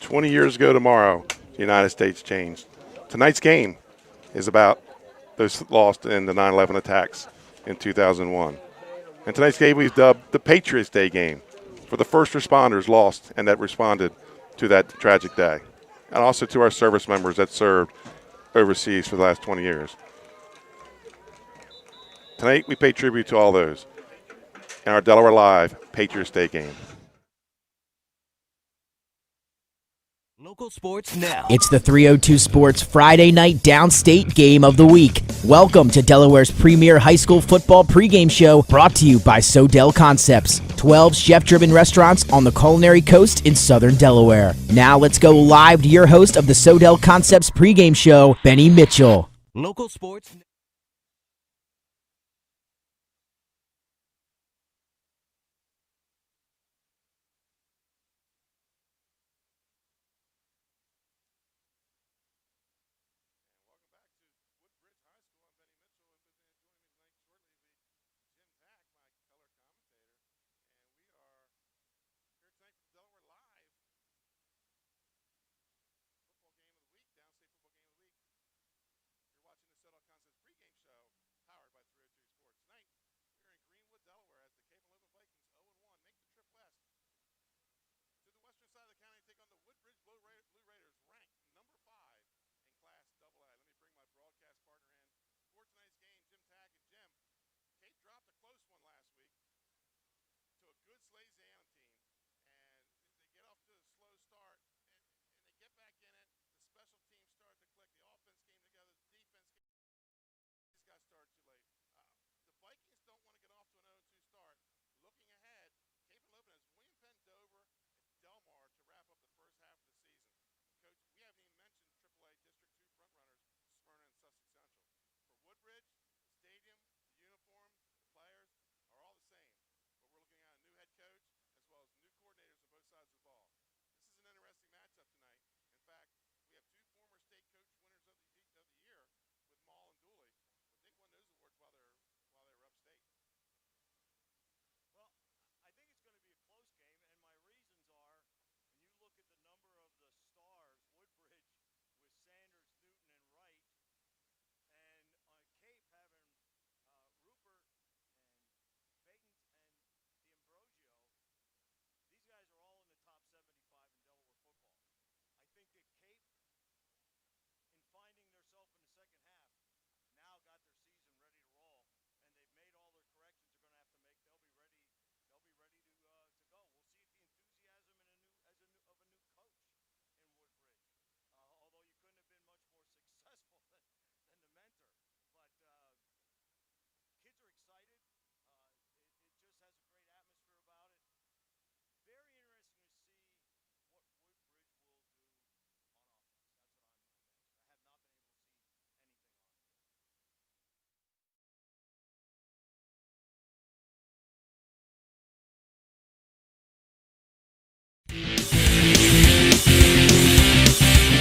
20 years ago tomorrow, the United States changed. Tonight's game is about those lost in the 9/11 attacks in 2001. And tonight's game we've dubbed the Patriots Day game for the first responders lost and that responded to that tragic day, and also to our service members that served overseas for the last 20 years. Tonight we pay tribute to all those in our Delaware Live Patriots Day game. Local sports now. It's the 302 Sports Friday night downstate game of the week. Welcome to Delaware's premier high school football pregame show, brought to you by Sodel Concepts, 12 chef-driven restaurants on the culinary coast in southern Delaware. Now let's go live to your host of the Sodel Concepts pregame show, Benny Mitchell. Local sports.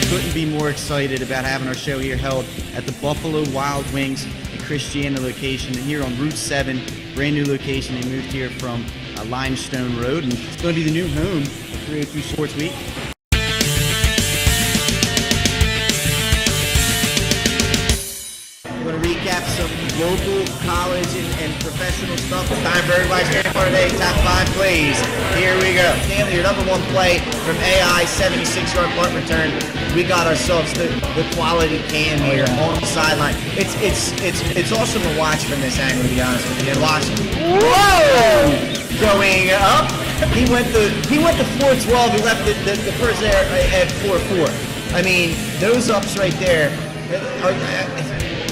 Couldn't be more excited about having our show here held at the Buffalo Wild Wings and Christiana location here on Route 7, brand new location. They moved here from Limestone Road, and it's going to be the new home of 302 Sports Week. We're going to recap some local, college, and professional stuff. It's time for everybody's favorite part of the day, top 5 plays. Here we go. Stanley, your number 1 play from AI, 76-yard punt return. We got ourselves the quality cam here on the sideline. It's awesome to watch from this angle, to be honest with you. And watch, whoa, going up. He went to 412. He left the first there at 4-4. I mean, those ups right there are.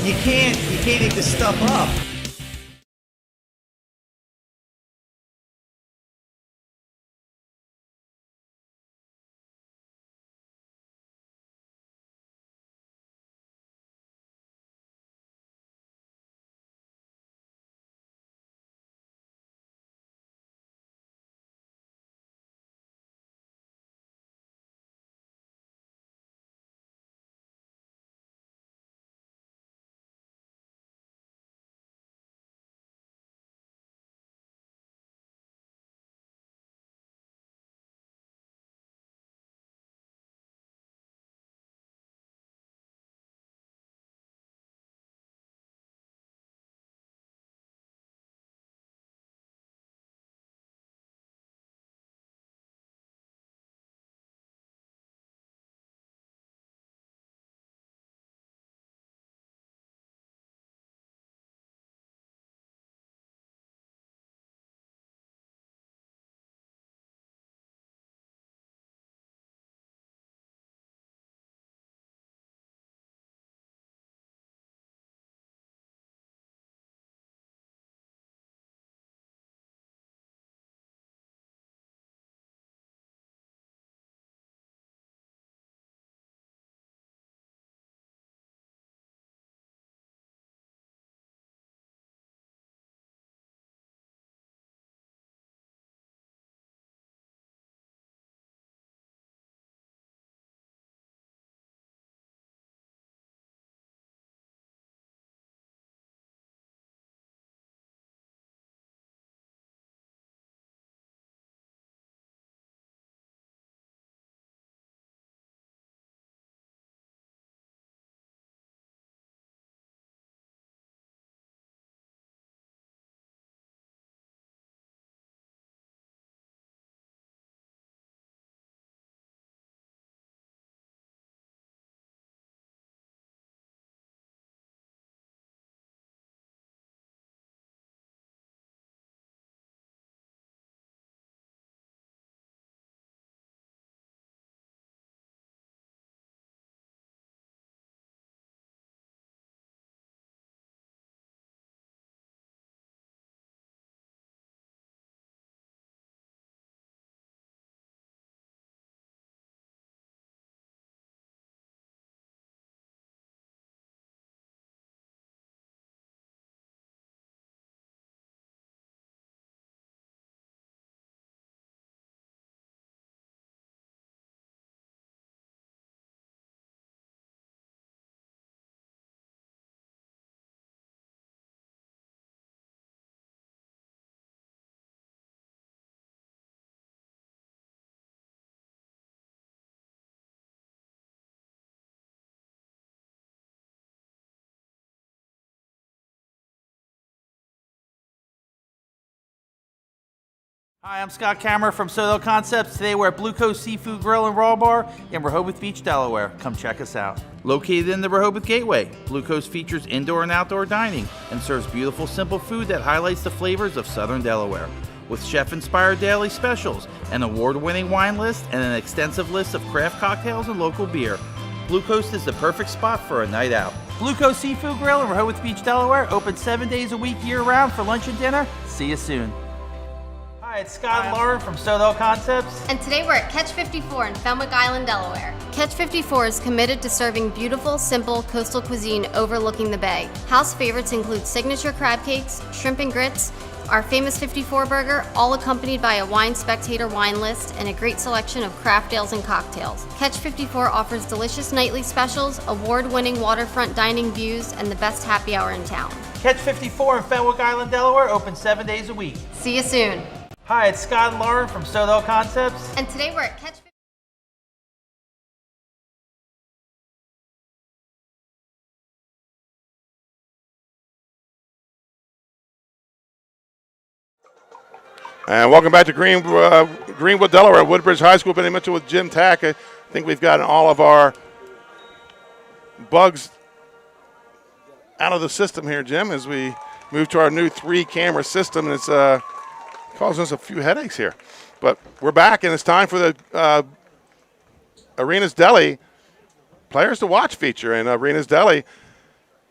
You can't eat this stuff up. Hi, I'm Scott Kammerer from Sodel Concepts. Today we're at Blue Coast Seafood Grill and Raw Bar in Rehoboth Beach, Delaware. Come check us out. Located in the Rehoboth Gateway, Blue Coast features indoor and outdoor dining and serves beautiful, simple food that highlights the flavors of Southern Delaware. With chef-inspired daily specials, an award-winning wine list, and an extensive list of craft cocktails and local beer, Blue Coast is the perfect spot for a night out. Blue Coast Seafood Grill in Rehoboth Beach, Delaware, open 7 days a week year-round for lunch and dinner. See you soon. Hi, it's Scott and Lauren from Sodel Concepts. And today we're at Catch 54 in Fenwick Island, Delaware. Catch 54 is committed to serving beautiful, simple coastal cuisine overlooking the bay. House favorites include signature crab cakes, shrimp and grits, our famous 54 burger, all accompanied by a wine spectator wine list and a great selection of craft ales and cocktails. Catch 54 offers delicious nightly specials, award-winning waterfront dining views, and the best happy hour in town. Catch 54 in Fenwick Island, Delaware, open 7 days a week. See you soon. Hi, it's Scott and Lauren from Sodel Concepts. And today we're at Catch 54. And welcome back to Greenwood, Delaware, Woodbridge High School. Benny Mitchell with Jim Tack. I think we've gotten all of our bugs out of the system here, Jim, as we move to our new 3-camera system. And it's causing us a few headaches here. But we're back, and it's time for the Arenas Deli Players to Watch feature. And Arenas Deli,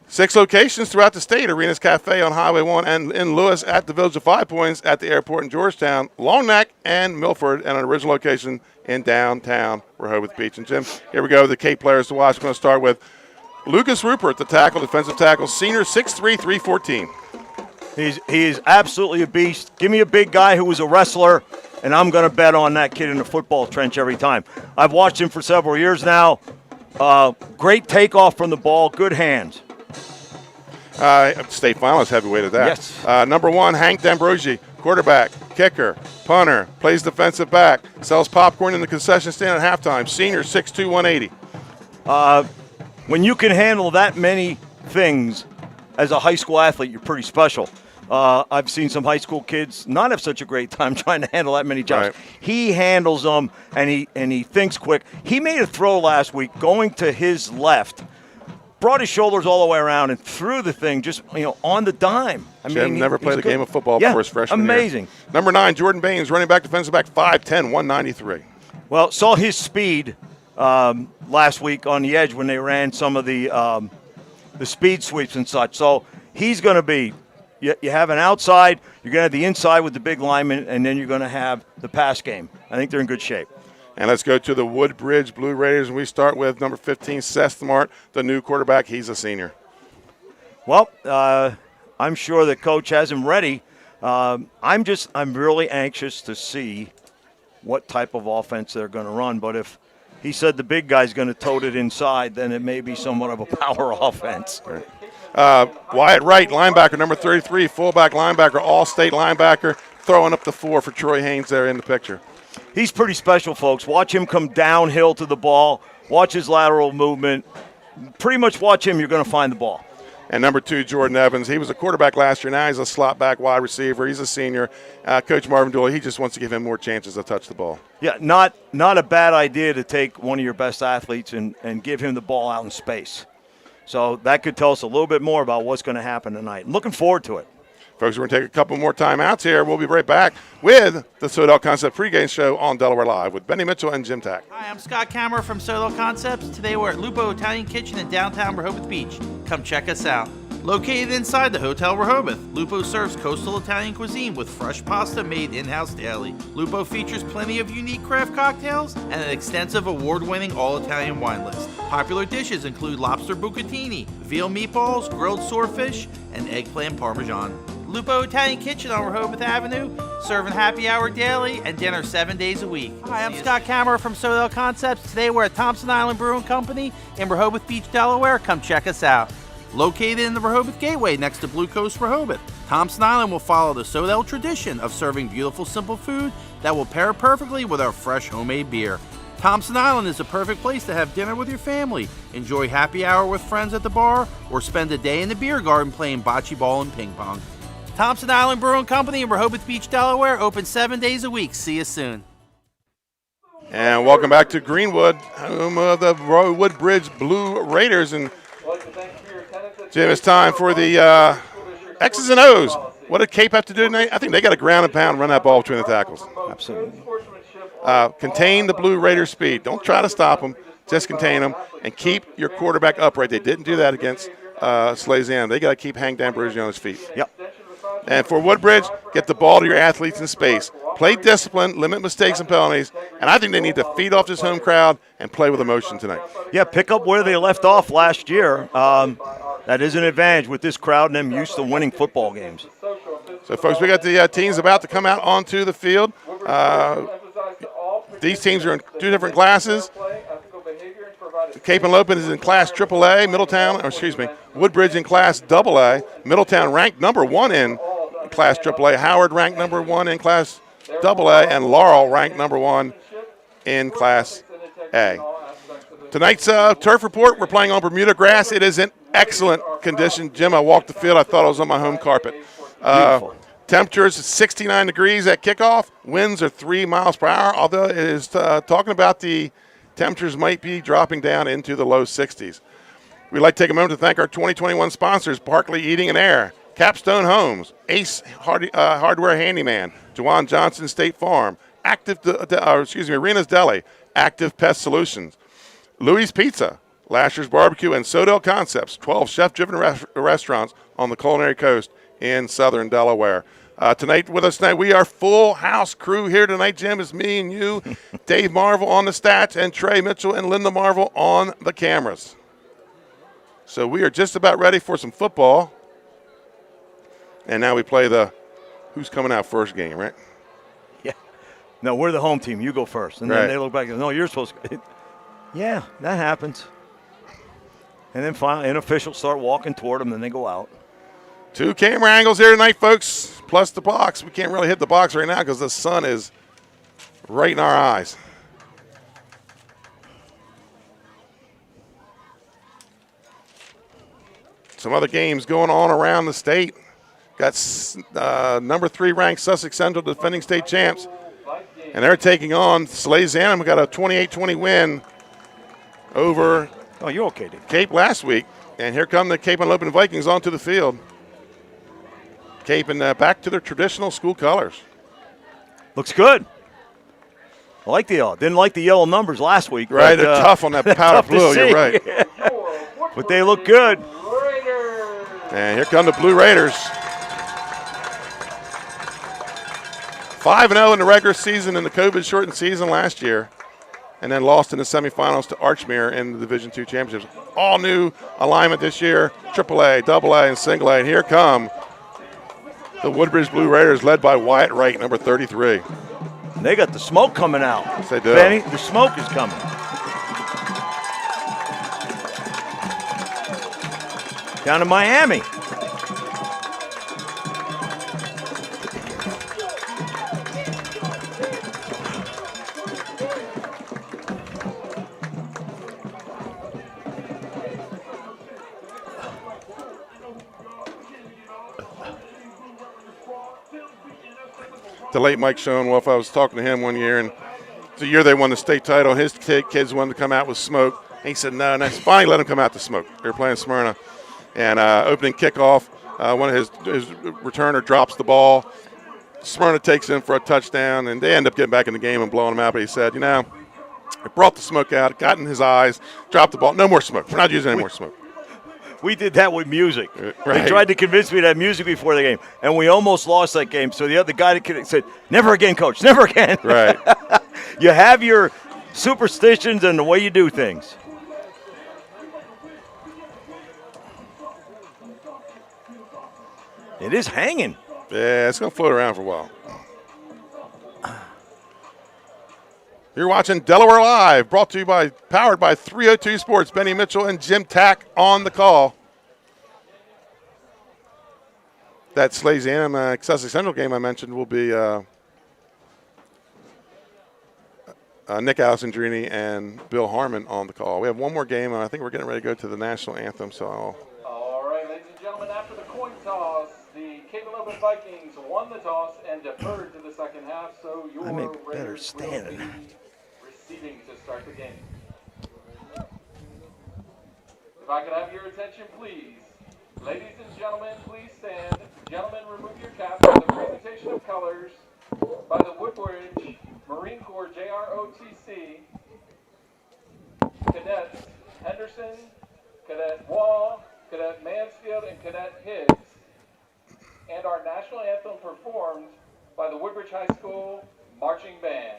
6 locations throughout the state. Arenas Cafe on Highway 1 and in Lewis, at the Village of 5 Points, at the airport in Georgetown, Long Neck, and Milford, and an original location in downtown Rehoboth Beach. And Jim, here we go, the Cape Players to Watch. I'm going to start with Lucas Rupert, the tackle, defensive tackle, senior, 6'3", 314. He is absolutely a beast. Give me a big guy who was a wrestler, and I'm going to bet on that kid in the football trench every time. I've watched him for several years now. Great takeoff from the ball, good hands. State finalist heavyweight at that. Yes. Number 1, Hank D'Ambrosi, quarterback, kicker, punter, plays defensive back, sells popcorn in the concession stand at halftime, senior, 6'2", 180. When you can handle that many things as a high school athlete, you're pretty special. I've seen some high school kids not have such a great time trying to handle that many jobs. Right. He handles them, and he thinks quick. He made a throw last week going to his left, brought his shoulders all the way around and threw the thing just on the dime. Jim never played a game of football before his freshman year. Amazing. Number 9, Jordan Baines, running back, defensive back, 5'10", 193. Well, saw his speed last week on the edge when they ran some of the speed sweeps and such. So he's going to be, you have an outside, you're going to have the inside with the big lineman, and then you're going to have the pass game. I think they're in good shape. And let's go to the Woodbridge Blue Raiders, and we start with number 15, Seth Smart, the new quarterback. He's a senior. Well, I'm sure the coach has him ready. I'm really anxious to see what type of offense they're going to run. But if he said the big guy's going to tote it inside, then it may be somewhat of a power offense. Right. Wyatt Wright, linebacker, number 33, fullback linebacker, all-state linebacker, throwing up the 4 for Troy Haynes there in the picture. He's pretty special, folks. Watch him come downhill to the ball. Watch his lateral movement. Pretty much watch him, you're going to find the ball. And number 2, Jordan Evans. He was a quarterback last year. Now he's a slot back wide receiver. He's a senior. Coach Marvin Dooley, he just wants to give him more chances to touch the ball. Yeah, not a bad idea to take one of your best athletes and give him the ball out in space. So that could tell us a little bit more about what's going to happen tonight. I'm looking forward to it. Folks, we're going to take a couple more timeouts here. We'll be right back with the Sodel Concept pregame show on Delaware Live with Benny Mitchell and Jim Tack. Hi, I'm Scott Kammerer from Sodel Concepts. Today we're at Lupo Italian Kitchen in downtown Rehoboth Beach. Come check us out. Located inside the Hotel Rehoboth, Lupo serves coastal Italian cuisine with fresh pasta made in-house daily. Lupo features plenty of unique craft cocktails and an extensive award-winning all-Italian wine list. Popular dishes include lobster bucatini, veal meatballs, grilled swordfish, and eggplant parmesan. Lupo Italian Kitchen on Rehoboth Avenue, serving happy hour daily and dinner 7 days a week. Hi, I'm Scott Kammerer from Sodel Concepts. Today we're at Thompson Island Brewing Company in Rehoboth Beach, Delaware. Come check us out. Located in the Rehoboth Gateway next to Blue Coast Rehoboth, Thompson Island will follow the Sodel tradition of serving beautiful, simple food that will pair perfectly with our fresh homemade beer. Thompson Island is a perfect place to have dinner with your family, enjoy happy hour with friends at the bar, or spend a day in the beer garden playing bocce ball and ping pong. Thompson Island Brewing Company in Rehoboth Beach, Delaware, open 7 days a week. See you soon. And welcome back to Greenwood, home of the Woodbridge Blue Raiders. And Jim, it's time for the X's and O's. What did Cape have to do tonight? I think they got to ground and pound, run that ball between the tackles. Absolutely. Contain the Blue Raiders' speed. Don't try to stop them. Just contain them and keep your quarterback upright. They didn't do that against Slazian. They got to keep Hank D'Ambrosio on his feet. Yep. And for Woodbridge, get the ball to your athletes in space. Play discipline, limit mistakes and penalties, and I think they need to feed off this home crowd and play with emotion tonight. Yeah, pick up where they left off last year. That is an advantage with this crowd and them used to winning football games. So, folks, we got the teams about to come out onto the field. These teams are in two different classes. Cape Henlopen is in Class AAA. Woodbridge in Class AA. Middletown ranked number 1 in Class AAA. Howard ranked number 1 in Class AA. And Laurel ranked number 1 in Class A. Tonight's turf report, we're playing on Bermuda grass. It is in excellent condition. Jim, I walked the field. I thought I was on my home carpet. Temperatures 69 degrees at kickoff. Winds are 3 miles per hour, although it is talking about the temperatures might be dropping down into the low 60s. We'd like to take a moment to thank our 2021 sponsors, Barkley Eating and Air, Capstone Homes, Ace Hardware Handyman, Jawan Johnson State Farm, Arena's Deli, Active Pest Solutions, Louis Pizza, Lasher's Barbecue, and Sodel Concepts, 12 chef-driven restaurants on the culinary coast in southern Delaware. Tonight, with us tonight, we are full house crew here tonight. Jim, is me and you, Dave Marvel on the stats, and Trey Mitchell and Linda Marvel on the cameras. So we are just about ready for some football. And now we play the who's coming out first game, right? Yeah. No, we're the home team. You go first. And then they look back and no, you're supposed to. Yeah, that happens. And then finally, an official start walking toward them, and then they go out. 2 camera angles here tonight, folks, plus the box. We can't really hit the box right now because the sun is right in our eyes. Some other games going on around the state. Got number 3 ranked Sussex Central defending state champs, and they're taking on Slazian. We got a 28-20 win over you're okay, Dave. Cape last week. And here come the Cape Henlopen Vikings onto the field. Cape and back to their traditional school colors. Looks good. I like the yellow. Didn't like the yellow numbers last week. Right, they're tough on that powder blue. You're right. But they look good. And here come the Blue Raiders. 5-0 in the regular season in the COVID-shortened season last year, and then lost in the semifinals to Archmere in the Division II championships. All new alignment this year: AAA, AA, and Single A. And here come the Woodbridge Blue Raiders, led by Wyatt Wright, number 33. They got the smoke coming out. Yes, they do. Benny, the smoke is coming. Down to Miami. The late Mike Schoenwolf, I was talking to him one year, and the year they won the state title, his kids wanted to come out with smoke. And he said, no, finally let them come out to smoke. They were playing Smyrna. And opening kickoff, one of his returner drops the ball. Smyrna takes him for a touchdown, and they end up getting back in the game and blowing him out. But he said, it brought the smoke out, got in his eyes, dropped the ball. No more smoke. We're not using any more smoke. We did that with music. Right. They tried to convince me to have music before the game, and we almost lost that game. So the other guy said, never again, coach, never again. Right. You have your superstitions and the way you do things. It is hanging. Yeah, it's going to float around for a while. You're watching Delaware Live, brought to you powered by 302 Sports. Benny Mitchell and Jim Tack on the call. That Slazian Sussex Central game I mentioned will be Nick Alessandrini and Bill Harmon on the call. We have one more game, and I think we're getting ready to go to the national anthem. So all right, ladies and gentlemen, after the coin toss, the Cape Henlopen Rehoboth Vikings won the toss and deferred to the second half, so your better Raiders will standing. be receiving to start the game. If I could have your attention, please. Ladies and gentlemen, please stand. Gentlemen, remove your caps for the presentation of colors by the Woodbridge Marine Corps JROTC. Cadets Henderson, Cadet Wall, Cadet Mansfield, and Cadet Higgs. And our national anthem performed by the Woodbridge High School Marching Band.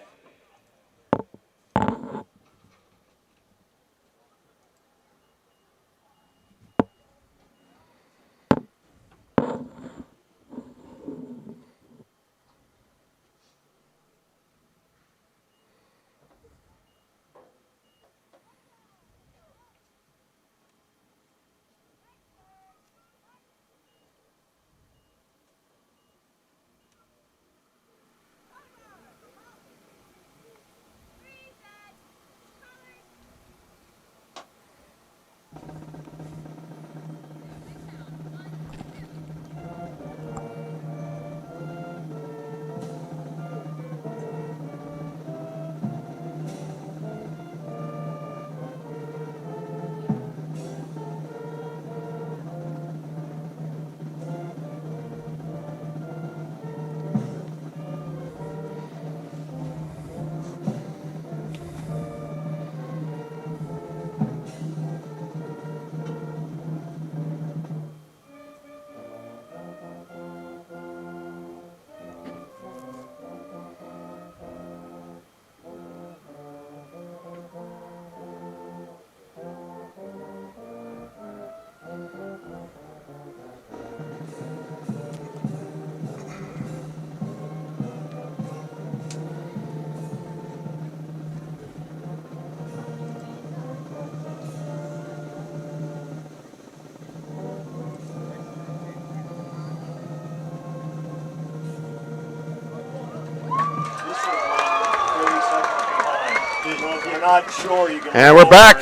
Not sure you can. And we're back.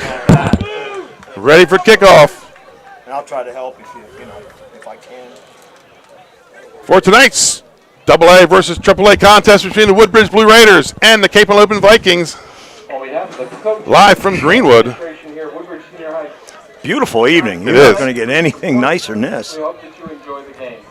Ready for kickoff. And I'll try to help if I can. For tonight's AA versus AAA contest between the Woodbridge Blue Raiders and the Henlopen Vikings. Live from Greenwood. Beautiful evening. You're not going to get anything nicer than this. We hope that you enjoy the game.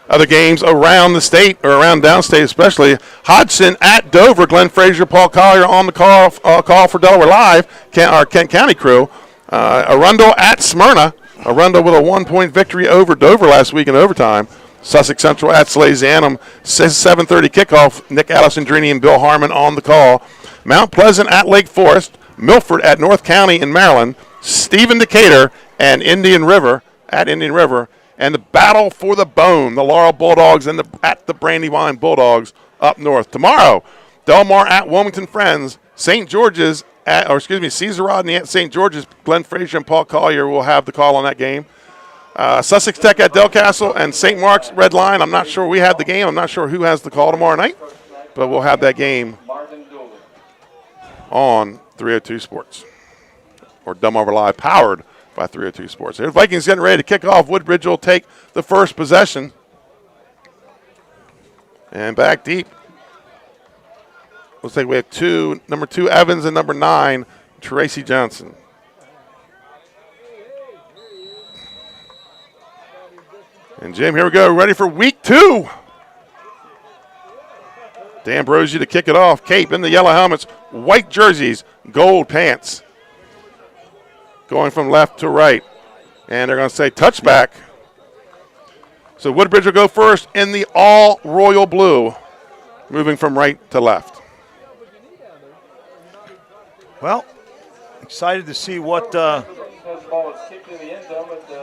Other games around the state, or around downstate especially. Hodgson at Dover. Glenn Frazier, Paul Collier on the call for Delaware Live, our Kent County crew. Arundel at Smyrna. Arundel with a 1-point victory over Dover last week in overtime. Sussex Central at Salesianum. 7:30 kickoff. Nick Alessandrini and Bill Harmon on the call. Mount Pleasant at Lake Forest. Milford at North County in Maryland. Stephen Decatur and Indian River at Indian River. And the battle for the bone, the Laurel Bulldogs and the Brandywine Bulldogs up north. Tomorrow, Delmar at Wilmington Friends, St. George's Caesar Rodney at St. George's. Glenn Frazier and Paul Collier will have the call on that game. Sussex Tech at Del Castle and St. Mark's Red Line. I'm not sure we have the game. I'm not sure who has the call tomorrow night, but we'll have that game on 302 Sports or Delmarva Live, powered by 302 Sports. The Vikings getting ready to kick off. Woodbridge will take the first possession. And back deep. Looks like we have number 2 Evans and number 9 Tracy Johnson. And Jim, here we go. Ready for week 2. D'Ambrosio to kick it off. Cape in the yellow helmets, white jerseys, gold pants. Going from left to right. And they're going to say touchback. So Woodbridge will go first in the all royal blue, moving from right to left. Well, excited to see what they're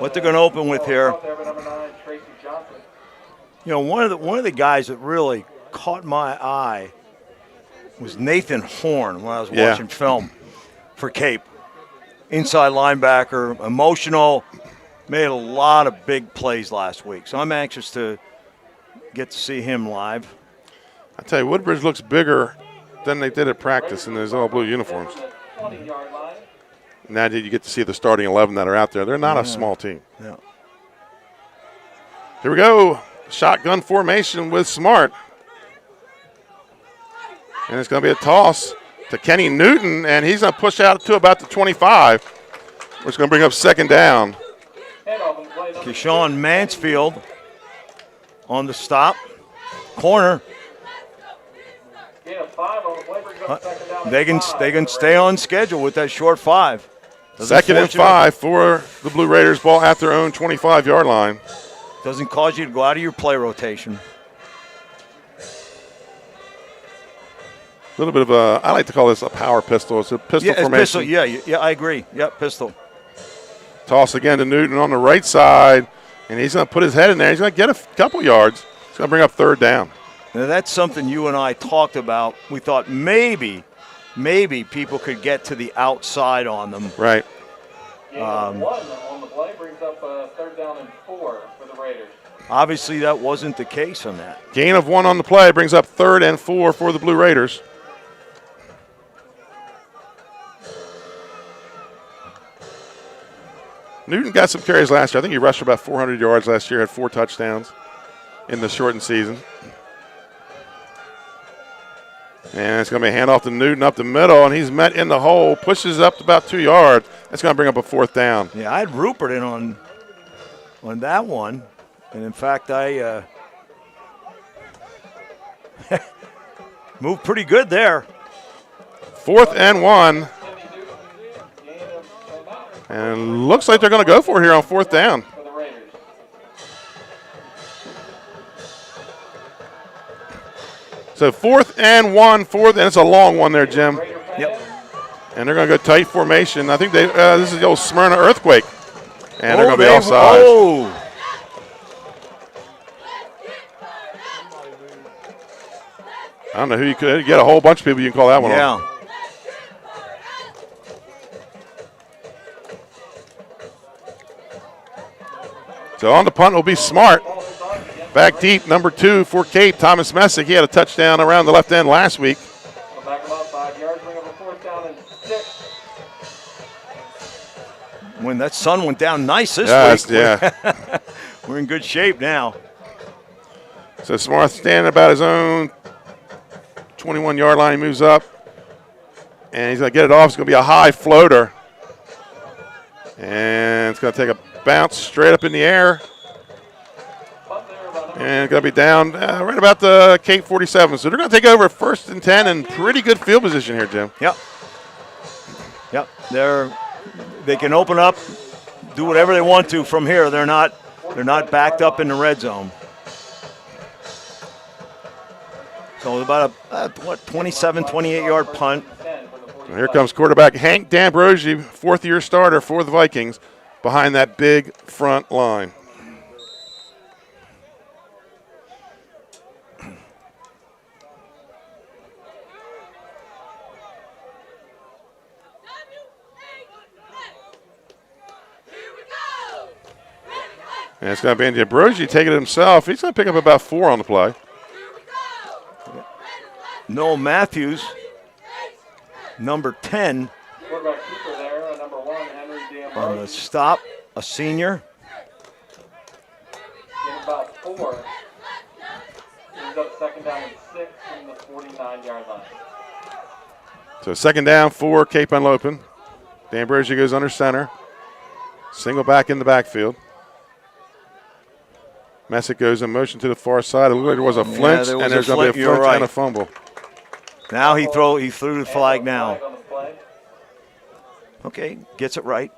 going to open with here. One of the guys that really caught my eye was Nathan Horn when I was watching film for Cape. Inside linebacker, emotional, made a lot of big plays last week. So I'm anxious to get to see him live. I tell you, Woodbridge looks bigger than they did at practice in those all blue uniforms. Now that you get to see the starting 11 that are out there, they're not a small team. Yeah. Here we go. Shotgun formation with Smart. And it's going to be a toss to Kenny Newton, and he's going to push out to about the 25, which is going to bring up second down. Keyshawn Mansfield on the stop. Corner. They can stay on schedule with that short 5. Second and 5 for the Blue Raiders. Ball at their own 25-yard line. Doesn't cause you to go out of your play rotation. A little bit of a, I like to call this a power pistol. It's a pistol formation. Pistol. Yeah, I agree. Yep, pistol. Toss again to Newton on the right side, and he's going to put his head in there. He's going to get a couple yards. He's going to bring up third down. Now, that's something you and I talked about. We thought maybe people could get to the outside on them. Right. One on the play brings up third down and 4 for the Raiders. Obviously, that wasn't the case on that. Gain of 1 on the play brings up third and 4 for the Blue Raiders. Newton got some carries last year. I think he rushed about 400 yards last year, had 4 touchdowns in the shortened season. And it's going to be a handoff to Newton up the middle, and he's met in the hole, pushes up to about 2 yards. That's going to bring up a fourth down. Yeah, I had Rupert in on that one. And, in fact, I moved pretty good there. 4th and 1. And looks like they're going to go for it here on 4th down. So 4th and 1, and it's a long one there, Jim. Yep. And they're going to go tight formation. I think this is the old Smyrna earthquake. And they're going to be offside. Oh. I don't know who you could get. A whole bunch of people you can call that one on. Yeah. So on the punt will be Smart. Back deep, number 2 for Cape, Thomas Messick. He had a touchdown around the left end last week. Back him up 5 yards, bring up a 4th down and 6. When that sun went down nice this week. Yeah. We're in good shape now. So Smart standing about his own 21-yard line. He moves up, and he's going to get it off. It's going to be a high floater. And it's going to take a bounce straight up in the air. And going to be down right about the Cape 47. So they're going to take over 1st and 10 in pretty good field position here, Jim. Yep. They can open up, do whatever they want to from here. They're not backed up in the red zone. So about a 27, 28-yard punt. So here comes quarterback Hank D'Ambrosi, 4th-year starter for the Vikings, behind that big front line. And it's going to be D'Ambrosi taking it himself. He's going to pick up about 4 on the play. Noel Matthews, number 10. Quarterback keeper there, number 1, Henry D'Ambrosi. On the stop, a senior. In about 4. Brings up second down and 6 from the 49-yard line. So second down for Cape Henlopen. D'Ambrosi goes under center. Single back in the backfield. Messick goes in motion to the far side. It looked like there was a flinch, and there's going to be a flinch and a fumble. Now he threw the flag now. Okay, gets it right.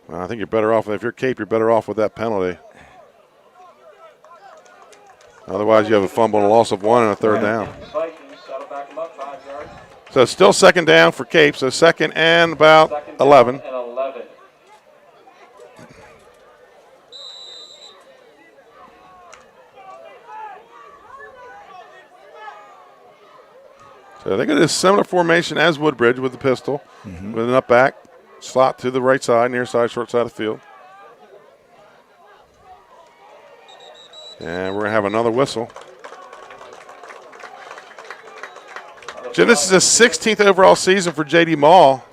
Well, I think you're better off. If you're Cape, you're better off with that penalty. Otherwise, you have a fumble and a loss of 1 and a third down. So still second down for Cape. So second and about 11. So they got a similar formation as Woodbridge with the pistol, with an up back, slot to the right side, near side, short side of the field. And we're going to have another whistle. Jim, this is the 16th overall season for J.D. Mall.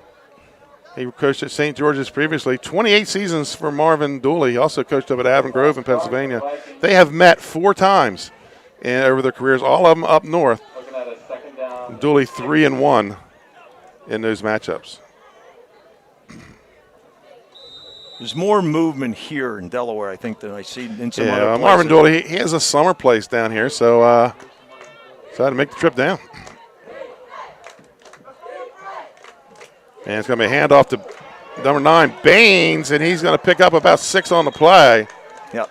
He coached at St. George's previously. 28 seasons for Marvin Dooley. He also coached up at Avon Grove in Pennsylvania. They have met 4 times over their careers, all of them up north. Dooley 3-1 in those matchups. There's more movement here in Delaware, I think, than I see in some other places. Marvin Dooley, he has a summer place down here, so decided to make the trip down. And it's going to be a handoff to number 9, Baines, and he's going to pick up about 6 on the play. Yep.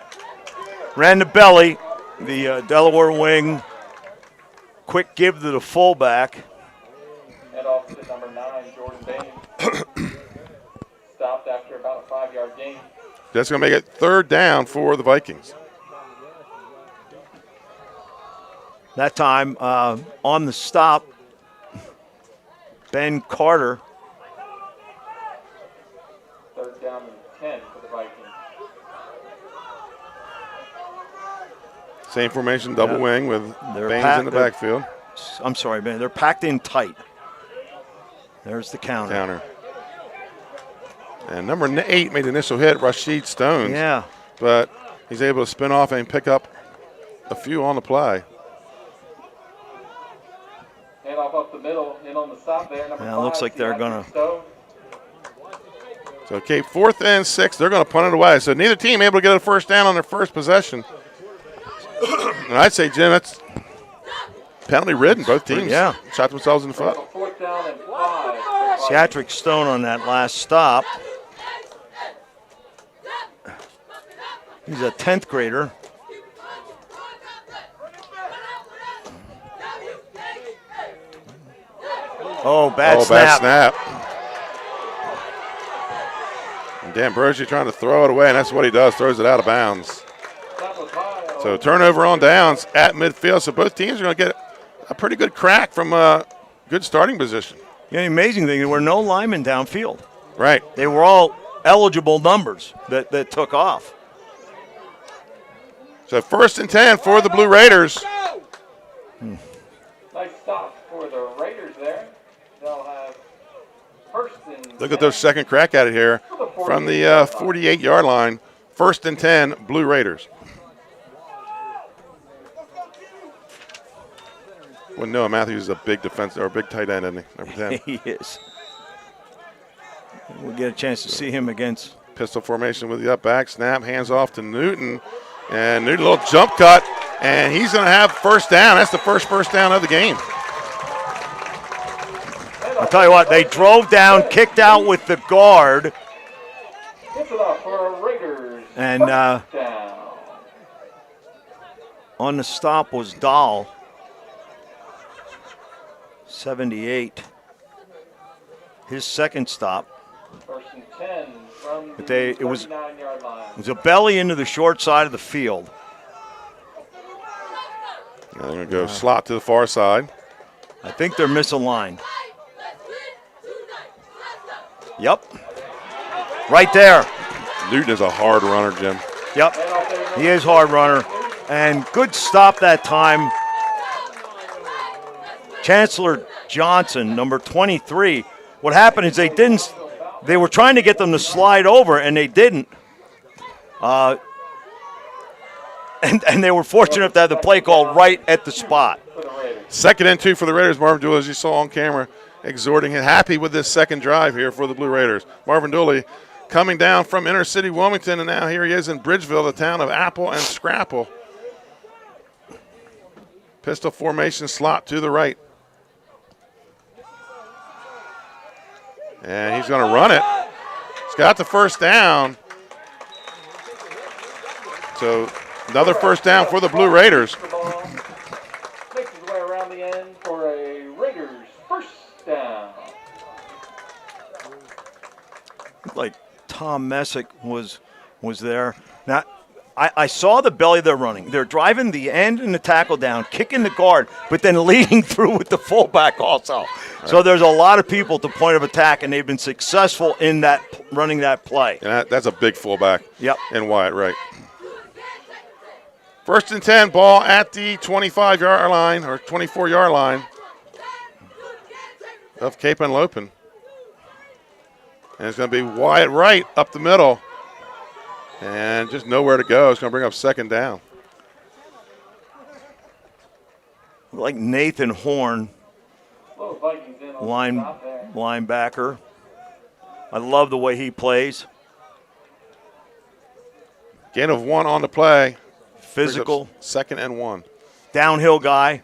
Ran the belly, the Delaware wing. Quick give to the fullback. Head off to number 9, Jordan Baines. Stopped after about a 5-yard gain. That's going to make it 3rd down for the Vikings. That time on the stop, Ben Carter. 3rd down and 10 for the Vikings. Same formation, double wing with Baines in the backfield. I'm sorry, Ben. They're packed in tight. There's the counter. And number 8 made the initial hit, Rashid Stones. Yeah. But he's able to spin off and pick up a few on the play. Hand off up the middle, in on the stop there. Number 5, looks like they're going to. So, okay, 4th and 6, they're going to punt it away. So neither team able to get a first down on their first possession. And I'd say, Jim, that's penalty-ridden. Both teams shot themselves in the foot. 4th down and 5. Shatrick Stone on that last stop. He's a 10th grader. Oh, bad snap. And D'Ambrosio trying to throw it away, and that's what he does, throws it out of bounds. So turnover on downs at midfield. So both teams are going to get a pretty good crack from a good starting position. Yeah, the amazing thing, there were no linemen downfield. Right. They were all eligible numbers that took off. So 1st and 10 for the Blue Raiders. Nice stop for the Raiders there. They'll have 1st and 10. Look at their second crack at it here from the 48-yard line. 1st and 10, Blue Raiders. Well, Noah Matthews is a big defense or a big tight end, isn't he? Number 10. He is. We'll get a chance to see him against. Pistol formation with the up back. Snap, hands off to Newton. And Newton, a little jump cut. And he's going to have first down. That's the first down of the game. I'll tell you what, they drove down, kicked out with the guard. And on the stop was Dahl. 78. His second stop. 1st and 10 from But the it was 39-yard line. It was a belly into the short side of the field. Now they're going to go slot to the far side. I think they're misaligned. Yep. Right there. Newton is a hard runner, Jim. Yep. He is hard runner. And good stop that time. Chancellor Johnson, number 23. What happened is they were trying to get them to slide over, and they didn't. And they were fortunate enough to have the play called right at the spot. 2nd and 2 for the Raiders. Marvin Dooley, as you saw on camera, exhorting and happy with this second drive here for the Blue Raiders. Marvin Dooley coming down from inner city Wilmington, and now here he is in Bridgeville, the town of Apple and Scrapple. Pistol formation slot to the right. And he's going to run it. He's got the first down. So another first down for the Blue Raiders. Makes his way around the end for a Raiders first down. Like Tom Messick was there. Now, I saw the belly they're running. They're driving the end and the tackle down, kicking the guard, but then leading through with the fullback also. Right. So there's a lot of people to point of attack, and they've been successful in that running that play. And that's a big fullback. Yep. And Wyatt, right. 1st and 10, ball at the 25-yard line or 24-yard line of Cape Henlopen. And it's going to be wide right up the middle. And just nowhere to go. It's going to bring up second down. Like Nathan Horn, linebacker. I love the way he plays. Gain of 1 on the play. Physical. Second and 1. Downhill guy.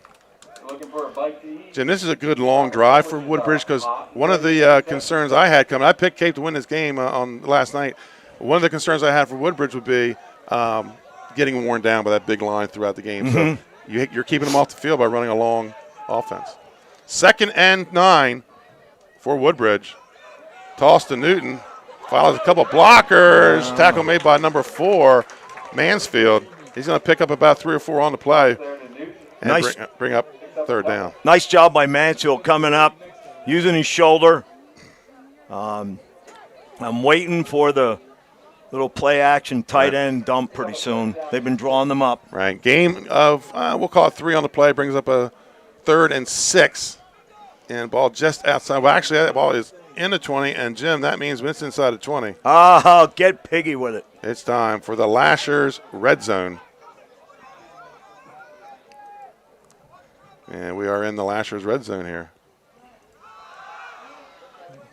Jim, this is a good long drive for Woodbridge because one of the concerns I had coming, I picked Cape to win this game on last night. One of the concerns I had for Woodbridge would be getting worn down by that big line throughout the game. So you're keeping them off the field by running a long offense. Second and 9 for Woodbridge. Toss to Newton. Follows a couple blockers. Tackle made by number 4, Mansfield. He's going to pick up about 3 or 4 on the play and Nice. bring up third down. Nice job by Mansfield coming up, using his shoulder. I'm waiting for the little play action tight end dump pretty soon. They've been drawing them up. Right. Game of, we'll call it 3 on the play, brings up a 3rd and 6. And ball just outside. Well, actually, that ball is in the 20. And, Jim, that means it's inside the 20. Oh, get piggy with it. It's time for the Lashers red zone. And we are in the Lashers red zone here.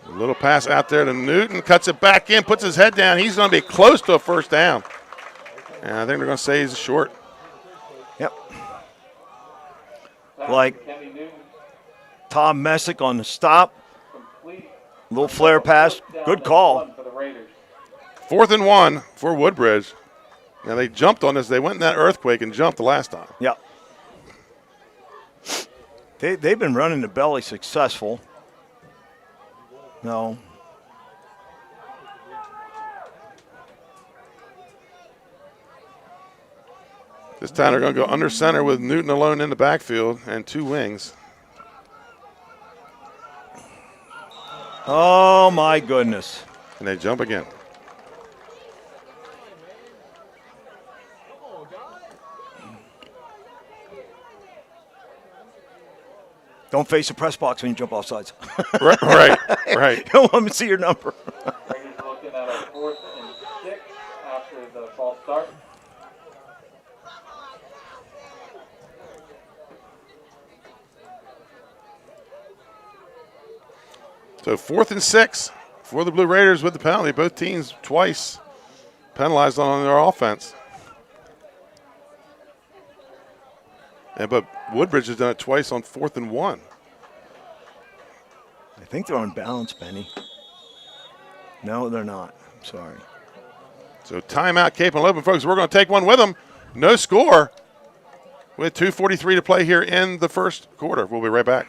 A little pass out there to Newton, cuts it back in, puts his head down. He's going to be close to a first down. And I think they're going to say he's short. Yep. Like Tom Messick on the stop. Little flare pass. Good call. 4th and 1 for Woodbridge. Now they jumped on this. They went in that earthquake and jumped the last time. Yep. They've been running the belly successful. No. This time they're going to go under center with Newton alone in the backfield and 2 wings. Oh, my goodness. And they jump again. Don't face the press box when you jump off sides. Right. You don't want me to see your number. Raiders looking at a 4th and 6 after the false start. So 4th and 6 for the Blue Raiders with the penalty. Both teams twice penalized on their offense. But Woodbridge has done it twice on 4th and 1. I think they're on balance, Benny. No, they're not. I'm sorry. So timeout, Cape and Henlopen, folks. We're going to take one with them. No score with 2:43 to play here in the first quarter. We'll be right back.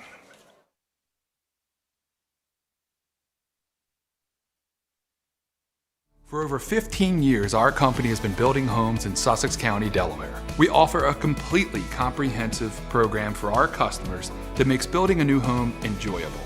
For over 15 years, our company has been building homes in Sussex County, Delaware. We offer a completely comprehensive program for our customers that makes building a new home enjoyable.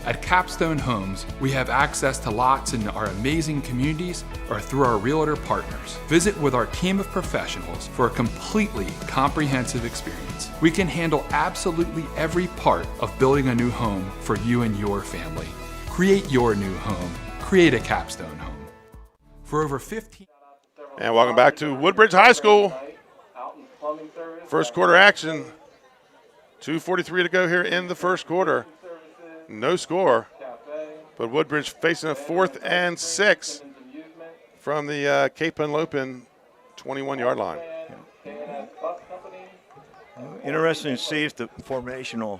At Capstone Homes, we have access to lots in our amazing communities or through our realtor partners. Visit with our team of professionals for a completely comprehensive experience. We can handle absolutely every part of building a new home for you and your family. Create your new home. Create a Capstone home. For over 15. And welcome back to Woodbridge High School. First quarter action. 2:43 to go here in the first quarter. No score, but Woodbridge facing a 4th and 6 from the Cape Henlopen 21-yard line. Interesting to see if the formational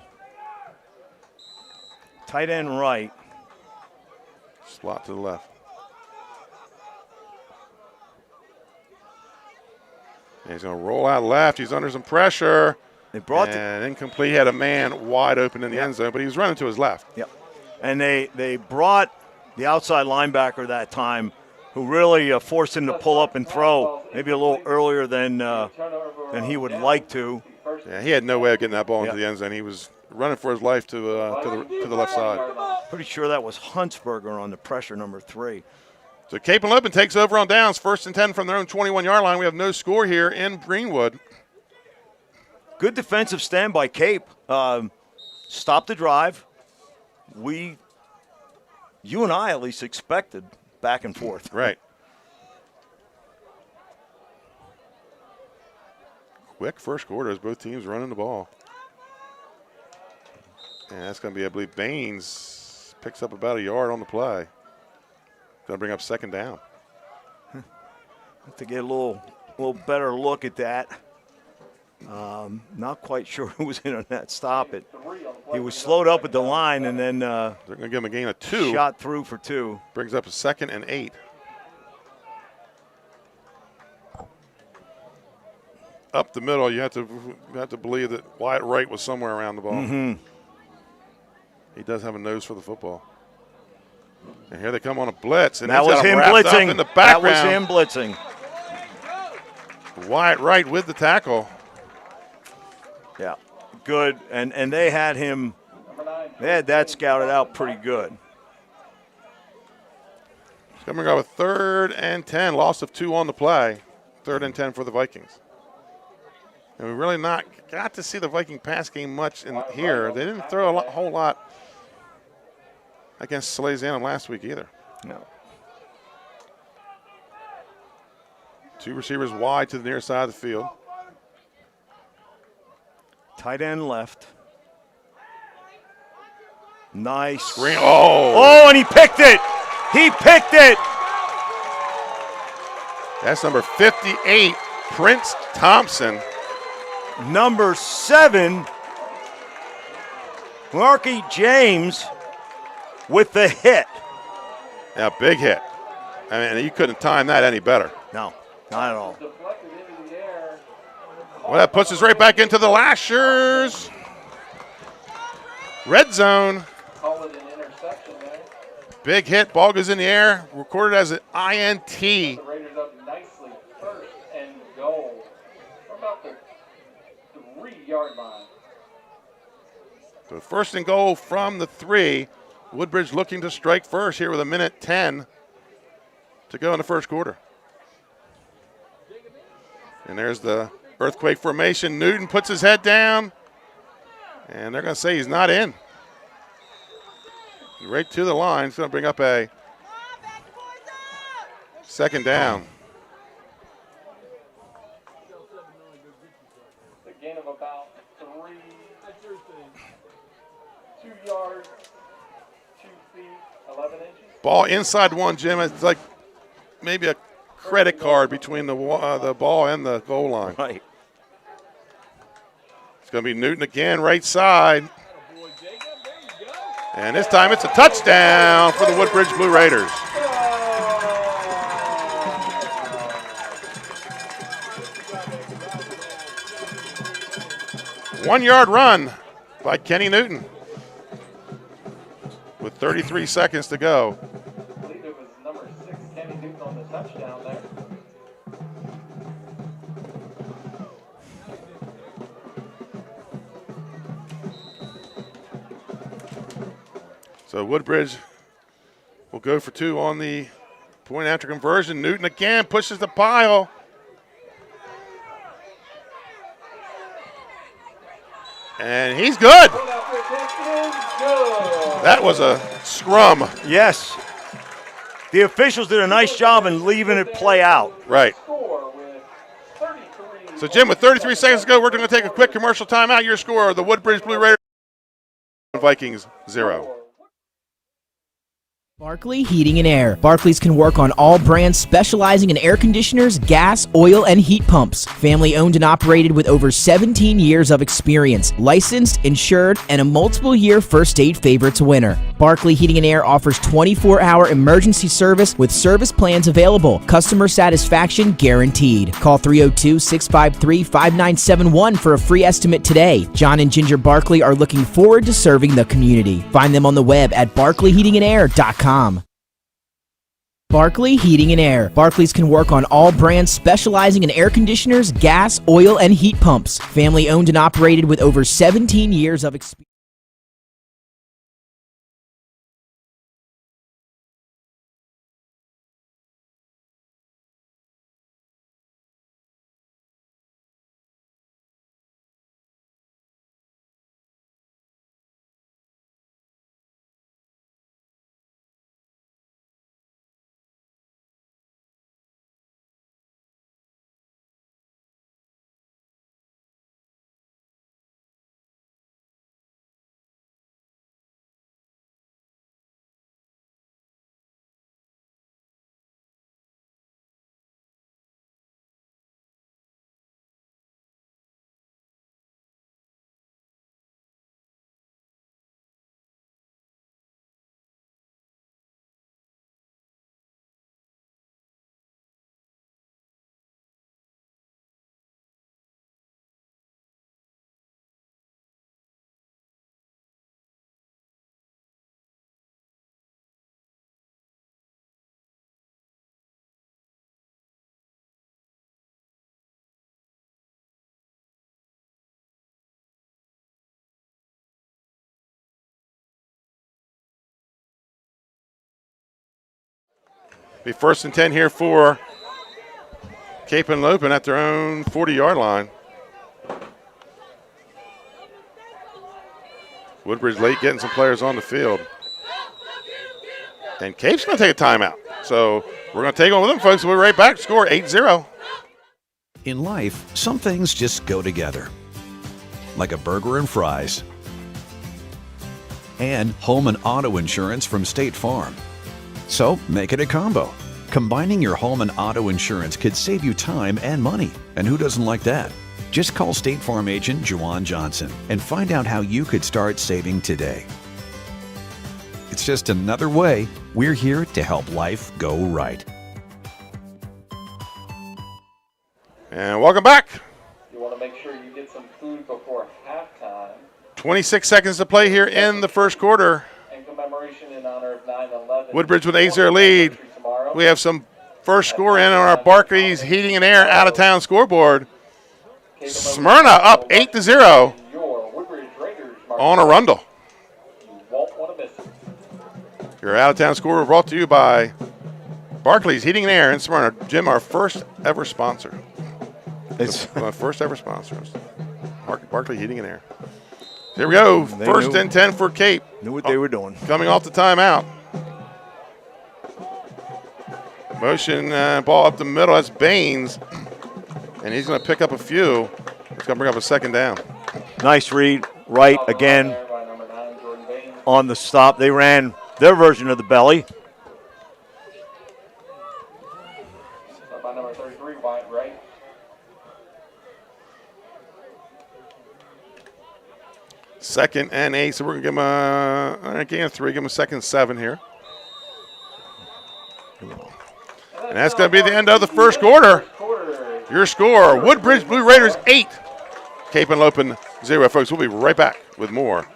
tight end right. Slot to the left. And he's going to roll out left. He's under some pressure. They brought and incomplete. He had a man wide open in the end zone, but he was running to his left. Yep. And they brought the outside linebacker that time, who really forced him to pull up and throw maybe a little earlier than he would like to. Yeah, he had no way of getting that ball into the end zone. He was running for his life to the left side. Pretty sure that was Huntsberger on the pressure, number 3. So Cape Henlopen takes over on downs, 1st and 10 from their own 21-yard line. We have no score here in Greenwood. Good defensive stand by Cape. Stop the drive. We you and I at least expected back and forth. Right. Quick first quarter as both teams running the ball. And that's going to be, I believe, Baines picks up about a yard on the play. Going to bring up second down. Have to get a little better look at that. Not quite sure who was in on that stop. He was slowed up at the line, and then they're going to give him a gain of 2. Shot through for 2. Brings up a 2nd and 8. Up the middle, you have to believe that Wyatt Wright was somewhere around the ball. Mm-hmm. He does have a nose for the football. And here they come on a blitz. And that was him blitzing. In the background. That was him blitzing. Wyatt Wright with the tackle. Yeah, good. And they had him, they had that scouted out pretty good. Coming up with 3rd and 10. Loss of 2 on the play. 3rd and 10 for the Vikings. And we really not got to see the Viking pass game much in here. They didn't throw a whole lot against Salesianum last week either. No. 2 receivers wide to the near side of the field. Tight end left. Nice. Screen. Oh. Oh, and he picked it. He picked it. That's number 58, Prince Thompson. Number 7, Marky James with the hit. Yeah, big hit. I mean, you couldn't time that any better. No, not at all. Well, that puts us right back into the Lashers. Red zone. Big hit. Ball goes in the air. Recorded as an INT. The Raiders up nicely. 1st and goal. From about the 3-yard line. So 1st and goal from the 3. Woodbridge looking to strike first here with 1:10 to go in the first quarter. And there's the earthquake formation. Newton puts his head down, and they're going to say he's not in. Right to the line. It's going to bring up a 2nd down. The gain of about 2 yards, 2 feet, 11 inches. Ball inside 1, Jim. It's like maybe a credit card between the ball and the goal line. Right. It's going to be Newton again, right side. And this time it's a touchdown for the Woodbridge Blue Raiders. One-yard run by Kenny Newton with 33 seconds to go. I believe it was number 6, Kenny Newton, on the touchdown there. So Woodbridge will go for 2 on the point after conversion. Newton again pushes the pile. And he's good. That was a scrum. Yes. The officials did a nice job in leaving it play out. Right. So, Jim, with 33 seconds to go, we're going to take a quick commercial timeout. Your score, the Woodbridge Blue Raiders, Vikings 0. Barkley Heating and Air. Barclays can work on all brands specializing in air conditioners, gas, oil, and heat pumps. Family owned and operated with over 17 years of experience. Licensed, insured, and a multiple-year First State Favorites winner. Barkley Heating and Air offers 24-hour emergency service with service plans available. Customer satisfaction guaranteed. Call 302-653-5971 for a free estimate today. John and Ginger Barkley are looking forward to serving the community. Find them on the web at barkleyheatingandair.com. Barkley Heating and Air. Barclays can work on all brands specializing in air conditioners, gas, oil, and heat pumps. Family owned and operated with over 17 years of experience. Be first and 10 here for Cape Henlopen at their own 40-yard line. Woodbridge late getting some players on the field. And Cape's going to take a timeout. So we're going to take on with them, folks. We'll be right back. Score 8-0. In life, some things just go together. Like a burger and fries. And home and auto insurance from State Farm. So make it a combo. Combining your home and auto insurance could save you time and money. And who doesn't like that? Just call State Farm agent Juwan Johnson and find out how you could start saving today. It's just another way we're here to help life go right. And welcome back. You want to make sure you get some food before halftime. 26 seconds to play here in the first quarter. And commemoration in honor of 9/11. Woodbridge with 8-0 lead. We have some first score in on our Barclays Heating and Air out-of-town scoreboard. Smyrna up 8-0 on Arundel. You won't want to miss it. Your out-of-town score brought to you by Barclays Heating and Air in Smyrna. Jim, our first ever sponsor. It's my first ever sponsor. Barclays Heating and Air. Here we go. First and 10 for Cape. Knew what they were doing. Coming off the timeout. Motion ball up the middle. That's Baines. And he's going to pick up a few. It's going to bring up a second down. Nice read. Right again on the stop. They ran their version of the belly. By number 33, wide right. Second and 8. So we're going to give him a gain of 3. Give him a second and 7 here. And that's going to be the end of the first quarter. Your score, Woodbridge Blue Raiders 8, Cape Henlopen 0. Folks, we'll be right back with more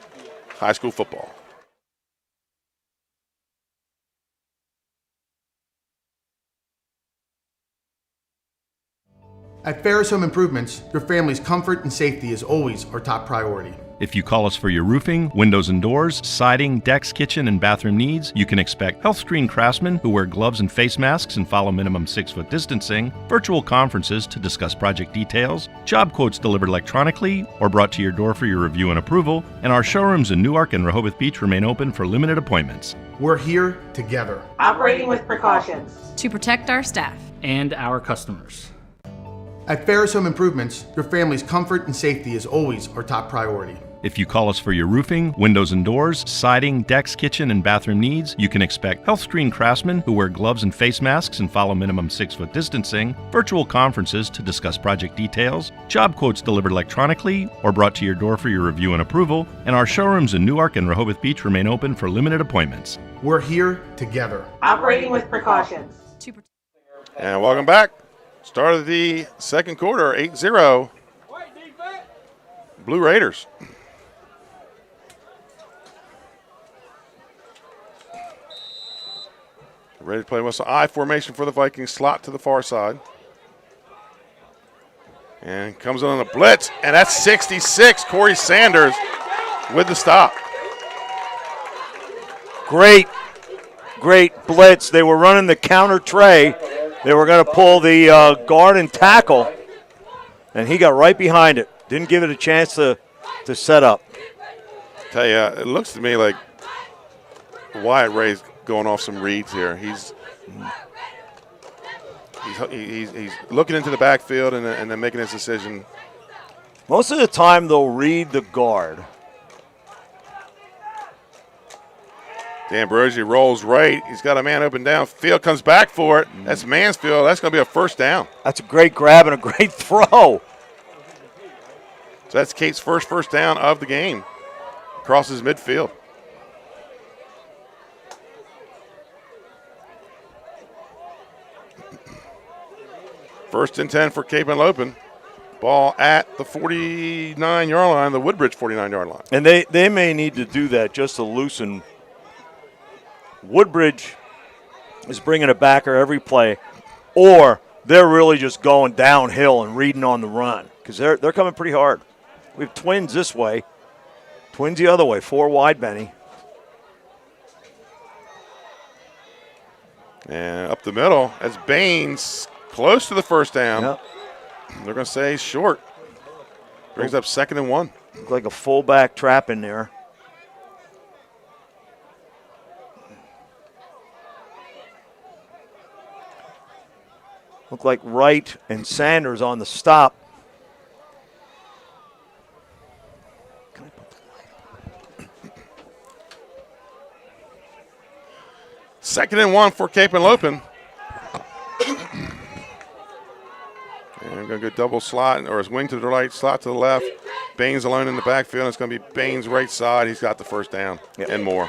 high school football. At Ferris Home Improvements, your family's comfort and safety is always our top priority. If you call us for your roofing, windows and doors, siding, decks, kitchen, and bathroom needs, you can expect health-screened craftsmen who wear gloves and face masks and follow minimum 6-foot distancing, virtual conferences to discuss project details, job quotes delivered electronically or brought to your door for your review and approval, and our showrooms in Newark and Rehoboth Beach remain open for limited appointments. We're here together. Operating with precautions. To protect our staff. And our customers. At Ferris Home Improvements, your family's comfort and safety is always our top priority. If you call us for your roofing, windows and doors, siding, decks, kitchen, and bathroom needs, you can expect health-screened craftsmen who wear gloves and face masks and follow minimum 6-foot distancing, virtual conferences to discuss project details, job quotes delivered electronically or brought to your door for your review and approval, and our showrooms in Newark and Rehoboth Beach remain open for limited appointments. We're here together. Operating with precautions. And welcome back. Start of the second quarter, 8-0. Blue Raiders. Ready to play whistle I formation for the Vikings. Slot to the far side. And comes on a blitz. And that's 66. Corey Sanders with the stop. Great blitz. They were running the counter tray. They were going to pull the guard and tackle. And he got right behind it. Didn't give it a chance to set up. Tell you, it looks to me like Wyatt Ray's going off some reads here. He's looking into the backfield and then making his decision. Most of the time they'll read the guard. D'Ambrosio rolls right. He's got a man open downfield, comes back for it. That's Mansfield. That's going to be a first down. That's a great grab and a great throw. So that's Kate's first down of the game. Crosses midfield. First and 10 for Cape Henlopen. Ball at the 49-yard line, the Woodbridge 49-yard line. And they may need to do that just to loosen. Woodbridge is bringing a backer every play, or they're really just going downhill and reading on the run because they're coming pretty hard. We have twins this way, twins the other way, 4 wide, Benny. And up the middle, that's Baines, close to the first down. Yep. They're going to say short. Brings up 2nd and 1. Look like a fullback trap in there. Look like Wright and Sanders on the stop. 2nd and 1 for Cape and Henlopen. And I'm going to go double slot, or his wing to the right, slot to the left. Baines alone in the backfield. It's going to be Baines' right side. He's got the first down and more.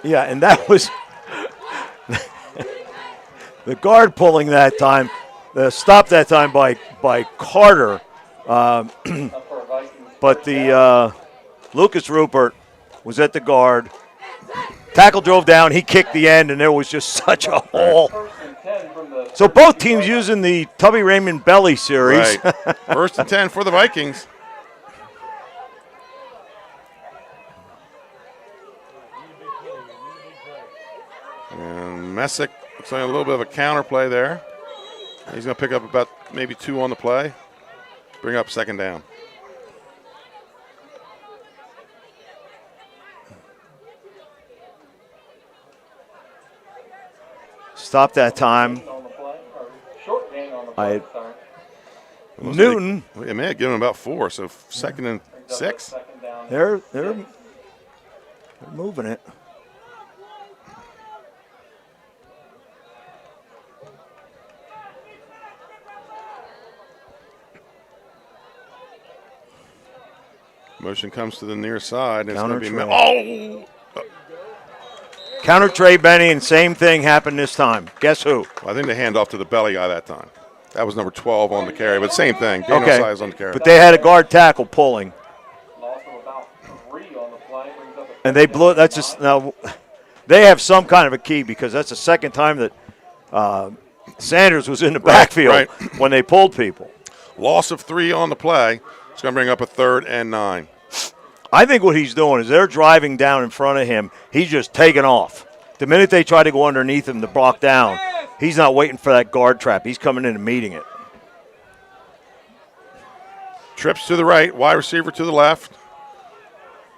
Yeah, and that was the guard pulling that time. The stop that time by Carter. But the Lucas Rupert was at the guard. Tackle drove down. He kicked the end, and there was just such a hole. So both teams using the Tubby Raymond Belly series. Right. 1st and 10 for the Vikings. And Messick looks like a little bit of a counter play there. He's going to pick up about maybe 2 on the play. Bring up 2nd down. Stop that time. Newton. It may have given him about 4, so 2nd and 6. They're moving it. Motion comes to the near side. And Counter it's going to Trey. be Counter Trey Benny, and same thing happened this time. Guess who? Well, I think they hand off to the belly guy that time. That was number 12 on the carry, but same thing. Daniel Okay, Size on the carry. but they had a guard tackle pulling. And they blew it. That's just now. They have some kind of a key because that's the second time that Sanders was in the backfield when they pulled people. Loss of 3 on the play. It's going to bring up a 3rd and 9. I think what he's doing is they're driving down in front of him. He's just taking off. The minute they try to go underneath him to block down, he's not waiting for that guard trap. He's coming in and meeting it. Trips to the right, wide receiver to the left.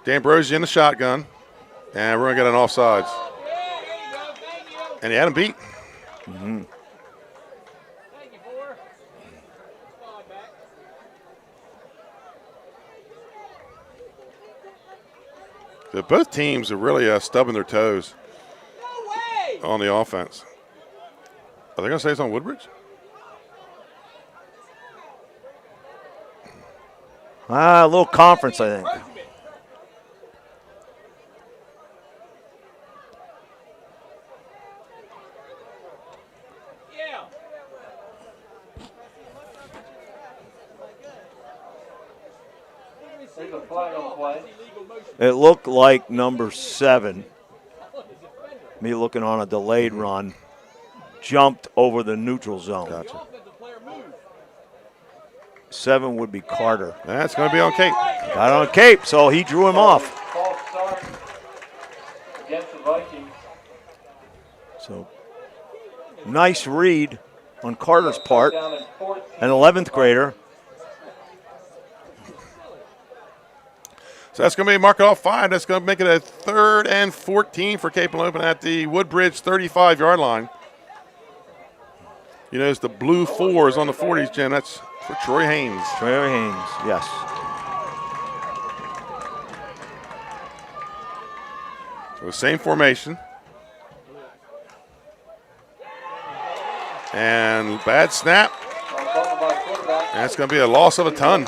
D'Ambrosio in the shotgun. And we're going to get an offsides. And he had him beat. Mm-hmm. So both teams are really stubbing their toes on the offense. Are they going to say it's on Woodbridge? A little conference, I think. It looked like number 7, me looking on a delayed run, jumped over the neutral zone. Gotcha. 7 would be Carter. That's going to be on Cape. Got on Cape, so he drew him off. False start against the Vikings. So nice read on Carter's part, an 11th grader. So that's going to be a mark off 5. That's going to make it a 3rd and 14 for Cape and Henlopen at the Woodbridge 35-yard line. You notice the blue 4s on the 40s, Jim. That's for Troy Haynes. Troy Haynes, yes. So the same formation. And bad snap. And it's going to be a loss of a ton.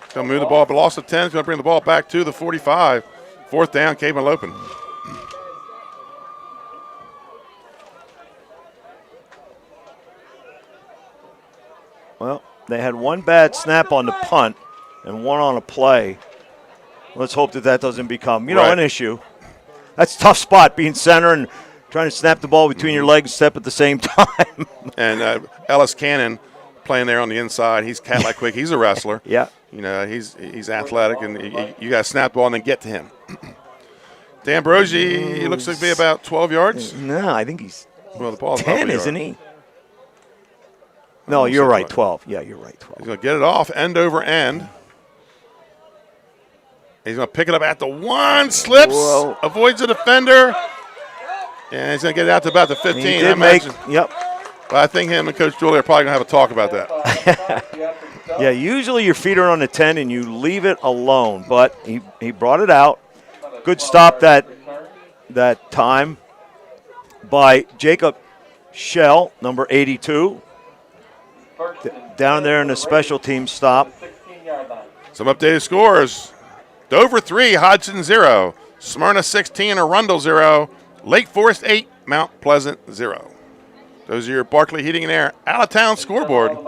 It's going to move the ball up. A loss of 10. It's going to bring the ball back to the 45. 4th down, Cape and Henlopen. Well, they had one bad snap on the punt and one on a play. Let's hope that doesn't become, an issue. That's a tough spot, being center and trying to snap the ball between your legs, step at the same time. And Ellis Cannon playing there on the inside. He's cat-like quick. He's a wrestler. Yeah. He's athletic, and you got to snap the ball and then get to him. D'Ambrosi looks like to be about 12 yards. No, I think he's Well, the ball's 10, isn't he? No, you're right, 12. Yeah, you're right, 12. He's going to get it off end over end. He's going to pick it up at the 1, slips, avoids the defender, and he's going to get it out to about the 15. He did make, yep. But I think him and Coach Julie are probably going to have a talk about that. Yeah, usually your feet are on the 10 and you leave it alone, but he brought it out. Good stop that time by Jacob Shell, number 82, down there in the special team stop. Some updated scores. Dover 3, Hodgson 0, Smyrna 16, Arundel 0, Lake Forest 8, Mount Pleasant 0. Those are your Barclay Heating and Air out-of-town scoreboard.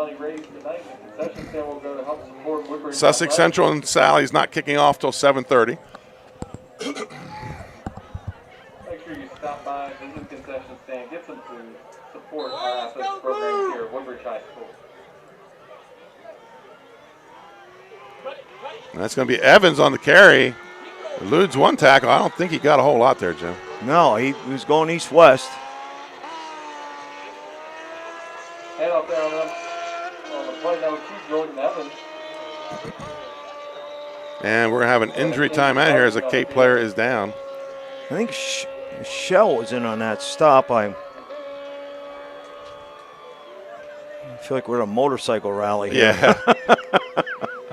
Sussex Central and Sally's not kicking off till 7:30. Make sure you stop by, visit the concession stand, get some food, support our athletics programs here at Woodbridge High School. And that's going to be Evans on the carry. Eludes one tackle. I don't think he got a whole lot there, Jim. No, he was going east-west. And up there on the play number 2, Jordan Evans. And we're going to have an injury timeout here as a Cape player is down. I think Shell was in on that stop. I feel like we're at a motorcycle rally here. Yeah.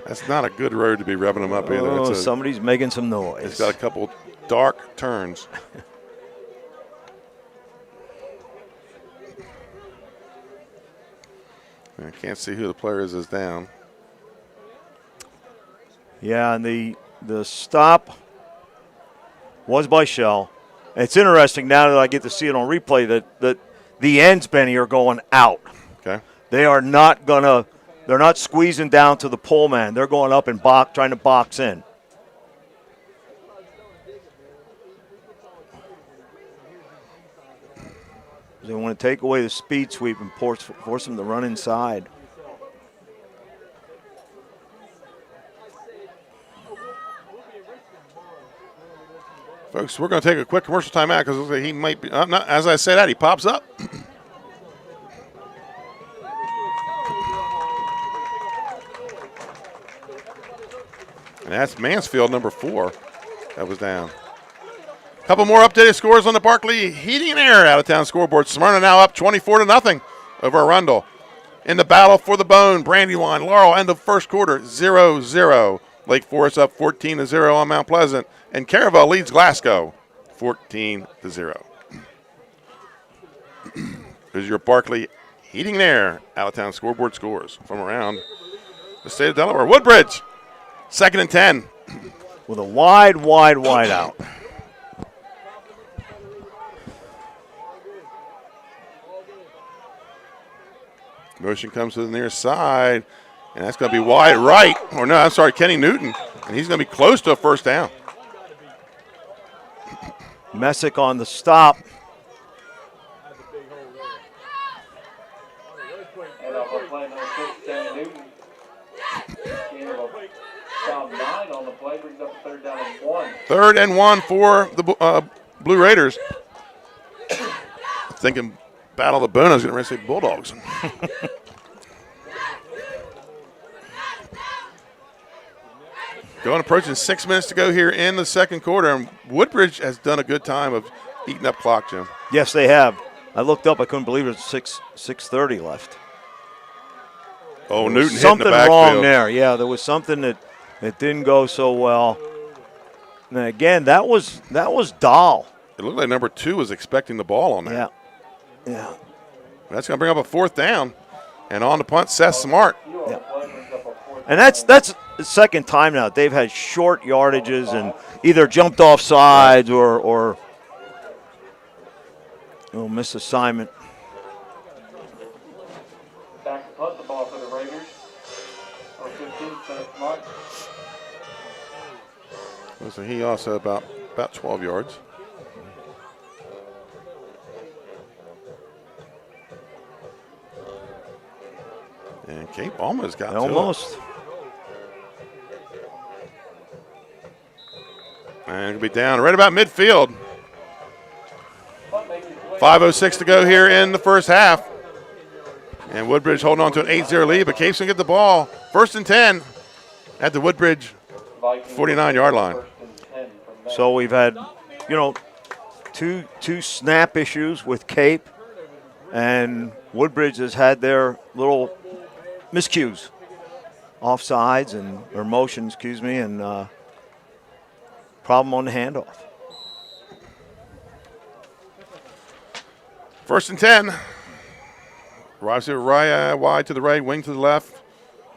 That's not a good road to be revving them up either. Oh, somebody's making some noise. It's got a couple dark turns. I can't see who the player is down. Yeah, and the stop was by Shell. It's interesting now that I get to see it on replay that the ends, Benny, are going out. Okay. They are not they're not squeezing down to the pole man. They're going up and trying to box in. They want to take away the speed sweep and force them to run inside. Folks, we're going to take a quick commercial timeout because he might be, as I say that, he pops up. And that's Mansfield, number 4, that was down. A couple more updated scores on the Barclay Heating and Air out-of-town scoreboard. Smyrna now up 24-0 over Arundel. In the battle for the bone, Brandywine, Laurel, end of first quarter, 0-0. Lake Forest up 14-0 on Mount Pleasant. And Caravel leads Glasgow 14-0. Here's your Barclay Heating and Air out-of-town scoreboard scores from around the state of Delaware. Woodbridge, 2nd and 10. With a wide out. Motion comes to the near side, and that's going to be wide right. Or no, I'm sorry, Kenny Newton. And he's going to be close to a first down. Messick on the stop. And we're playing number 6, Kenny Newton. Down 9 on the play, brings up 3rd down and 1. 3rd and 1 for the Blue Raiders. Thinking Battle of the Bone, I was going to say Bulldogs. Approaching 6 minutes to go here in the second quarter, and Woodbridge has done a good time of eating up clock, Jim. Yes, they have. I looked up, I couldn't believe it was 6:30 left. Oh, Newton something hitting the backfield. Wrong there. Yeah, there was something that didn't go so well. And again, that was Dahl. It looked like number 2 was expecting the ball on that. Yeah. That's going to bring up a 4th down. And on the punt, Seth Smart. Yeah. And that's the second time now they've had short yardages and either jumped off sides or missed assignment. Back to punt the ball for the Raiders. Or 15, Seth Smart. So he also about 12 yards. And Cape almost got almost. To it. And it'll be down right about midfield. 5:06 to go here in the first half. And Woodbridge holding on to an 8-0 lead, but Cape's going to get the ball. 1st and 10 at the Woodbridge 49-yard line. So we've had, two snap issues with Cape, and Woodbridge has had their little miscues, offsides or motion, and problem on the handoff. 1st and 10. Raya wide to the right, wing to the left.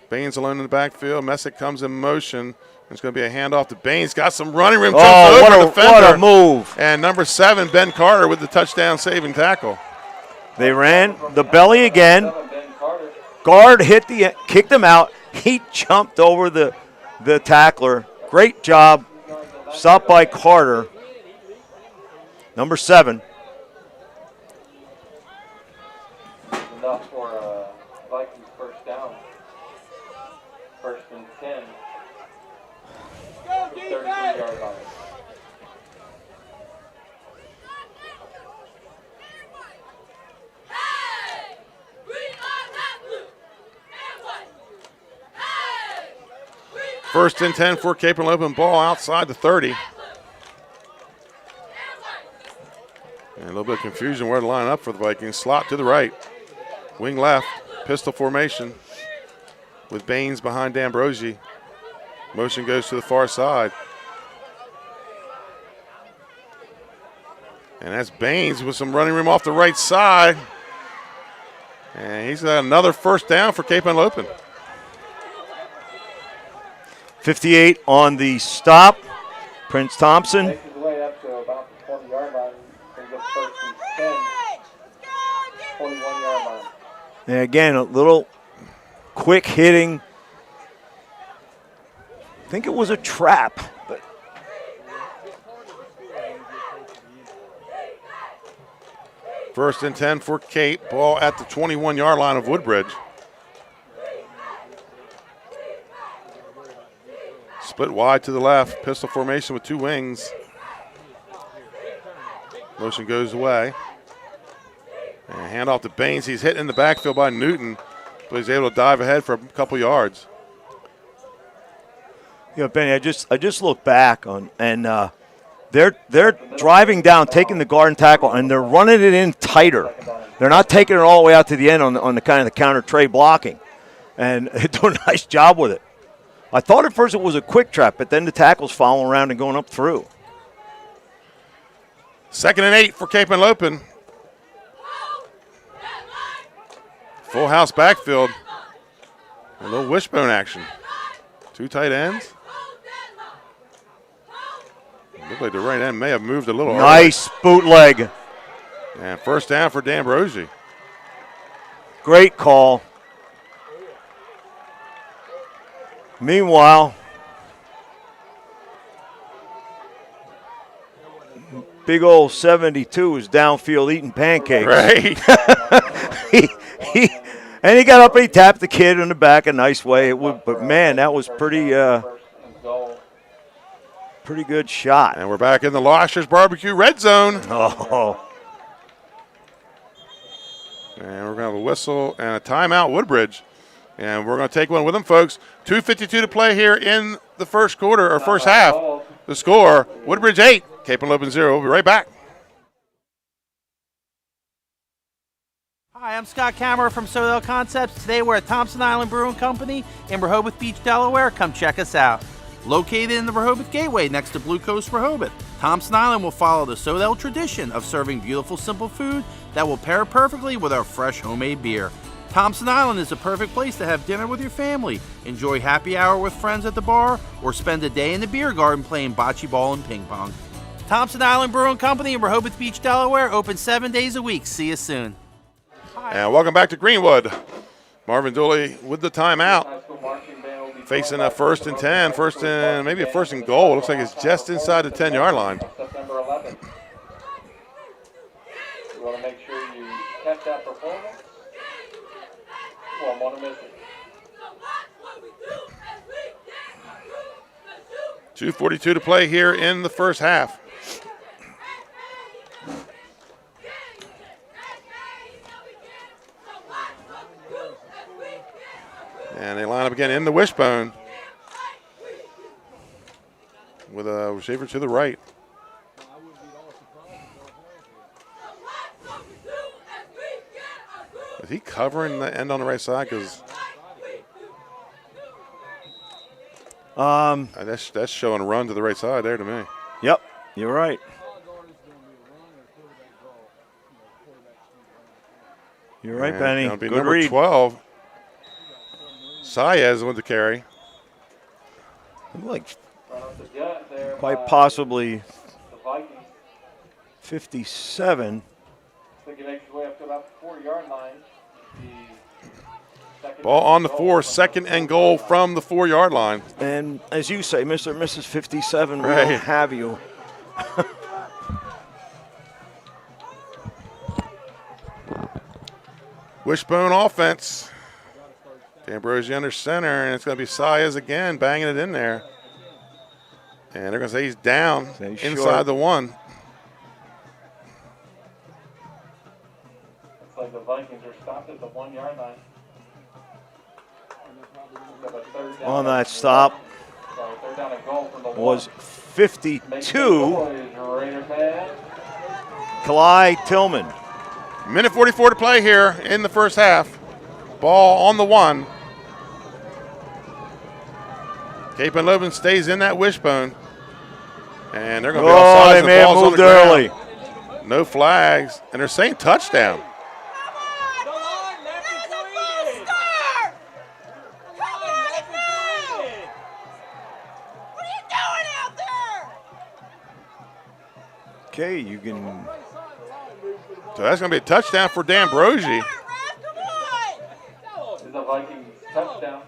Baines alone in the backfield. Messick comes in motion. There's going to be a handoff to Baines. Got some running room. What a move. And number 7, Ben Carter, with the touchdown saving tackle. They ran the belly again. Guard kicked him out. He jumped over the tackler. Great job. Stopped by Carter. Number 7. Enough for Vikings first down. 1st and 10. 33-yard line. First and 10 for Cape Henlopen. Ball outside the 30. And a little bit of confusion where to line up for the Vikings. Slot to the right. Wing left. Pistol formation with Baines behind D'Ambrosi. Motion goes to the far side. And that's Baines with some running room off the right side. And he's got another first down for Cape Henlopen. 58 on the stop. Prince Thompson. Takes his way up to about the 20-yard line. Brings up 1st and 10. 21-yard line. And again, a little quick hitting. I think it was a trap. But First and 10 for Cape. Ball at the 21-yard line of Woodbridge. Split wide to the left. Pistol formation with 2 wings. Motion goes away. And handoff to Baines. He's hit in the backfield by Newton, but he's able to dive ahead for a couple yards. Benny, I just look back on, and they're driving down, taking the guard and tackle, and they're running it in tighter. They're not taking it all the way out to the end on the kind of the counter tray blocking, and they're doing a nice job with it. I thought at first it was a quick trap, but then the tackle's following around and going up through. 2nd and 8 for Cape Henlopen. Full house backfield. A little wishbone action. 2 tight ends. Looked like the right end may have moved a little. Nice bootleg. And first down for D'Ambrosi. Great call. Meanwhile, big old 72 is downfield eating pancakes. Right. And he got up and he tapped the kid in the back a nice way. But man, that was pretty good shot. And we're back in the Loshers Barbecue red zone. Oh. And we're going to have a whistle and a timeout, Woodbridge. And we're going to take one with them, folks. 2:52 to play here in the first quarter, or first half. The score, Woodbridge 8, Cape Henlopen 0. We'll be right back. Hi, I'm Scott Kammerer from Sodel Concepts. Today we're at Thompson Island Brewing Company in Rehoboth Beach, Delaware. Come check us out. Located in the Rehoboth Gateway next to Blue Coast Rehoboth, Thompson Island will follow the Sodel tradition of serving beautiful, simple food that will pair perfectly with our fresh homemade beer. Thompson Island is a perfect place to have dinner with your family, enjoy happy hour with friends at the bar, or spend a day in the beer garden playing bocce ball and ping pong. Thompson Island Brewing Company in Rehoboth Beach, Delaware, open 7 days a week. See you soon. And welcome back to Greenwood. Marvin Dooley with the timeout. Facing a 1st and 10, maybe a 1st and goal. Looks like it's just inside the 10-yard line. September 11th. You want to make sure you catch that performance. You won't want to miss it. 2:42 to play here in the first half. And they line up again in the wishbone with a receiver to the right. Is he covering the end on the right side? Because that's showing a run to the right side there to me. Yep, you're right. You're right, Benny. That'll be Good number read. 12. Saez with the carry. Like quite possibly 57. I think he makes his way up to about the 4-yard line. Ball on the 4, second and goal from the 4-yard line. And as you say, Mr. and Mrs. 57, we Right. don't have you. Wishbone offense. D'Ambrosio under center, and it's going to be Saez again banging it in there. And they're going to say he's down inside short. the 1. Looks like the Vikings are stopped at the 1-yard line. On that stop Third down and goal from the was 1. 52. Kalai Tillman. Minute 44 to play here in the first half. Ball on the 1. Cape and Logan stays in that wishbone. And they're going to be offsides. They may have moved early. No flags. And they're saying touchdown. Okay, you can. So that's going to be a touchdown for D'Ambrosio. Is the Vikings touchdown.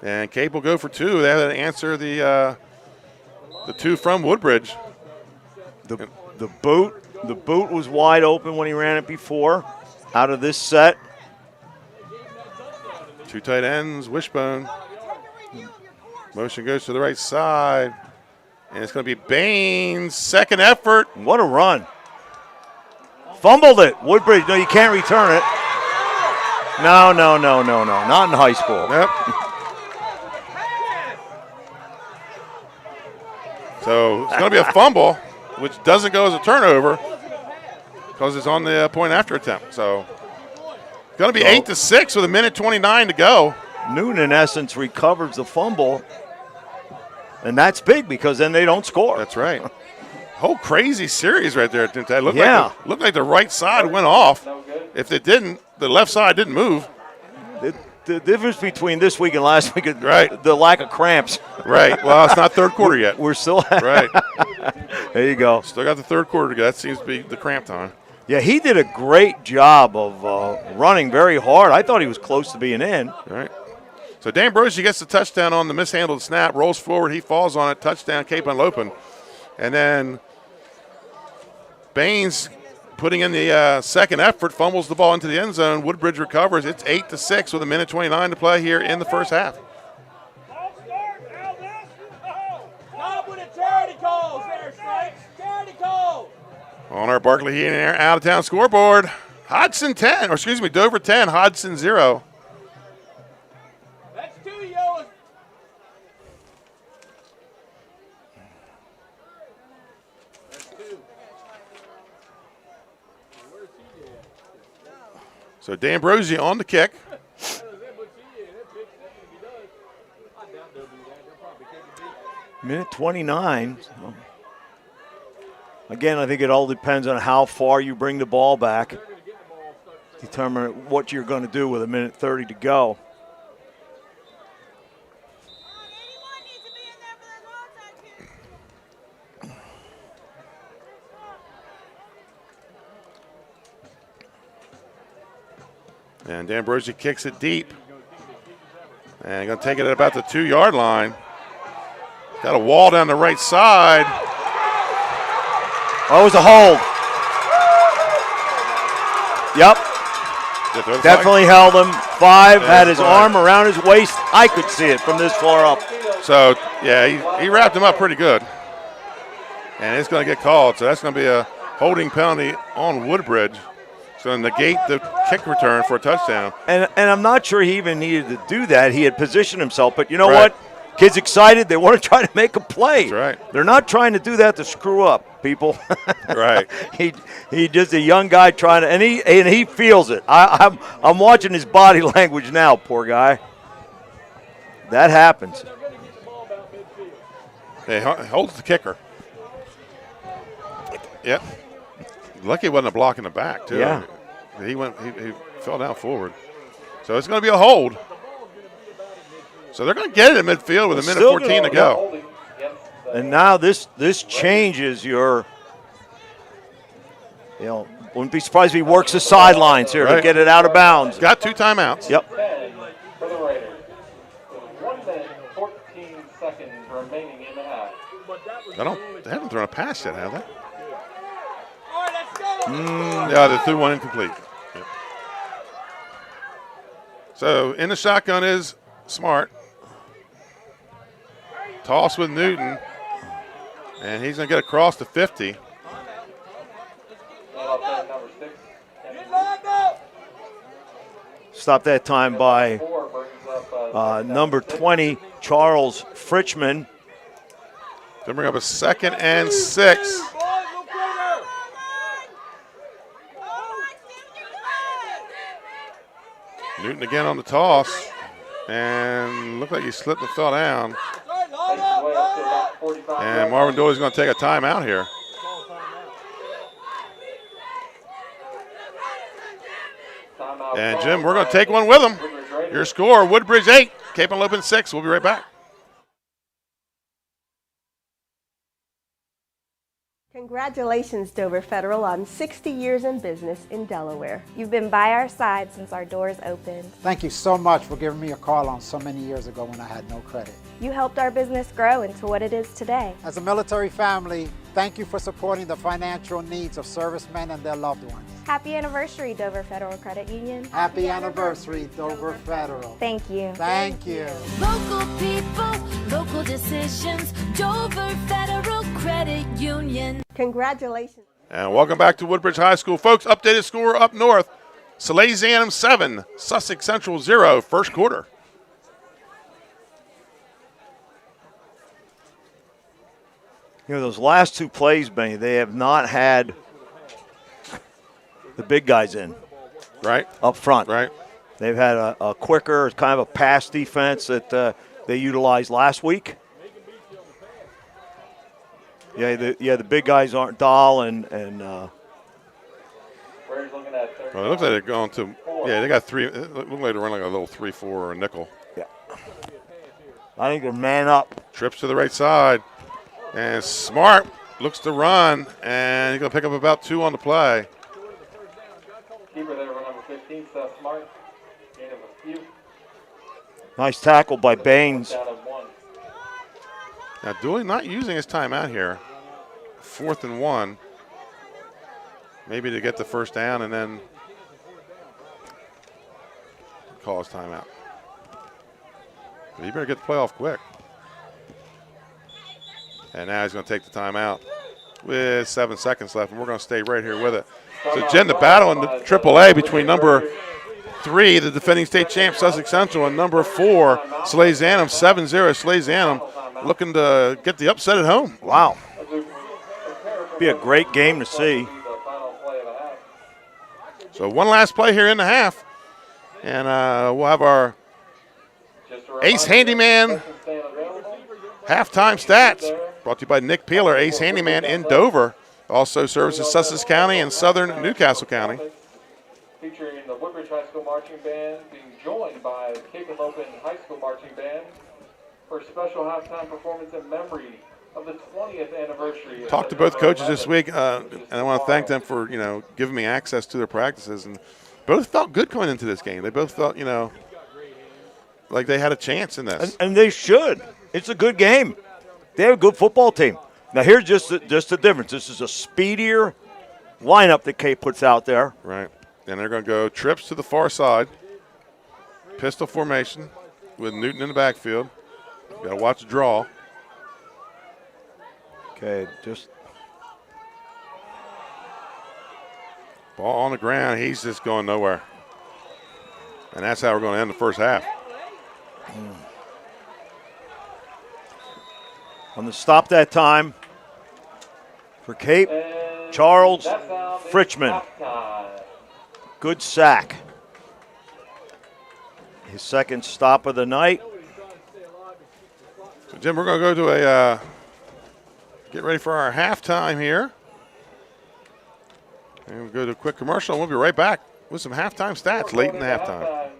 And Cape will go for 2. They have to answer the 2 from Woodbridge. The boot was wide open when he ran it before. Out of this set. 2 tight ends, wishbone. Motion goes to the right side. And it's going to be Baines' second effort. What a run. Fumbled it. Woodbridge, no, you can't return it. No. Not in high school. Yep. So it's going to be a fumble, which doesn't go as a turnover because it's on the point after attempt. So it's going to be 8-6 with 1:29 to go. Newton, in essence, recovers the fumble. And that's big because then they don't score. That's right. Whole crazy series right there. It looked like the right side went off. If it didn't, the left side didn't move. The difference between this week and last week is right. The lack of cramps. Right. Well, it's not third quarter yet. We're still right. There you go. Still got the third quarter to go. That seems to be the cramp time. Yeah, he did a great job of running very hard. I thought he was close to being in. All right. So D'Ambrosio gets the touchdown on the mishandled snap, rolls forward, he falls on it, touchdown, Cape Henlopen. And then Baines putting in the second effort, fumbles the ball into the end zone. Woodbridge recovers. It's 8-6 with 1:29 to play here in the first half. On our Barkley Heating and Air out-of-town scoreboard, Hodson 10, or excuse me, Dover 10, Hodson 0. So D'Ambrosio on the kick. Minute 29. So again, I think it all depends on how far you bring the ball back. Determine what you're going to do with 1:30 to go. And D'Ambrosio kicks it deep. And going to take it at about the 2-yard line. Got a wall down the right side. Oh, it was a hold. Yep. Definitely held him. 5, had his arm around his waist. I could see it from this far up. So, yeah, he wrapped him up pretty good. And it's going to get called. So that's going to be a holding penalty on Woodbridge. It's going to negate the kick return for a touchdown. And I'm not sure he even needed to do that. He had positioned himself. But you know what? Kids excited. They want to try to make a play. That's right. They're not trying to do that to screw up, people. Right. He just a young guy trying to, and he feels it. I'm watching his body language now, poor guy. That happens. He holds the kicker. Yep. Lucky it wasn't a block in the back, too. Yeah. He fell down forward. So it's going to be a hold. So they're going to get it in midfield with a minute 14 to go. And now this changes your, wouldn't be surprised if he works the sidelines here to get it out of bounds. Got 2 timeouts. Yep. For the Raiders. 1 minute, 14 seconds remaining in the half. They haven't thrown a pass yet, have they? Yeah, they threw one incomplete. Yep. So in the shotgun is Smart. Toss with Newton. And he's going to get across to 50. Stop that time by number 20, Charles Fritchman. They bring up a 2nd and 6. Newton again on the toss. And looked like he slipped and fell down. And Marvin Doyle's going to take a timeout here. And Jim, we're going to take one with him. Your score, Woodbridge 8, Henlopen 6. We'll be right back. Congratulations, Dover Federal, on 60 years in business in Delaware. You've been by our side since our doors opened. Thank you so much for giving me a call on so many years ago when I had no credit. You helped our business grow into what it is today. As a military family, thank you for supporting the financial needs of servicemen and their loved ones. Happy anniversary, Dover Federal Credit Union. Happy anniversary, Dover Federal. Thank you. Thank you. Local people, local decisions, Dover Federal Credit Union. Congratulations. And welcome back to Woodbridge High School. Folks, updated score up north. Salesianum 7, Sussex Central 0, first quarter. Those last 2 plays, Benny, they have not had the big guys in. Right. Up front. Right. They've had a quicker, kind of a pass defense that they utilized last week. Yeah, the big guys aren't Dahl and well, it looks like they're going to, they got 3. It looks like they're running like a little 3-4 or a nickel. Yeah. I think they're man up. Trips to the right side. And Smart looks to run, and he's going to pick up about 2 on the play. Keeper there for number 15, Seth Smart. Gain of a few. Nice tackle by Baines. Now, Dooley not using his timeout here. 4th and 1. Maybe to get the first down and then call his timeout. But he better get the play off quick. And now he's going to take the timeout with 7 seconds left, and we're going to stay right here with it. So, Jen, the battle in the AAA between number 3, the defending state champ, Sussex Central, and number 4, Salesianum, 7-0. Salesianum looking to get the upset at home. Wow. Be a great game to see. So, one last play here in the half, and we'll have our Ace Handyman halftime stats. Brought to you by Nick Peeler, Ace Handyman in Dover. Also services Sussex County and southern Newcastle County. Featuring the Woodbridge High School Marching Band, being joined by the Henlopen High School Marching Band for a special halftime performance in memory of the 20th anniversary. Talked to both coaches this week, and I want to thank them for giving me access to their practices. And both felt good going into this game. They both felt like they had a chance in this, and they should. It's a good game. They have a good football team. Now, here's just the difference. This is a speedier lineup that Kate puts out there. Right. And they're going to go trips to the far side. pistol formation with Newton in the backfield. Got to watch the draw. Okay, just ball on the ground. He's just going nowhere. And that's how we're going to end the first half. On the stop that time for Cape, Charles Fritchman. Good sack. His second stop of the night. So, Jim, we're going to go to get ready for our halftime here. And we'll go to a quick commercial, and we'll be right back with some halftime stats late in the halftime.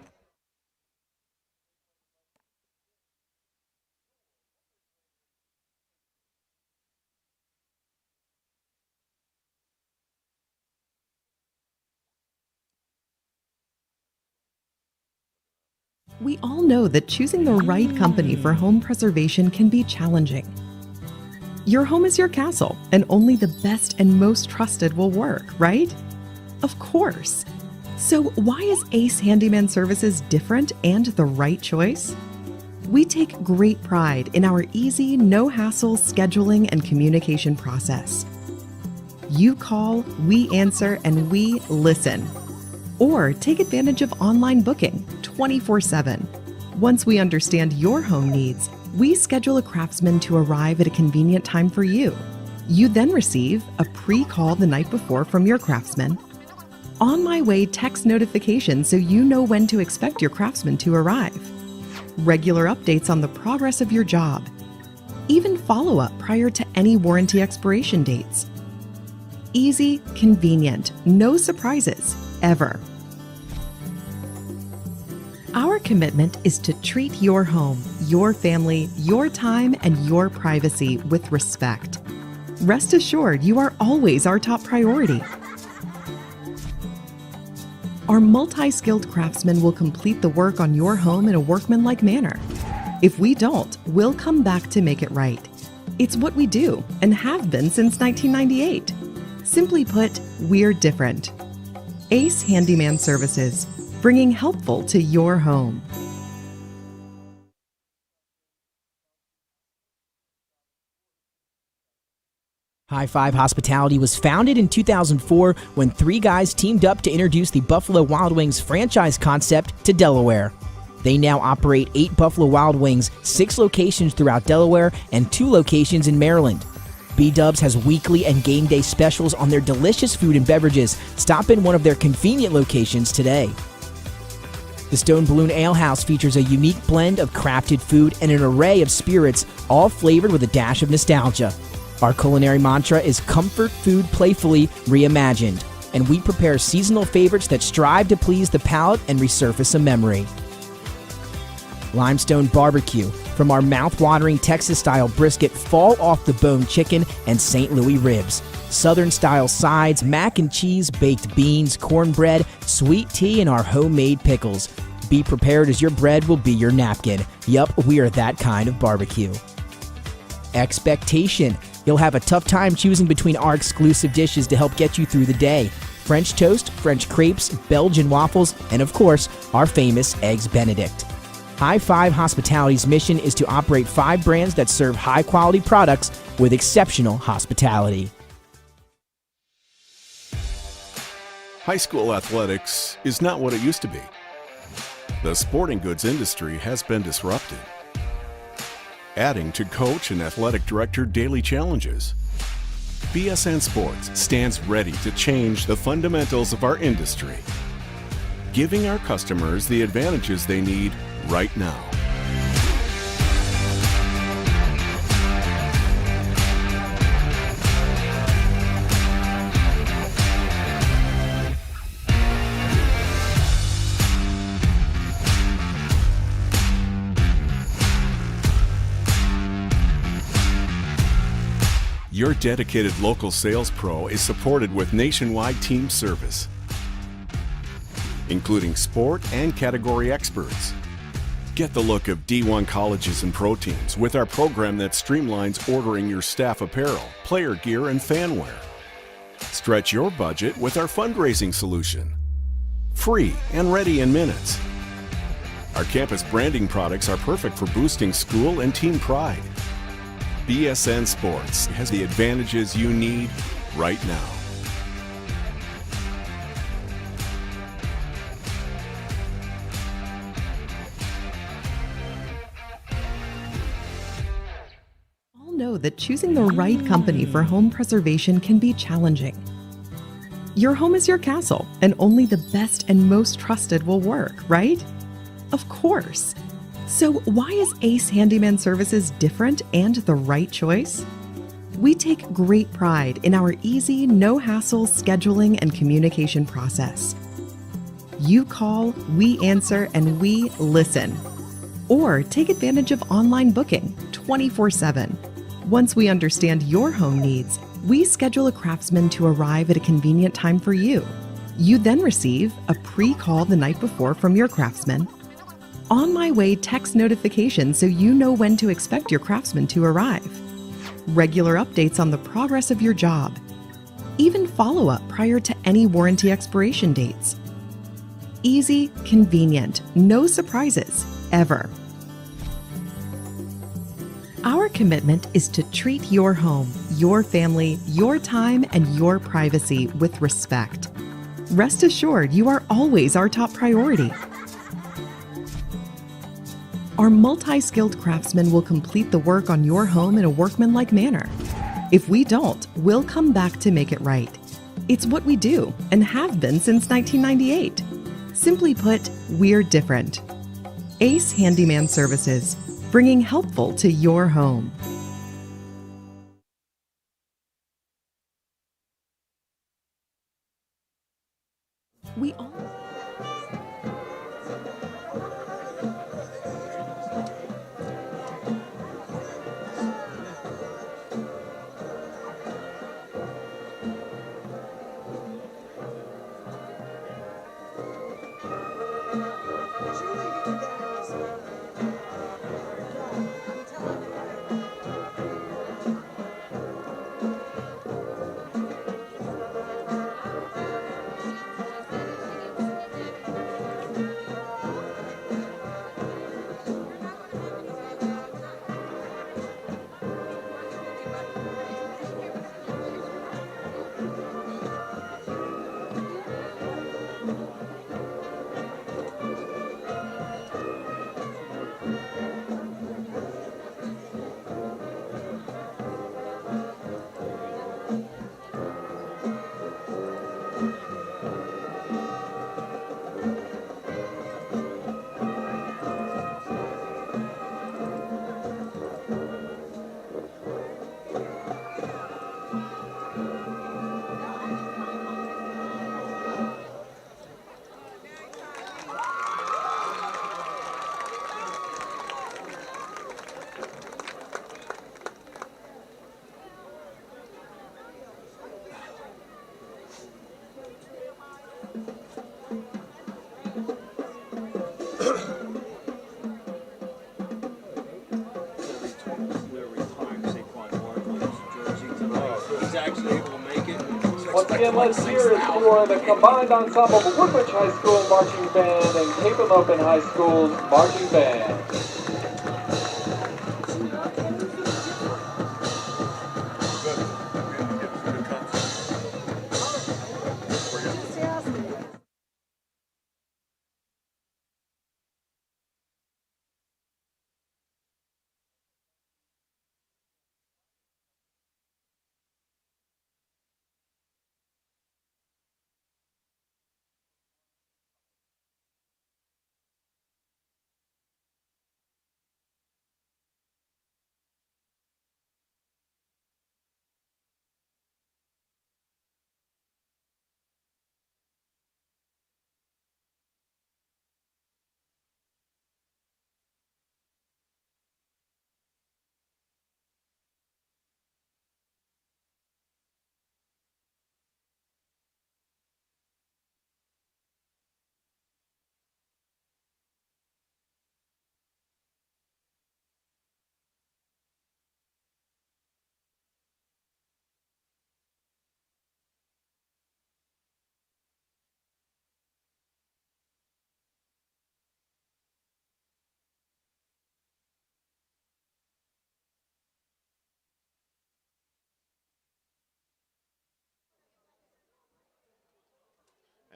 We all know that choosing the right company for home preservation can be challenging. Your home is your castle, and only the best and most trusted will work, right? Of course. So why is Ace Handyman Services different and the right choice? We take great pride in our easy, no-hassle scheduling and communication process. You call, we answer, and we listen. Or take advantage of online booking 24/7. Once we understand your home needs, we schedule a craftsman to arrive at a convenient time for you. You then receive a pre-call the night before from your craftsman. On my way text notification so you know when to expect your craftsman to arrive. Regular updates on the progress of your job. Even follow-up prior to any warranty expiration dates. Easy, convenient, no surprises, ever. Our commitment is to treat your home, your family, your time, and your privacy with respect. Rest assured, you are always our top priority. Our multi-skilled craftsmen will complete the work on your home in a workmanlike manner. If we don't, we'll come back to make it right. It's what we do and have been since 1998. Simply put, we're different. Ace Handyman Services, bringing helpful to your home. High Five Hospitality was founded in 2004 when three guys teamed up to introduce the Buffalo Wild Wings franchise concept to Delaware. They now operate 8 Buffalo Wild Wings, 6 locations throughout Delaware, and 2 locations in Maryland. B-Dubs has weekly and game day specials on their delicious food and beverages. Stop in one of their convenient locations today. The Stone Balloon Ale House features a unique blend of crafted food and an array of spirits, all flavored with a dash of nostalgia. Our culinary mantra is comfort food playfully reimagined, and we prepare seasonal favorites that strive to please the palate and resurface a memory. Limestone Barbecue, from our mouth-watering Texas-style brisket, fall-off-the-bone chicken, and St. Louis ribs. Southern-style sides, mac and cheese, baked beans, cornbread, sweet tea, and our homemade pickles. Be prepared as your bread will be your napkin. Yup, we are that kind of barbecue. Expectation. You'll have a tough time choosing between our exclusive dishes to help get you through the day. French toast, French crepes, Belgian waffles, and of course, our famous Eggs Benedict. High Five Hospitality's mission is to operate 5 brands that serve high-quality products with exceptional hospitality. High school athletics is not what it used to be. The sporting goods industry has been disrupted, adding to coach and athletic director daily challenges. BSN Sports stands ready to change the fundamentals of our industry, giving our customers the advantages they need right now. Your dedicated local sales pro is supported with nationwide team service, including sport and category experts. Get the look of D1 colleges and pro teams with our program that streamlines ordering your staff apparel, player gear, and fanwear. Stretch your budget with our fundraising solution. Free and ready in minutes. Our campus branding products are perfect for boosting school and team pride. BSN Sports has the advantages you need right now. All know that choosing the right company for home preservation can be challenging. Your home is your castle, and only the best and most trusted will work, right? Of course. So why is Ace Handyman Services different and the right choice? We take great pride in our easy, no-hassle scheduling and communication process. You call, we answer, and we listen. Or take advantage of online booking 24/7. Once we understand your home needs, we schedule a craftsman to arrive at a convenient time for you. You then receive a pre-call the night before from your craftsman. On my way text notification so you know when to expect your craftsman to arrive. Regular updates on the progress of your job. Even follow-up prior to any warranty expiration dates. Easy, convenient, no surprises, ever. Our commitment is to treat your home, your family, your time, and your privacy with respect. Rest assured, you are always our top priority. Our multi-skilled craftsmen will complete the work on your home in a workmanlike manner. If we don't, we'll come back to make it right. It's what we do and have been since 1998. Simply put, we're different. Ace Handyman Services, bringing helpful to your home. We all Once again, let's hear it for the combined ensemble of Woodbridge High School Marching Band and Henlopen High School's Marching Band.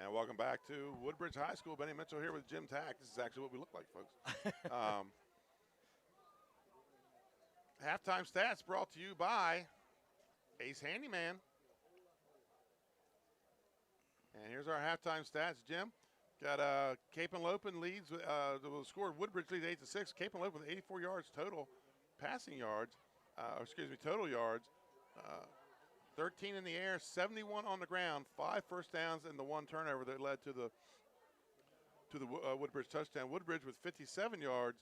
And welcome back to Woodbridge High School. Benny Mitchell here with Jim Tack. This is actually what we look like, folks. Halftime stats brought to you by Ace Handyman. And here's our halftime stats, Jim. Got Henlopen leads, scored Woodbridge leads 8-6. Henlopen with 84 yards total passing yards, total yards. 13 in the air, 71 on the ground, 5 first downs, and the 1 turnover that led to the Woodbridge touchdown. Woodbridge with 57 yards,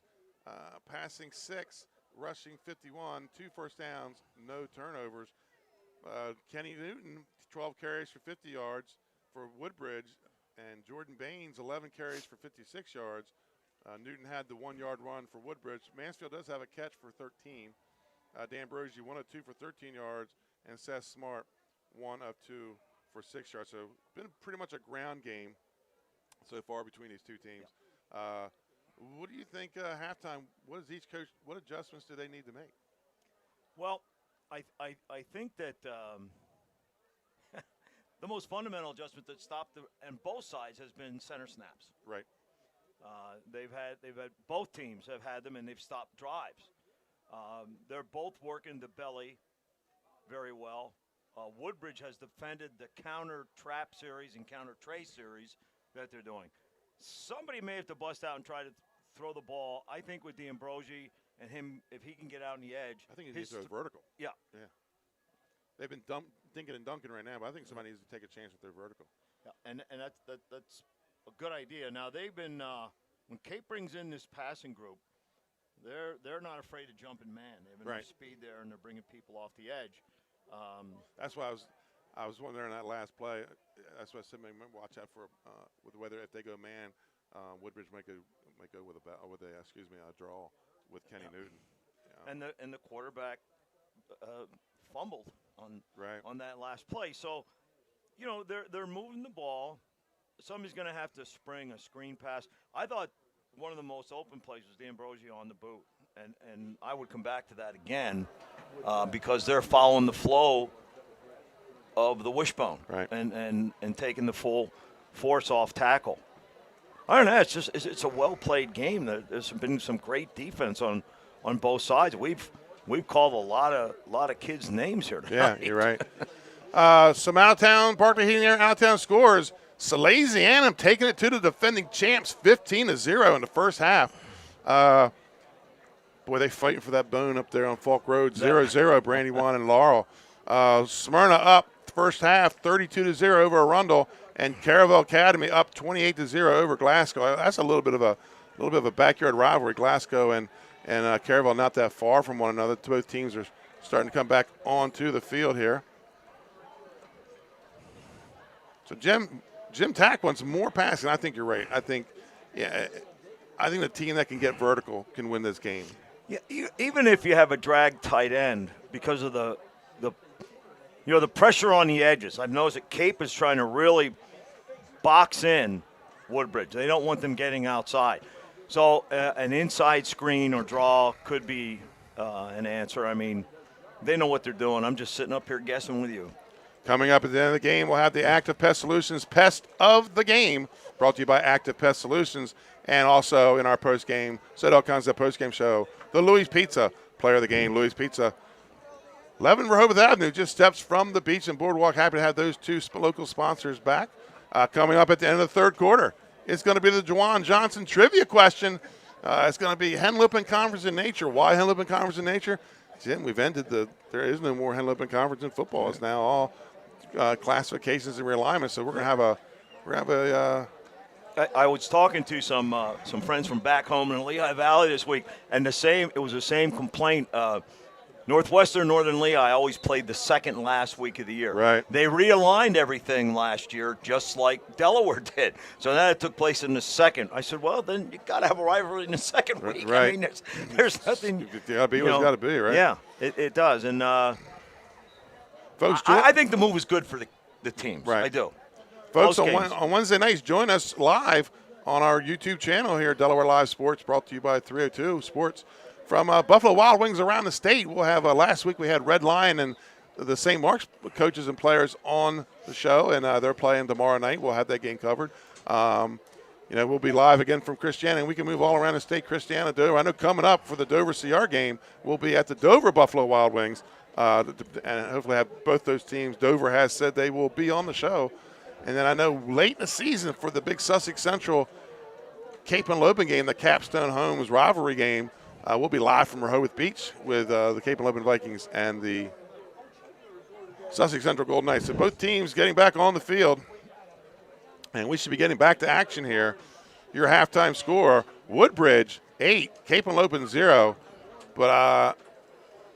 passing 6, rushing 51, 2 first downs, no turnovers. Kenny Newton, 12 carries for 50 yards for Woodbridge, and Jordan Baines, 11 carries for 56 yards. Newton had the 1-yard run for Woodbridge. Mansfield does have a catch for 13. D'Ambrosi, 1 of 2 for 13 yards. And Seth Smart, 1 of 2 for 6 yards. So been pretty much a ground game so far between these two teams. What do you think halftime? What is each coach? What adjustments do they need to make? Well, I think that the most fundamental adjustment that stopped and both sides has been center snaps. Right. They've had both teams have had them, and they've stopped drives. They're both working the belly very well. Woodbridge has defended the counter trap series and counter trace series that they're doing. Somebody may have to bust out and try to throw the ball. I think with D'Ambrosi and him, if he can get out on the edge. I think he needs to go vertical. Yeah. Yeah. They've been dinking and dunking right now, but I think somebody needs to take a chance with their vertical. Yeah, and that's a good idea. Now they've been when Cape brings in this passing group, they're not afraid to jump in man. They have enough speed there, and they're bringing people off the edge. That's why I was wondering that last play. That's why I said maybe watch out for with whether if they go man, Woodbridge might go with a draw with Kenny Newton. Yeah. And the quarterback fumbled on that last play. So, they're moving the ball. Somebody's going to have to spring a screen pass. I thought one of the most open plays was D'Ambrosi on the boot. And I would come back to that again because they're following the flow of the wishbone and taking the full force off tackle. I don't know. It's a well-played game. There's been some great defense on both sides. We've called a lot of kids' names here tonight. Yeah, you're right. Some out-of-town, Parkley Heating Air out-of-town scores. Salazie Anthem taking it to the defending champs 15-0 in the first half. Boy, they fighting for that bone up there on Falk Road. 0-0, Brandywine and Laurel. Smyrna up first half, 32-0 over Arundel, and Caravel Academy up 28-0 over Glasgow. That's a little bit of a backyard rivalry. Glasgow and Caravel not that far from one another. Both teams are starting to come back onto the field here. So Jim Tack wants more passing. I think you're right. I think the team that can get vertical can win this game. Yeah, even if you have a drag tight end because of the pressure on the edges. I've noticed that Cape is trying to really box in Woodbridge. They don't want them getting outside. So an inside screen or draw could be an answer. I mean, they know what they're doing. I'm just sitting up here guessing with you. Coming up at the end of the game, we'll have the Active Pest Solutions Pest of the Game, brought to you by Active Pest Solutions, and also in our postgame, Sodel Concepts postgame show, the Louis Pizza Player of the Game. Louis Pizza, 11 Rehoboth Avenue, just steps from the beach and boardwalk. Happy to have those two local sponsors back. Coming up at the end of the third quarter, it's going to be the Juwan Johnson trivia question. It's going to be Henlopen Conference in Nature. Why Henlopen Conference in Nature? Jim, we've ended there is no more Henlopen Conference in football. It's now all classifications and realignments. So we're going to have a. I was talking to some friends from back home in the Lehigh Valley this week, and it was the same complaint. Northwestern, Northern Lehigh always played the second last week of the year. Right. They realigned everything last year, just like Delaware did. So now it took place in the second. I said, well, then you got to have a rivalry in the second week. Right. I mean, there's nothing. It's got to be what it's got to be, right? Yeah, it does. And folks, I think the move is good for the teams. Right. I do. Folks, on Wednesday nights, join us live on our YouTube channel here, Delaware Live Sports, brought to you by 302 Sports. From Buffalo Wild Wings around the state, we'll have last week we had Red Lion and the St. Mark's coaches and players on the show, and they're playing tomorrow night. We'll have that game covered. We'll be live again from Christiana, and we can move all around the state, Christiana, Dover. I know coming up for the Dover CR game, we'll be at the Dover Buffalo Wild Wings, and hopefully have both those teams. Dover has said they will be on the show. And then I know late in the season for the big Sussex Central Cape Henlopen game, the Capstone Homes rivalry game, we'll be live from Rehoboth Beach with the Cape Henlopen Vikings and the Sussex Central Golden Knights. So both teams getting back on the field, and we should be getting back to action here. Your halftime score, Woodbridge 8, Cape Henlopen 0. But I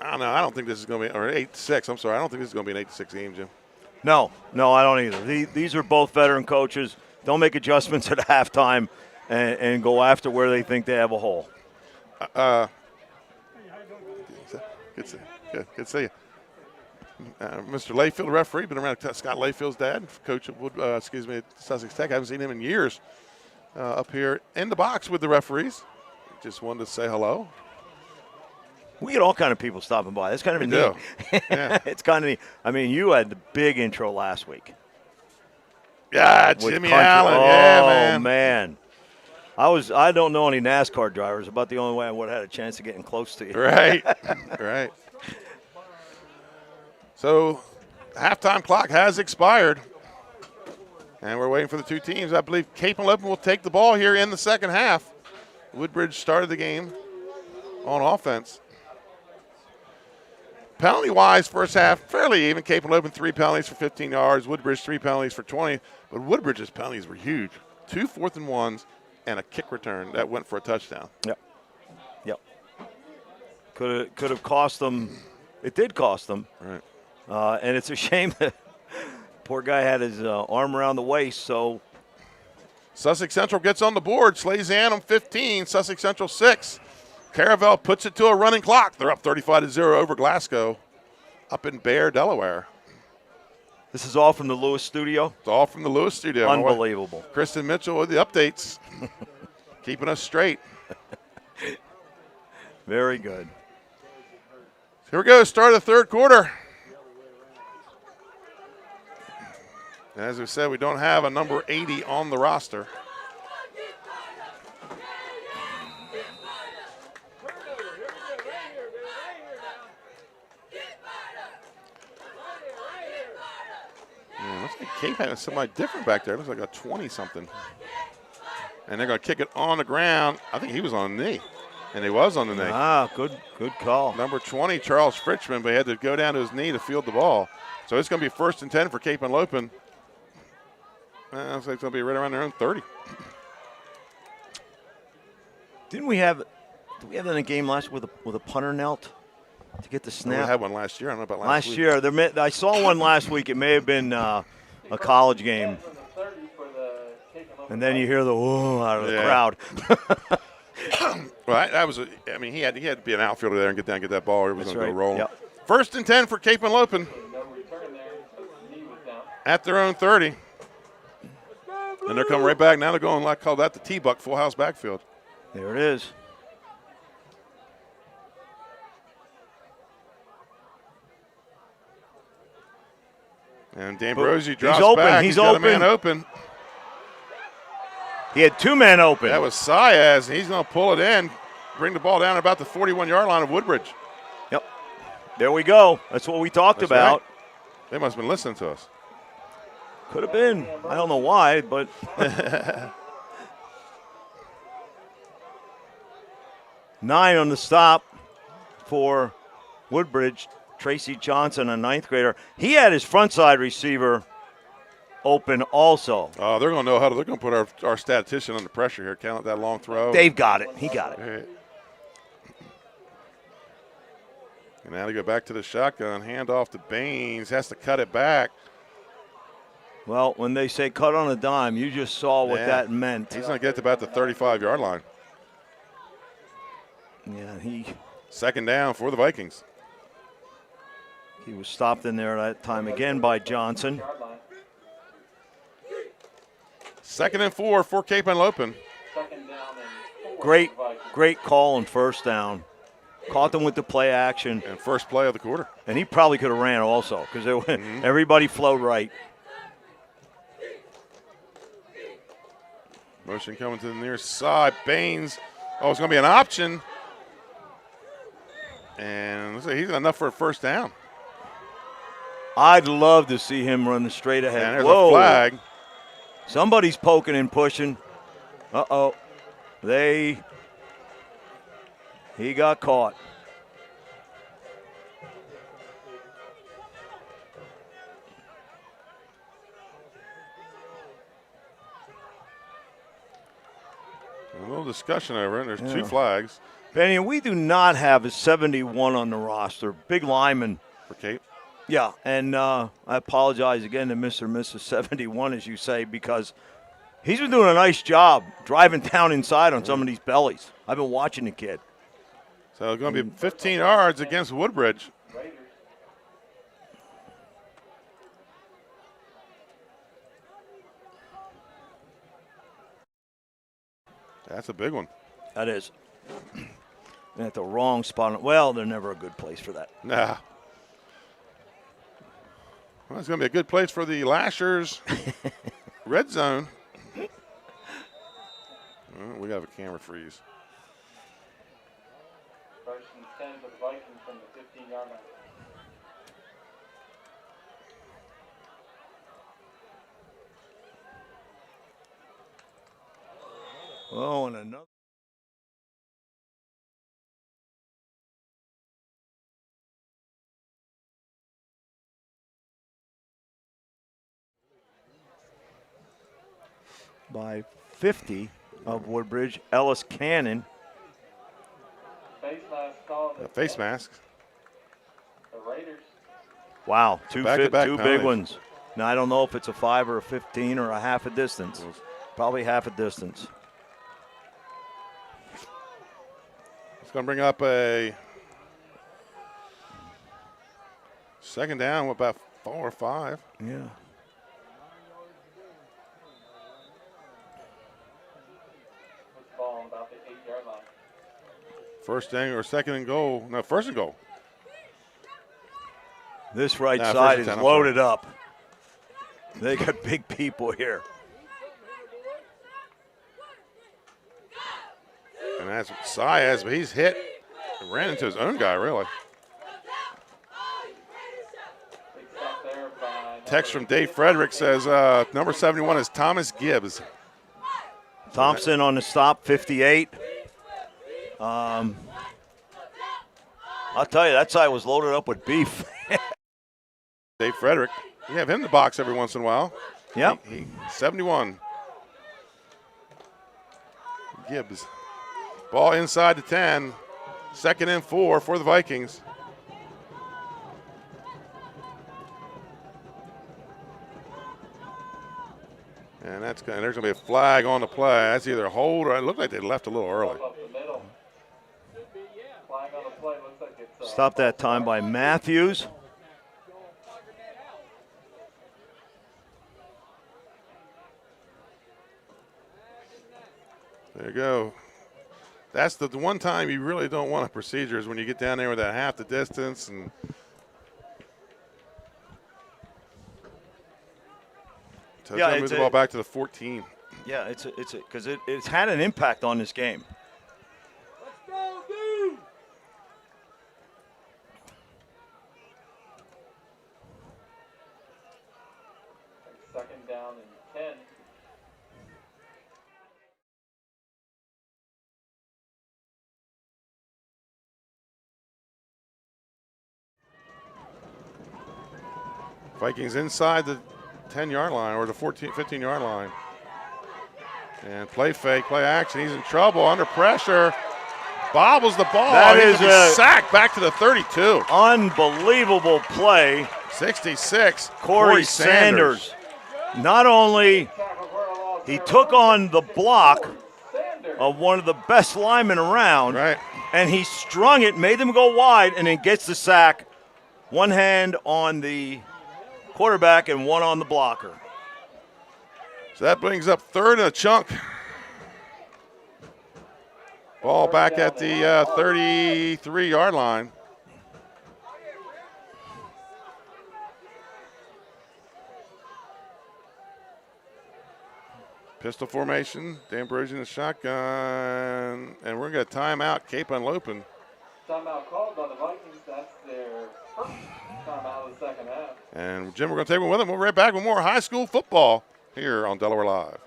don't know. I don't think this is going to be – or 8-6. I'm sorry. I don't think this is going to be an 8-6 game, Jim. No, I don't either. These are both veteran coaches. They'll make adjustments at halftime and go after where they think they have a hole. Good to see you. Mr. Layfield, referee, been around Scott Layfield's dad, coach of Sussex Tech. I haven't seen him in years. Up here in the box with the referees. Just wanted to say hello. We get all kind of people stopping by. That's kind of neat. Yeah. It's kind of neat. I mean, you had the big intro last week. Yeah, Jimmy Allen. Oh, man. I don't know any NASCAR drivers. About the only way I would have had a chance of getting close to you. Right. Right. So, halftime clock has expired. And we're waiting for the two teams. I believe Cape Henlopen will take the ball here in the second half. Woodbridge started the game on offense. Penalty-wise, first half, fairly even. Cape Henlopen 3 penalties for 15 yards. Woodbridge 3 penalties for 20. But Woodbridge's penalties were huge. 2 4th-and-1s and a kick return that went for a touchdown. Yep. Could have cost them. It did cost them. Right. And it's a shame that poor guy had his arm around the waist. So Sussex Central gets on the board. Slays Anthem 15, Sussex Central 6. Caravel puts it to a running clock. They're up 35-0 over Glasgow up in Bear, Delaware. This is all from the Lewis studio? It's all from the Lewis studio. Unbelievable. Kristen Mitchell with the updates. Keeping us straight. Very good. Here we go, start of the third quarter. As we said, we don't have a number 80 on the roster. Looks like Cape having somebody different back there. Looks like a 20-something. And they're going to kick it on the ground. I think he was on the knee. And he was on the knee. Ah, good call. Number 20, Charles Fritchman, but he had to go down to his knee to field the ball. So it's going to be 1st and 10 for Cape Henlopen. Looks like it's going to be right around their own 30. Did we have that in a game last with a punter knelt to get the snap? We had one last year. I don't know about last week. Year. I saw one last week. It may have been a college game. And then you hear the whoa out of the crowd. Well, that was he had to be an outfielder there and get down and get that ball, or it was going to go rolling. Yep. 1st and 10 for Cape Henlopen at their own 30. And they're coming right back. Now they're going, I call that the T-Buck full house backfield. There it is. And D'Ambrosio drops He's open. back. He's got open. a man open. He had 2 men open. That was Saez. He's going to pull it in, bring the ball down about the 41-yard line of Woodbridge. Yep. There we go. That's what we talked about. Right. They must have been listening to us. Could have been. I don't know why, but. 9 on the stop for Woodbridge. Tracy Johnson, a 9th grader. He had his front side receiver open also. Oh, they're going to know how to. They're going to put our statistician under pressure here. Count that long throw. Dave got it. He got it. Right. And now to go back to the shotgun. Hand off to Baines. Has to cut it back. Well, when they say cut on a dime, you just saw what that meant. He's going to get to about the 35-yard line. Yeah, 2nd down for the Vikings. He was stopped in there that time again by Johnson. 2nd and 4 for Cape Henlopen. Great call on 1st down. Caught them with the play action. And first play of the quarter. And he probably could have ran also because everybody flowed right. Motion coming to the near side. Baines. Oh, it's going to be an option. And looks like he's got enough for a first down. I'd love to see him run the straight ahead. And there's a flag. Somebody's poking and pushing. Uh-oh. He got caught. A little discussion over it. There's 2 flags. Benny, we do not have a 71 on the roster. Big lineman. For Cape? Yeah, and I apologize again to Mr. and Mrs. 71, as you say, because he's been doing a nice job driving down inside on some of these bellies. I've been watching the kid. So it's going to be 15 yards against Woodbridge. That's a big one. That is. And at the wrong spot. Well, they're never a good place for that. Nah. Well, it's going to be a good place for the Lashers. Red zone. Oh, we got a camera freeze. First and 10 for the Vikings from the 15-yard line. Oh, and another. By 50 of Woodbridge, Ellis Cannon. Face mask called. Face mask. The Raiders. Wow, two Back-to-back big ones. Now, I don't know if it's a 5 or a 15 or a half a distance. Probably half a distance. It's going to bring up a second down with about 4 or 5. Yeah. Ball on about the 8-yard line. First and or second and goal. No, first and goal. This right side is loaded up. They got big people here. And that's Sias, but he's hit. Ran into his own guy, really. Text from Dave Frederick says number 71 is Thomas Gibbs. Thompson on the stop, 58. I'll tell you, that side was loaded up with beef. Dave Frederick. You have him in the box every once in a while. Yep. 71. Gibbs. Ball inside the 10. Second and 4 for the Vikings. And there's going to be a flag on the play. That's either a hold or it looked like they left a little early. Stopped that time by Matthews. There you go. That's the one time you really don't want a procedure is when you get down there with that half the distance and touchdown moves the ball back to the 14. Yeah, it's because it's had an impact on this game. Let's go, dude! Second down and 10. Vikings inside the 10-yard line or the 15-yard line. And play fake, play action. He's in trouble, under pressure. Bobbles the ball. That is a sack back to the 32. Unbelievable play. 66. Corey Sanders. Not only he took on the block of one of the best linemen around, right, and he strung it, made them go wide, and then gets the sack. One hand on the quarterback and one on the blocker. So that brings up third and a chunk. Ball back at the 33-yard line. Pistol formation, D'Ambrosio in the shotgun, and we're going to timeout Cape Henlopen. Timeout called by the Vikings. That's their first timeout of the second half. And Jim, we're going to take one with him. We'll be right back with more high school football here on Delaware Live.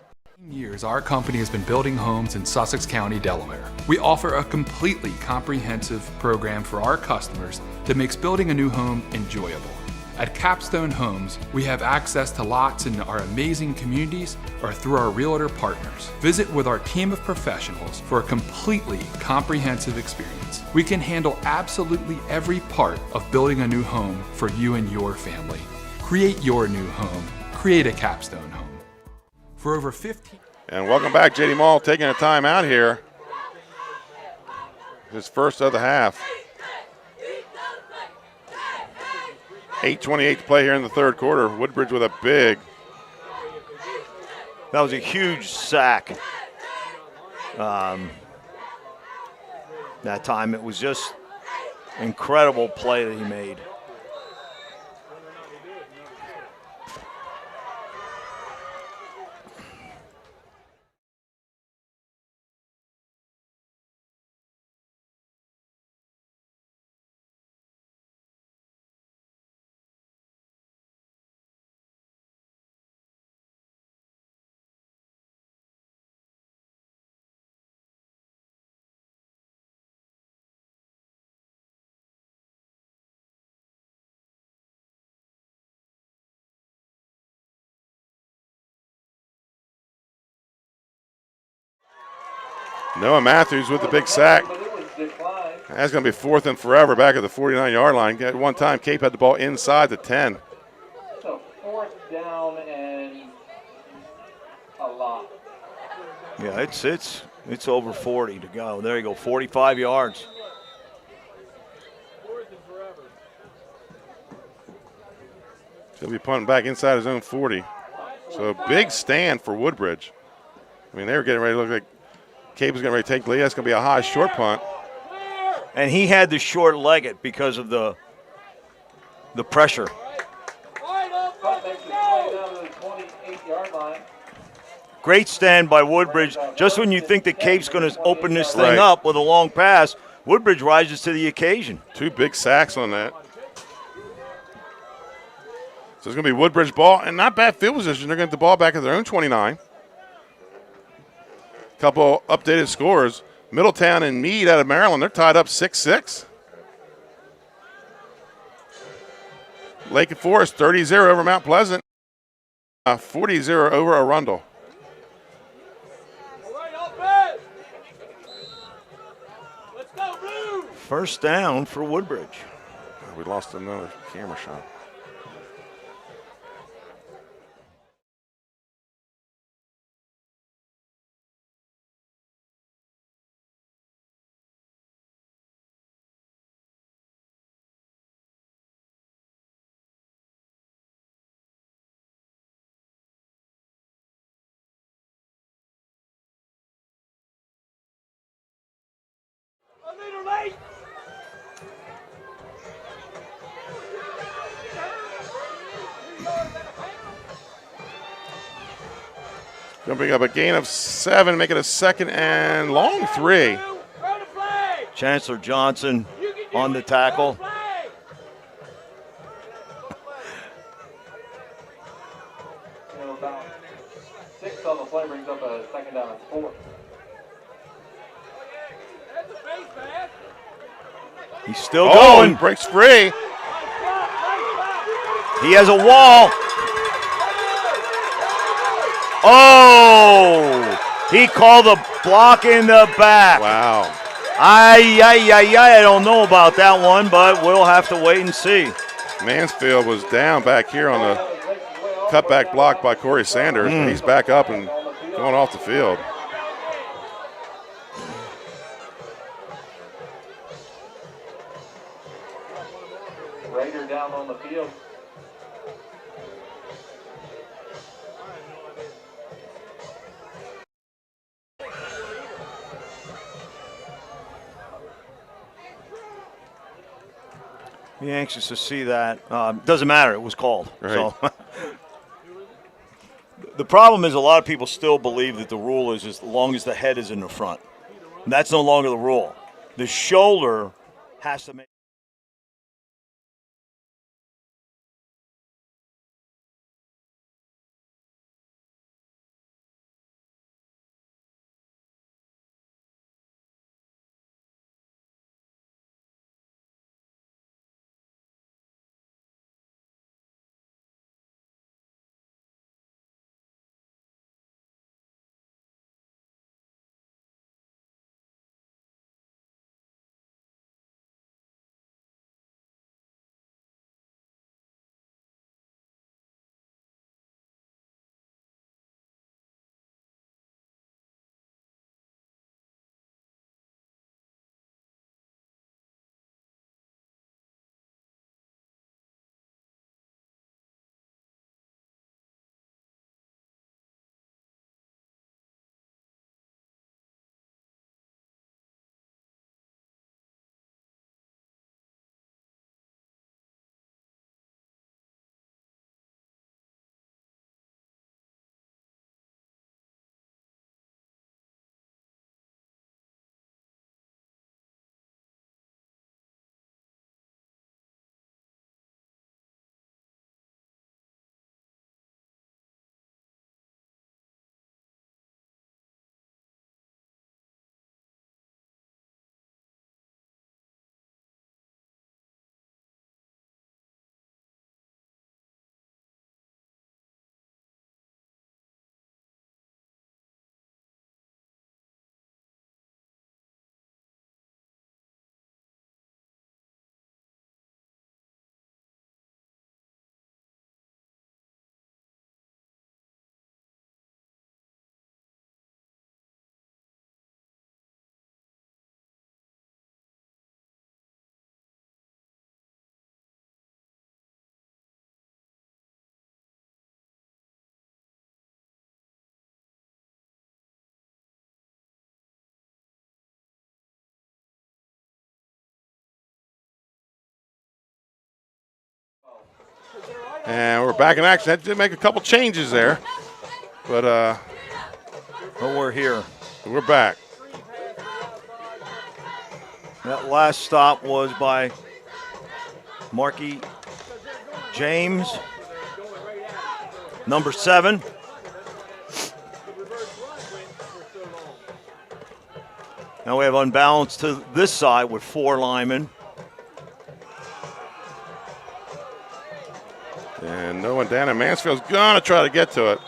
Years, our company has been building homes in Sussex County, Delaware. We offer a completely comprehensive program for our customers that makes building a new home enjoyable. At Capstone Homes, we have access to lots in our amazing communities or through our realtor partners. Visit with our team of professionals for a completely comprehensive experience. We can handle absolutely every part of building a new home for you and your family. Create your new home. Create a Capstone home. For over 15. And welcome back, JD Mall taking a timeout here. His first of the half. 8:28 to play here in the third quarter. Woodbridge with a big. That was a huge sack. That time it was just incredible play that he made. Noah Matthews with the big sack. That's going to be fourth and forever back at the 49-yard line. At one time, Cape had the ball inside the 10. So fourth down and a lot. Yeah, it's over 40 to go. There you go, 45 yards. He'll be punting back inside his own 40. So a big stand for Woodbridge. I mean, they were getting ready to look like Cape was getting ready to take the lead. That's going to be a high short punt. And he had to short leg it because of the pressure. Great stand by Woodbridge. Just when you think that Cape's going to open this thing up with a long pass, Woodbridge rises to the occasion. Two big sacks on that. So it's going to be Woodbridge ball, and not bad field position. They're going to get the ball back at their own 29. Couple updated scores. Middletown and Meade out of Maryland, they're tied up 6-6. Lake Forest 30-0 over Mount Pleasant. 40-0 over Arundel. First down for Woodbridge. We lost another camera shot. Jumping up a gain of 7, make it a second and long 3. Chancellor Johnson on the tackle. About 6 on the play brings up a second down and 4. He's still going. Breaks free. He has a wall. Oh, he called a block in the back. Wow. I don't know about that one, but we'll have to wait and see. Mansfield was down back here on the cutback block by Corey Sanders, but he's back up and going off the field. Raider down on the field. Be anxious to see that. Doesn't matter. It was called. Right. So the problem is a lot of people still believe that the rule is as long as the head is in the front. And that's no longer the rule. The shoulder has to make. And we're back in action. Had to make a couple changes there, but we're here. We're back. That last stop was by Marky James, number 7. Now we have unbalanced to this side with 4 linemen. And no one down, and Mansfield's going to try to get to it.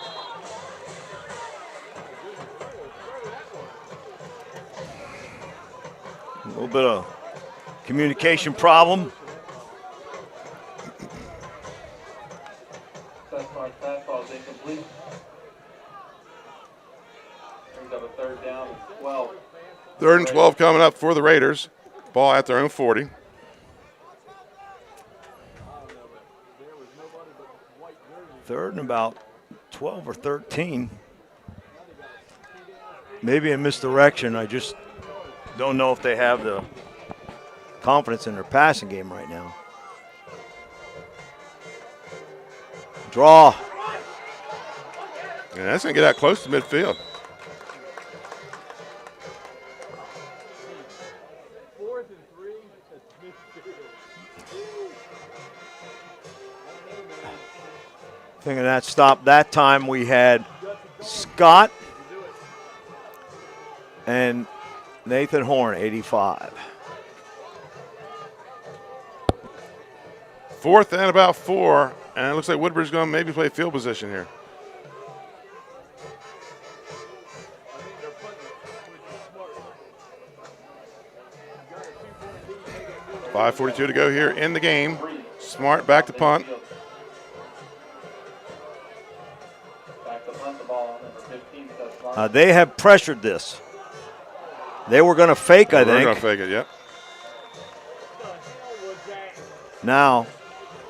A little bit of communication problem. Fastball is incomplete. Brings up a third down and 12. 3rd and 12 coming up for the Raiders. Ball at their own 40. Third and about 12 or 13. Maybe in misdirection. I just don't know if they have the confidence in their passing game right now. Draw. Yeah, that's going to get out close to midfield. Thinking that stop that time we had Scott and Nathan Horn, 85. 4th and about 4, and it looks like Woodbridge's going to maybe play field position here. .5:42 to go here in the game. Smart back to punt. They have pressured this. They were going to fake, I think. They're going to fake it, yep. Now,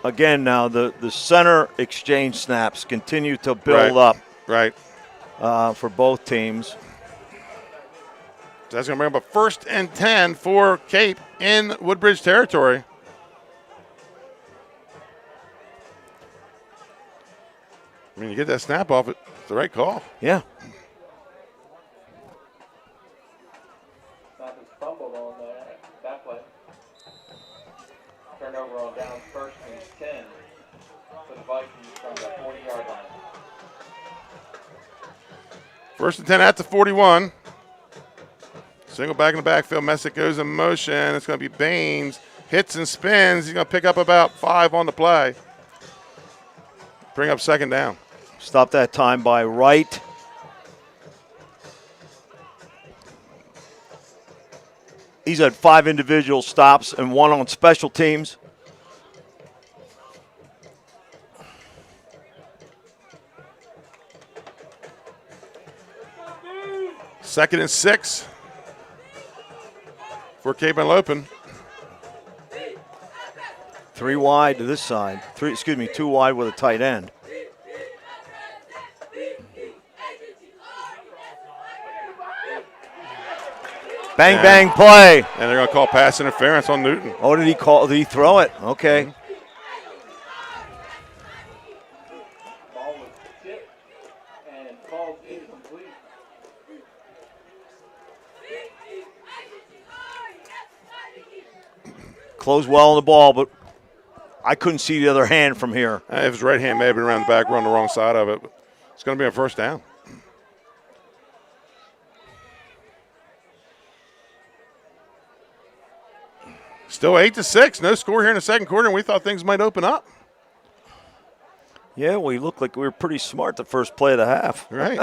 again, the center exchange snaps continue to build up. Right. For both teams. So that's going to bring up a 1st and 10 for Cape in Woodbridge territory. I mean, you get that snap off it, it's the right call. Yeah. Snap is fumbled on that play. Turnover on downs first and 10 for the Vikings from the 40-yard line. First and 10 at the 41. Single back in the backfield. Messick goes in motion. It's going to be Baines. Hits and spins. He's going to pick up about 5 on the play. Bring up second down. Stop that time by Wright. He's had 5 individual stops and 1 on special teams. Second and 6 for Cape Henlopen. 3 wide to this side. 2 wide with a tight end. Bang, bang, play. And they're going to call pass interference on Newton. Oh, did he call? Did he throw it? Okay. Ball was tipped and called incomplete. Closed well on the ball, but I couldn't see the other hand from here. If his right hand may have been around the back, we're on the wrong side of it. But it's going to be a first down. Still 8-6. No score here in the second quarter, and we thought things might open up. Yeah, we looked like we were pretty smart the first play of the half. Right.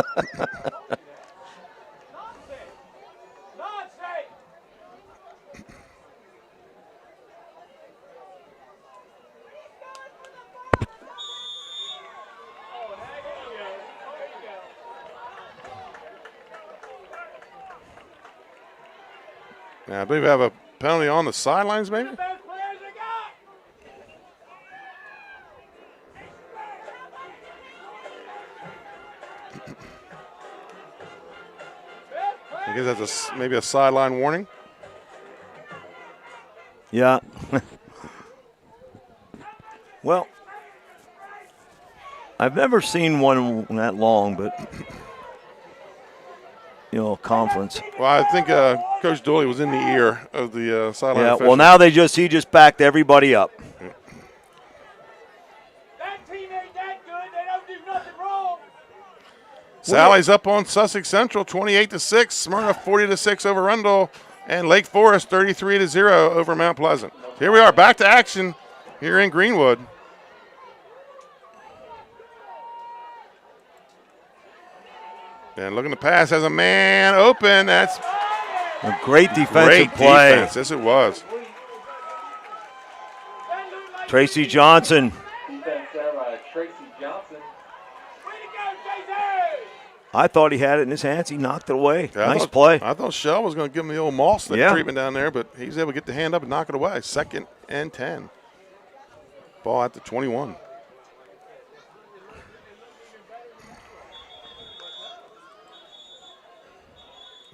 Now, I believe we have a penalty on the sidelines, maybe? I guess that's maybe a sideline warning. Yeah. Well, I've never seen one that long, but, conference. Well, I think Coach Dooley was in the ear of the sideline Yeah, official. well, now he just backed everybody up. Sally's up on Sussex Central, 28-6. Smyrna 40-6 over Rundle, and Lake Forest 33-0 over Mount Pleasant. Here we are, back to action here in Greenwood. And looking to pass, has a man open. That's a great defensive play. Defense. Yes, it was. Tracy Johnson. Defense there by Tracy Johnson. I thought he had it in his hands. He knocked it away. Yeah, nice play. I thought Shell was going to give him the old Moss treatment down there, but he was able to get the hand up and knock it away. 2nd and 10. Ball at the 21.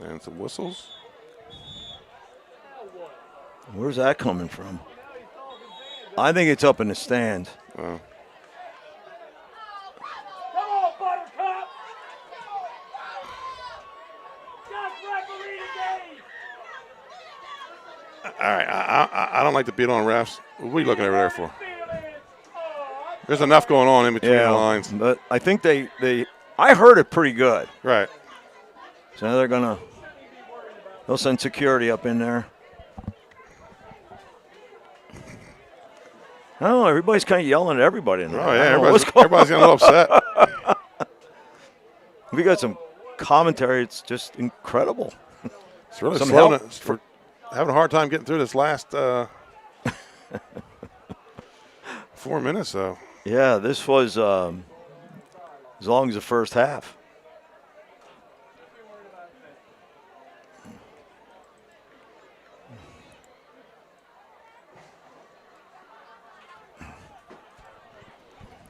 And some whistles. Where's that coming from? I think it's up in the stands. Oh. All right, I don't like to beat on refs. What are you looking over there for? There's enough going on in between the lines. But I think I heard it pretty good. Right. So now they'll send security up in there. I don't know, everybody's kind of yelling at everybody in there. Oh, yeah, everybody's getting a little upset. We got some commentary. It's just incredible. It's really slow for having a hard time getting through this last 4 minutes, though. Yeah, this was as long as the first half.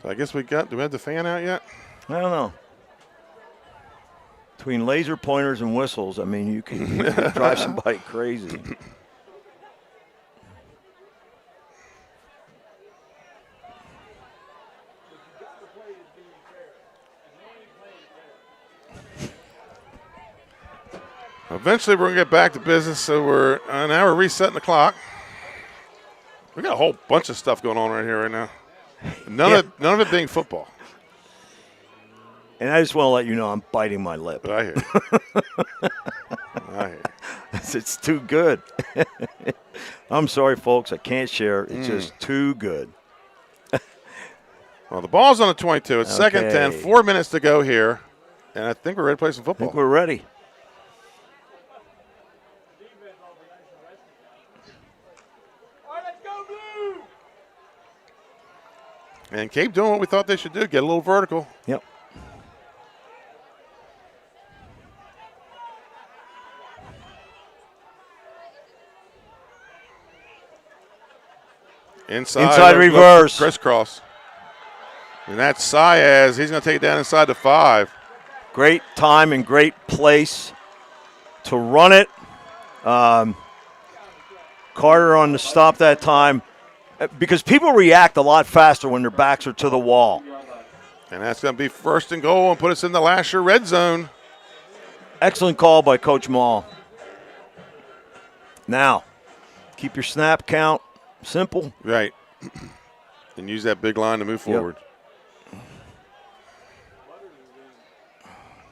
So I guess do we have the fan out yet? I don't know. Between laser pointers and whistles, I mean, you can drive somebody crazy. Eventually, we're going to get back to business, so now we're resetting the clock. We got a whole bunch of stuff going on right here right now. None of it being football. And I just want to let you know I'm biting my lip. I hear you. I hear you. It's too good. I'm sorry, folks. I can't share. It's just too good. Well, the ball's on the 22. It's second 10. 4 minutes to go here. And I think we're ready to play some football. I think we're ready. And Cape doing what we thought they should do, get a little vertical. Yep. Inside reverse. Crisscross. And that's Saez. He's going to take it down inside the 5. Great time and great place to run it. Carter on the stop that time. Because people react a lot faster when their backs are to the wall. And that's going to be first and goal and put us in the Lasher red zone. Excellent call by Coach Maul. Now, keep your snap count simple. Right. And use that big line to move forward.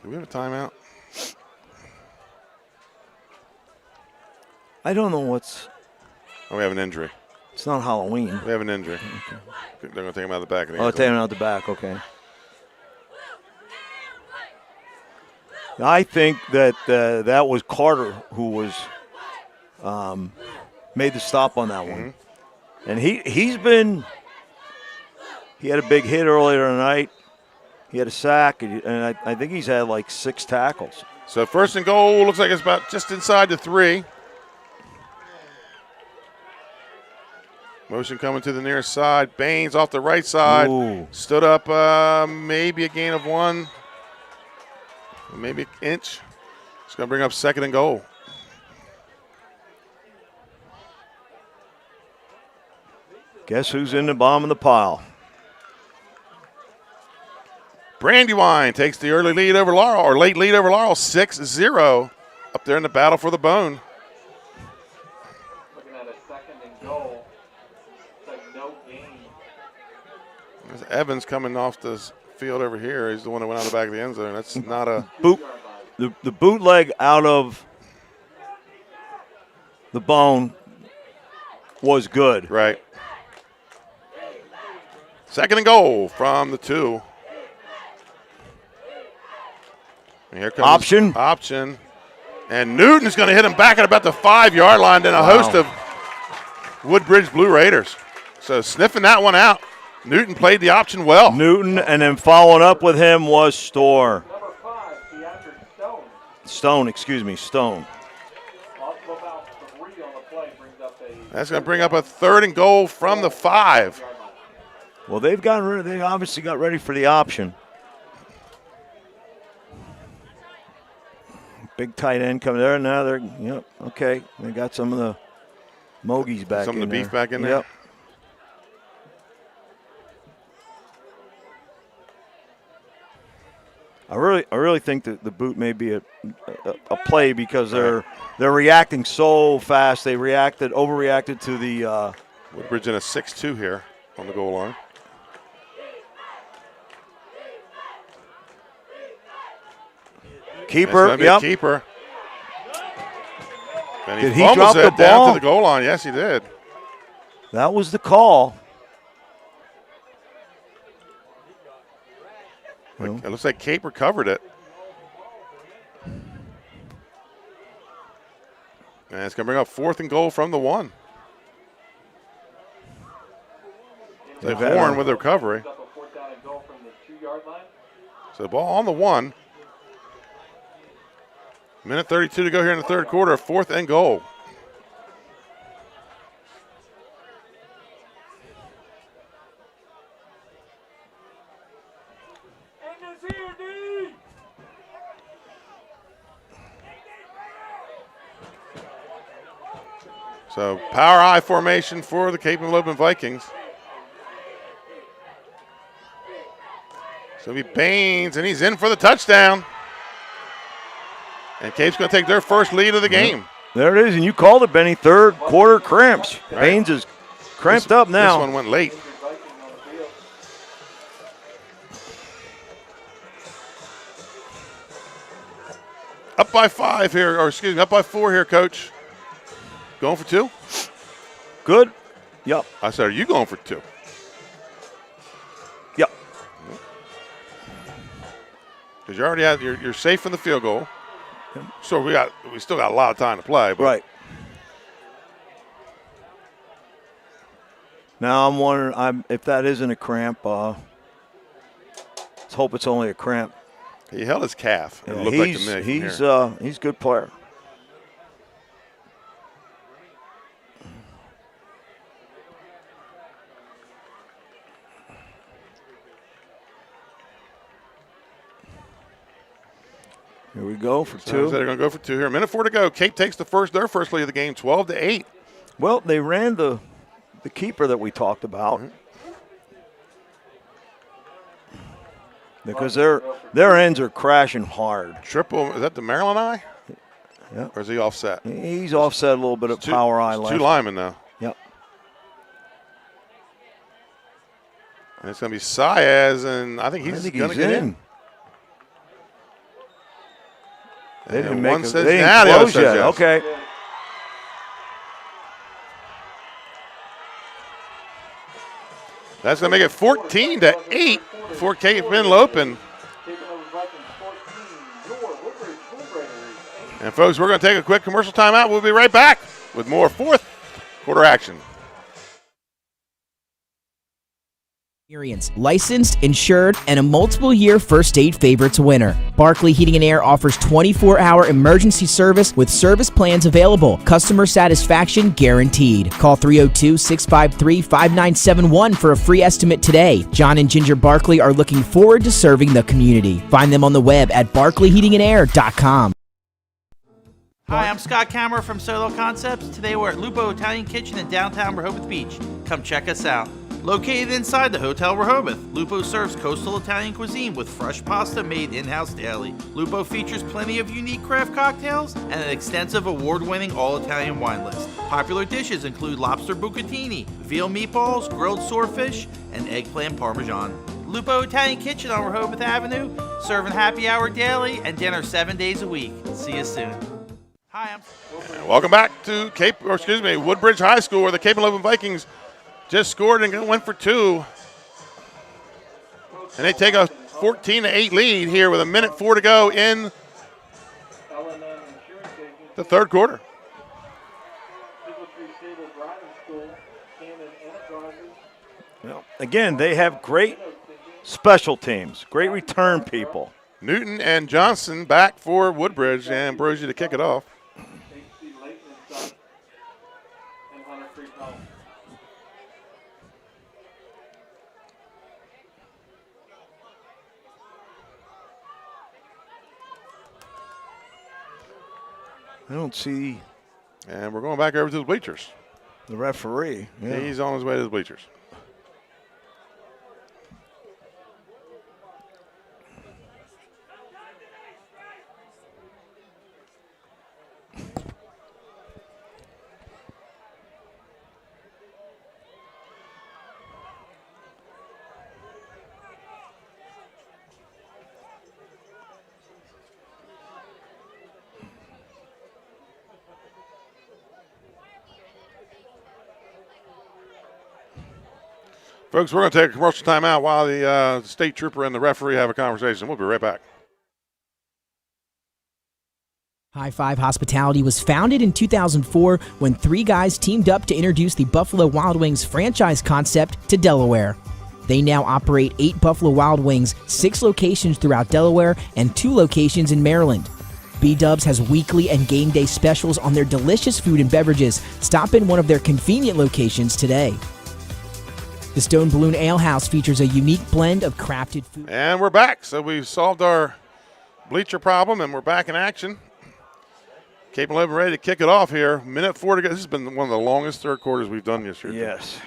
Do we have a timeout? I don't know what's. Oh, we have an injury. It's not Halloween. We have an injury. Okay. They're going to take him out of the back. Oh, take him out the back. Okay. I think that that was Carter who was made the stop on that one, and he had a big hit earlier tonight. He had a sack, and I think he's had like 6 tackles. So first and goal looks like it's about just inside the 3. Motion coming to the near side. Baines off the right side. Ooh. Stood up, maybe a gain of 1, maybe an inch. It's going to bring up second and goal. Guess who's in the bottom of the pile? Brandywine takes the early lead over Laurel, or late lead over Laurel, 6-0. Up there in the battle for the bone. Looking at a second and goal. No gain. There's Evans coming off the field over here. He's the one that went out the back of the end zone. That's not a boot. The bootleg out of the bone was good. Right. Second and goal from the 2. And here comes option. And Newton's going to hit him back at about the 5-yard line. Then a host of Woodbridge Blue Raiders. So sniffing that one out. Newton played the option well. Newton, and then following up with him was Storr. Number 5, Stone. Stone. Also about 3 on the play brings up a. That's going to bring up a third and goal from the 5. Well, they obviously got ready for the option. Big tight end coming there. Now they're, okay. They got some of the Mogies back in there. Some of the beef back in there? Yep. I really think that the boot may be a play because they're reacting so fast. They overreacted to the Woodbridge in a 6-2 here on the goal line. Keeper, keeper. And did he drop the ball down to the goal line? Yes, he did. That was the call. It looks like Cape recovered it. And it's going to bring up fourth and goal from the 1. The Horn with the recovery. So the ball on the 1. Minute 32 to go here in the third quarter. 4th and goal. So power I formation for the Cape and Henlopen Vikings. So it'll be Baines, and he's in for the touchdown. And Cape's going to take their first lead of the game. There it is, and you called it, Benny. Third quarter cramps. Right. Baines is cramped up now. This one went late. Up by 5 here, or excuse me, up by 4 here, Coach. Going for 2? Good. Yep. I said, are you going for 2? Yep. Because you already have, you're safe from the field goal. So we still got a lot of time to play. But right. Now I'm wondering if that isn't a cramp. Let's hope it's only a cramp. He held his calf. It Yeah, looked like to me. he's a good player. Here we go for 2. They're going to go for 2 here. 1:04 to go. Cape takes their first lead of the game, 12-8. Well, they ran the keeper that we talked about. Because their ends are crashing hard. Triple, is that the Maryland eye? Yeah. Or is he offset? He's offset a little bit of power eye left. 2 linemen now. Yep. And it's going to be Saez, and I think he's going to get in. They didn't one make says they didn't now, the other close says yet. yes. Okay. That's going to make it 14-8 for Cape Henlopen. And folks, we're going to take a quick commercial timeout. We'll be right back with more fourth quarter action. Licensed, insured, and a multiple-year First Aid Favorites winner. Barkley Heating and Air offers 24-hour emergency service with service plans available. Customer satisfaction guaranteed. Call 302-653-5971 for a free estimate today. John and Ginger Barkley are looking forward to serving the community. Find them on the web at barkleyheatingandair.com. Hi, I'm Scott Kammerer from Sodel Concepts. Today we're at Lupo Italian Kitchen in downtown Rehoboth Beach. Come check us out. Located inside the Hotel Rehoboth, Lupo serves coastal Italian cuisine with fresh pasta made in-house daily. Lupo features plenty of unique craft cocktails and an extensive award-winning all-Italian wine list. Popular dishes include lobster bucatini, veal meatballs, grilled swordfish, and eggplant parmesan. Lupo Italian Kitchen on Rehoboth Avenue, serving happy hour daily and dinner 7 days a week. See you soon. Hi, And welcome back to Woodbridge High School, where the Cape Henlopen Vikings just scored and went for 2. And they take a 14-8 lead here with 1:04 to go in the third quarter. Well, again, they have great special teams, great return people. Newton and Johnson back for Woodbridge, and Ambrosia to kick it off. I don't see. And we're going back over to the bleachers. The referee. Yeah. He's on his way to the bleachers. Folks, we're going to take a commercial timeout while the state trooper and the referee have a conversation. We'll be right back. High Five Hospitality was founded in 2004 when 3 guys teamed up to introduce the Buffalo Wild Wings franchise concept to Delaware. They now operate 8 Buffalo Wild Wings, 6 locations throughout Delaware, and 2 locations in Maryland. B-Dubs has weekly and game day specials on their delicious food and beverages. Stop in one of their convenient locations today. The Stone Balloon Ale House features a unique blend of crafted food. And we're back. So we've solved our bleacher problem, and we're back in action. Cape Henlopen ready to kick it off here. 1:04 to go. This has been one of the longest third quarters we've done this year. Yes.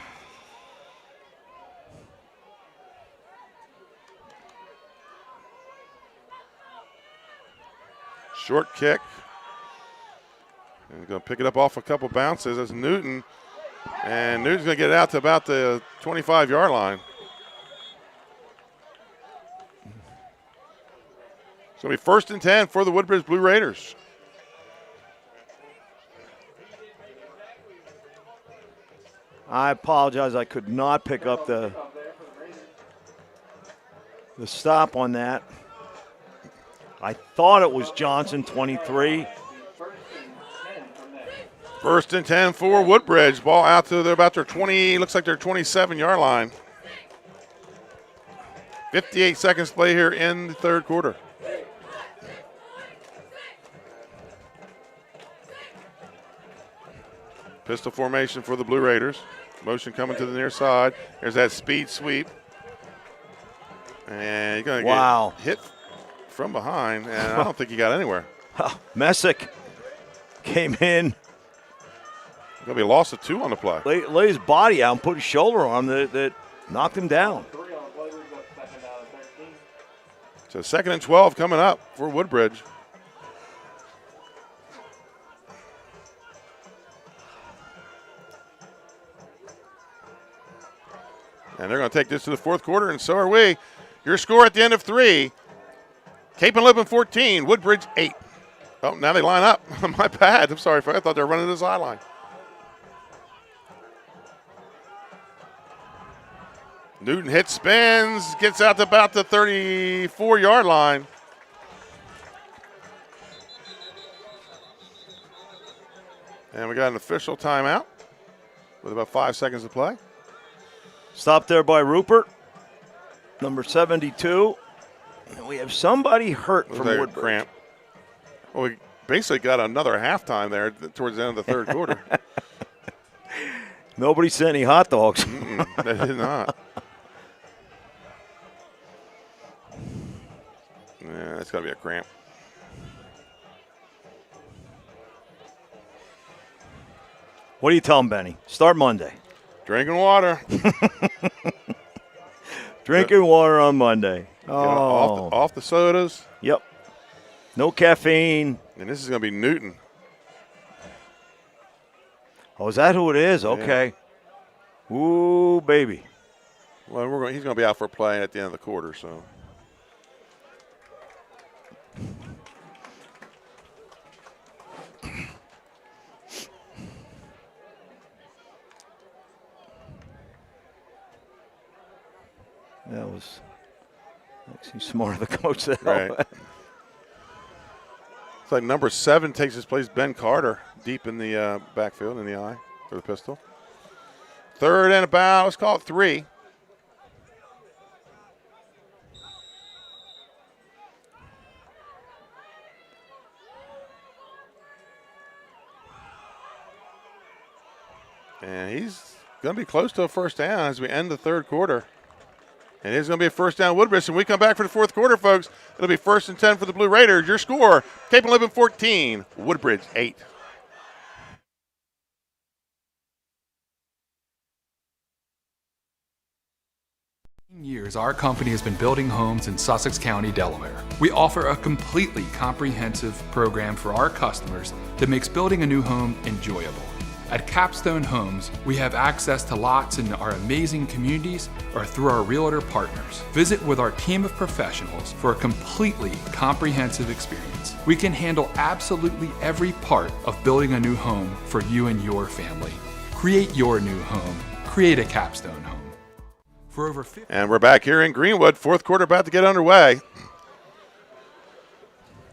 Short kick. And he's going to pick it up off a couple bounces. That's Newton. And Newton's going to get it out to about the 25-yard line. It's going to be 1st and 10 for the Woodbridge Blue Raiders. I apologize. I could not pick up the stop on that. I thought it was Johnson, 23. 1st and 10 for Woodbridge. Ball out to about their 20, looks like their 27-yard line. 58 seconds to play here in the third quarter. Pistol formation for the Blue Raiders. Motion coming to the near side. There's that speed sweep. And you're going to get hit from behind, and I don't think he got anywhere. Messick came in. Going to be a loss of 2 on the play. Lay his body out and put his shoulder on him that knocked him down. So 2nd and 12 coming up for Woodbridge. And they're going to take this to the fourth quarter, and so are we. Your score at the end of 3, Cape Henlopen 14, Woodbridge 8. Oh, now they line up. My bad. I'm sorry, I thought they were running to the sideline. Newton hits, spins, gets out to about the 34-yard line. And we got an official timeout with about 5 seconds to play. Stopped there by Rupert, number 72. And we have somebody hurt from Woodbridge. Cramp. Well, we basically got another halftime there towards the end of the third quarter. Nobody sent any hot dogs. They did not. Yeah, that's got to be a cramp. What do you tell them, Benny? Start Monday. Drinking water. Drinking water on Monday. Off the sodas. Yep. No caffeine. And this is going to be Newton. Oh, is that who it is? Okay. Yeah. Ooh, baby. Well, he's going to be out for a play at the end of the quarter, so. That was actually smart of the coach there. Right. It's like number 7 takes his place, Ben Carter, deep in the backfield in the eye for the pistol. 3rd and about, let's call it 3. And he's going to be close to a first down as we end the third quarter. And it's going to be a first down Woodbridge. And we come back for the fourth quarter, folks. It'll be 1st and 10 for the Blue Raiders. Your score, Cape Henlopen 14, Woodbridge 8. Years, our company has been building homes in Sussex County, Delaware. We offer a completely comprehensive program for our customers that makes building a new home enjoyable. At Capstone Homes, we have access to lots in our amazing communities or through our realtor partners. Visit with our team of professionals for a completely comprehensive experience. We can handle absolutely every part of building a new home for you and your family. Create your new home. Create a Capstone home. For over 50 And we're back here in Greenwood. Fourth quarter about to get underway.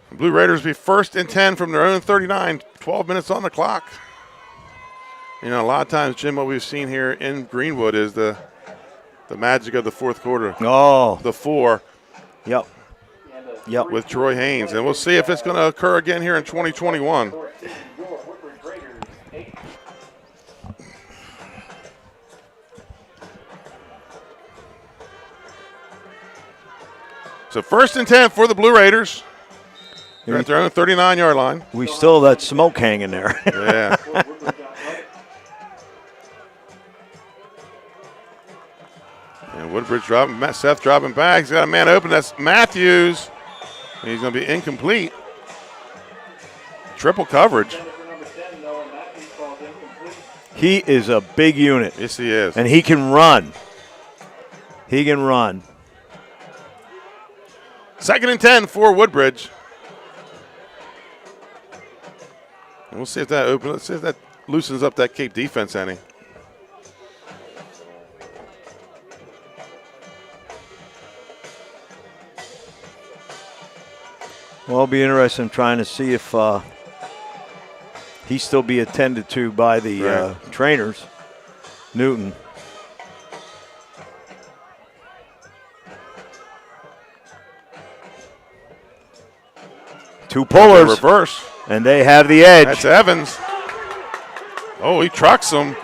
The Blue Raiders be 1st and 10 from their own 39. 12 minutes on the clock. You know, a lot of times, Jim, what we've seen here in Greenwood is the magic of the fourth quarter. Oh. The 4. Yep. Yep. With Troy Haynes. And we'll see if it's going to occur again here in 2021. So 1st and 10 for the Blue Raiders. They're at their own 39-yard line. We still have that smoke hanging there. Yeah. And Woodbridge dropping, Seth dropping back. He's got a man open. That's Matthews. He's going to be incomplete. triple coverage. He is a big unit. Yes, he is. And he can run. He can run. 2nd and 10 for Woodbridge. And we'll see if that let's see if that loosens up that Cape defense any. Well, it'll be interesting trying to see if he still be attended to by the trainers. Newton. Two pullers. Reverse. And they have the edge. That's Evans. Oh, he trucks him.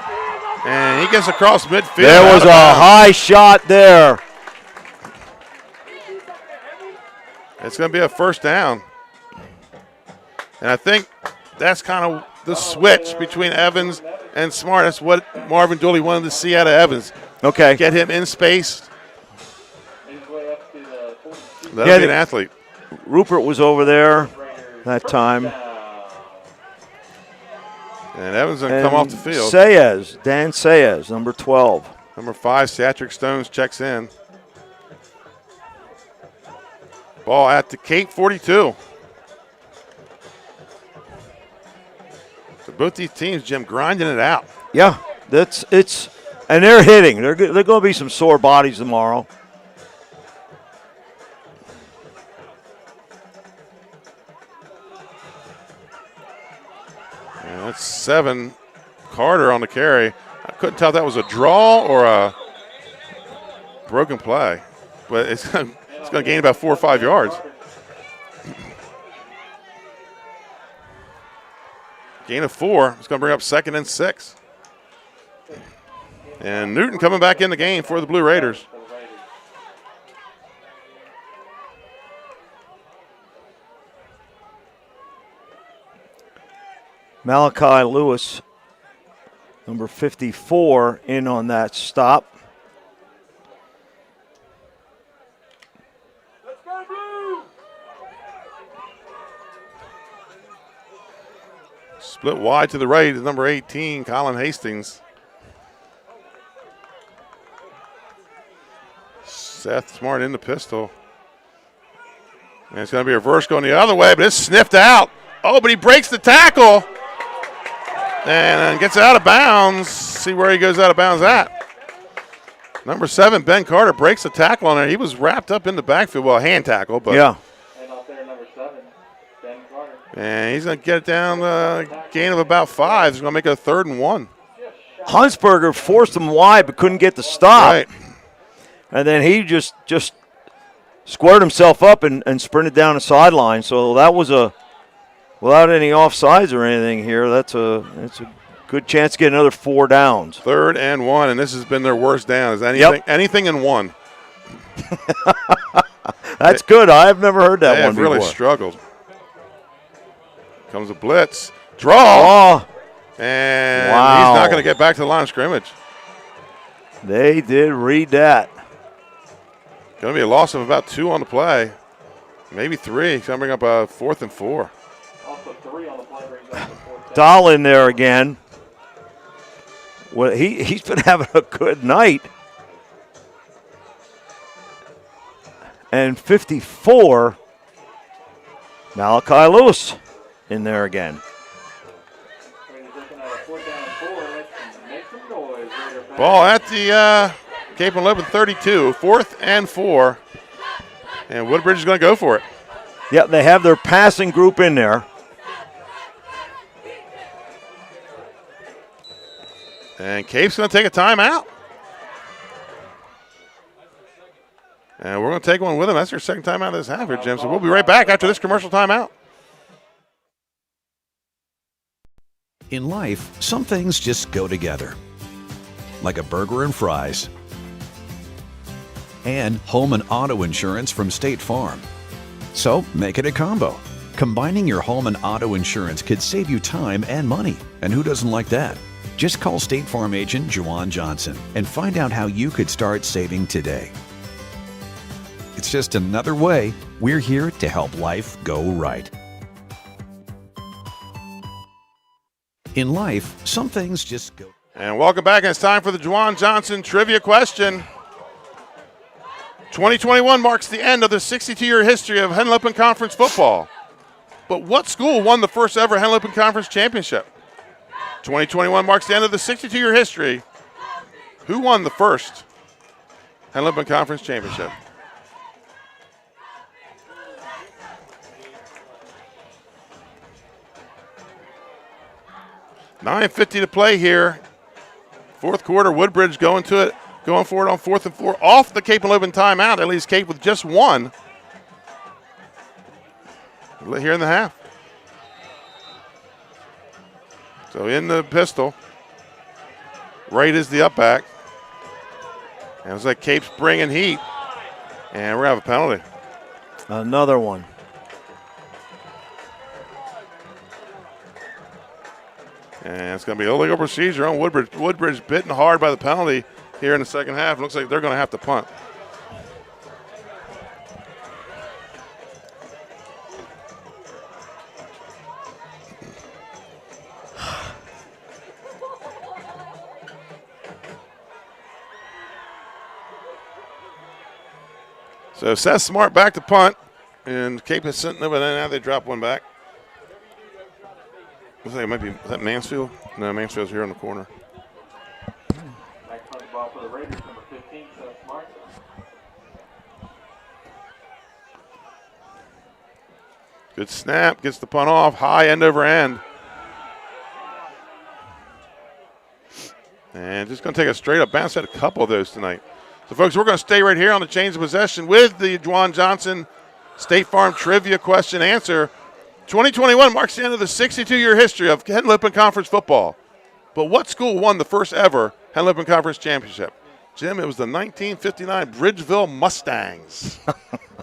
And he gets across midfield. There was a high shot there. It's going to be a first down. And I think that's kind of the switch between Evans and Smart. That's what Marvin Dooley wanted to see out of Evans. Okay. Get him in space. Let him be an athlete. Rupert was over there that time. And Evans going to come off the field. Dan Sayez, number 12. Number 5, Satrick Stones checks in. Ball at the Cape 42. So both these teams, Jim, grinding it out. Yeah, and they're hitting. They're going to be some sore bodies tomorrow. And that's 7. Carter on the carry. I couldn't tell if that was a draw or a broken play, but it's going to gain about 4 or 5 yards. Gain of 4. It's going to bring up 2nd and 6. And Newton coming back in the game for the Blue Raiders. Malachi Lewis, number 54, in on that stop. Split wide to the right is number 18, Colin Hastings. Seth Smart in the pistol. And it's going to be a reverse going the other way, but it's sniffed out. Oh, but he breaks the tackle and gets out of bounds. See where he goes out of bounds at. Number 7, Ben Carter, breaks the tackle on there. He was wrapped up in the backfield. Well, hand tackle, but. Yeah. And he's going to get it down gain of about 5. He's going to make it a 3rd and 1. Huntsberger forced him wide but couldn't get the stop. Right. And then he just squared himself up and sprinted down the sideline. So that was without any offsides or anything here, that's a good chance to get another 4 downs. 3rd and 1, and this has been their worst down. Is anything in 1. That's good. I've never heard that one before. They have really struggled. Comes a blitz. Draw. And he's not going to get back to the line of scrimmage. They did read that. Going to be a loss of about 2 on the play. Maybe 3. He's going to bring up a 4th and 4. Dahl in there again. Well, he's been having a good night. And 54, Malachi Lewis in there again. Ball at the Cape Henlopen 32, 4th and 4. And Woodbridge is going to go for it. Yep, they have their passing group in there. And Cape's going to take a timeout. And we're going to take one with them. That's their 2nd timeout of this half here, Jim. So we'll be right back after this commercial timeout. In life, some things just go together. Like a burger and fries. And home and auto insurance from State Farm. So make it a combo. Combining your home and auto insurance could save you time and money. And who doesn't like that? Just call State Farm agent Juwan Johnson and find out how you could start saving today. It's just another way we're here to help life go right. In life, some things just go. And welcome back. And it's time for the Juwan Johnson trivia question. 2021 marks the end of the 62-year history of Henlopen Conference football. But what school won the first ever Henlopen Conference championship? 2021 marks the end of the 62-year history. Who won the first Henlopen Conference championship? $9:50 to play here. Fourth quarter, Woodbridge going for it on 4th and 4. Off the Cape Henlopen timeout. At least Cape with just one. Here in the half. So in the pistol. Right is the up back. And it was like Cape's bringing heat. And we're going to have a penalty. Another one. And it's going to be illegal procedure on Woodbridge. Woodbridge bitten hard by the penalty here in the second half. It looks like they're going to have to punt. So Seth Smart back to punt. And Cape is sitting over there. Now they drop one back. Looks like it might be, is that Mansfield? No, Mansfield's here in the corner. Next punt ball for the Raiders, number 15, Seth Smart. Good snap, gets the punt off, high end over end. And just going to take a straight up bounce. Had a couple of those tonight. So, folks, we're going to stay right here on the Chains of Possession with the Juwan Johnson State Farm trivia question answer. 2021 marks the end of the 62-year history of Henlopen Conference football. But what school won the first ever Henlopen Conference championship? Jim, it was the 1959 Bridgeville Mustangs.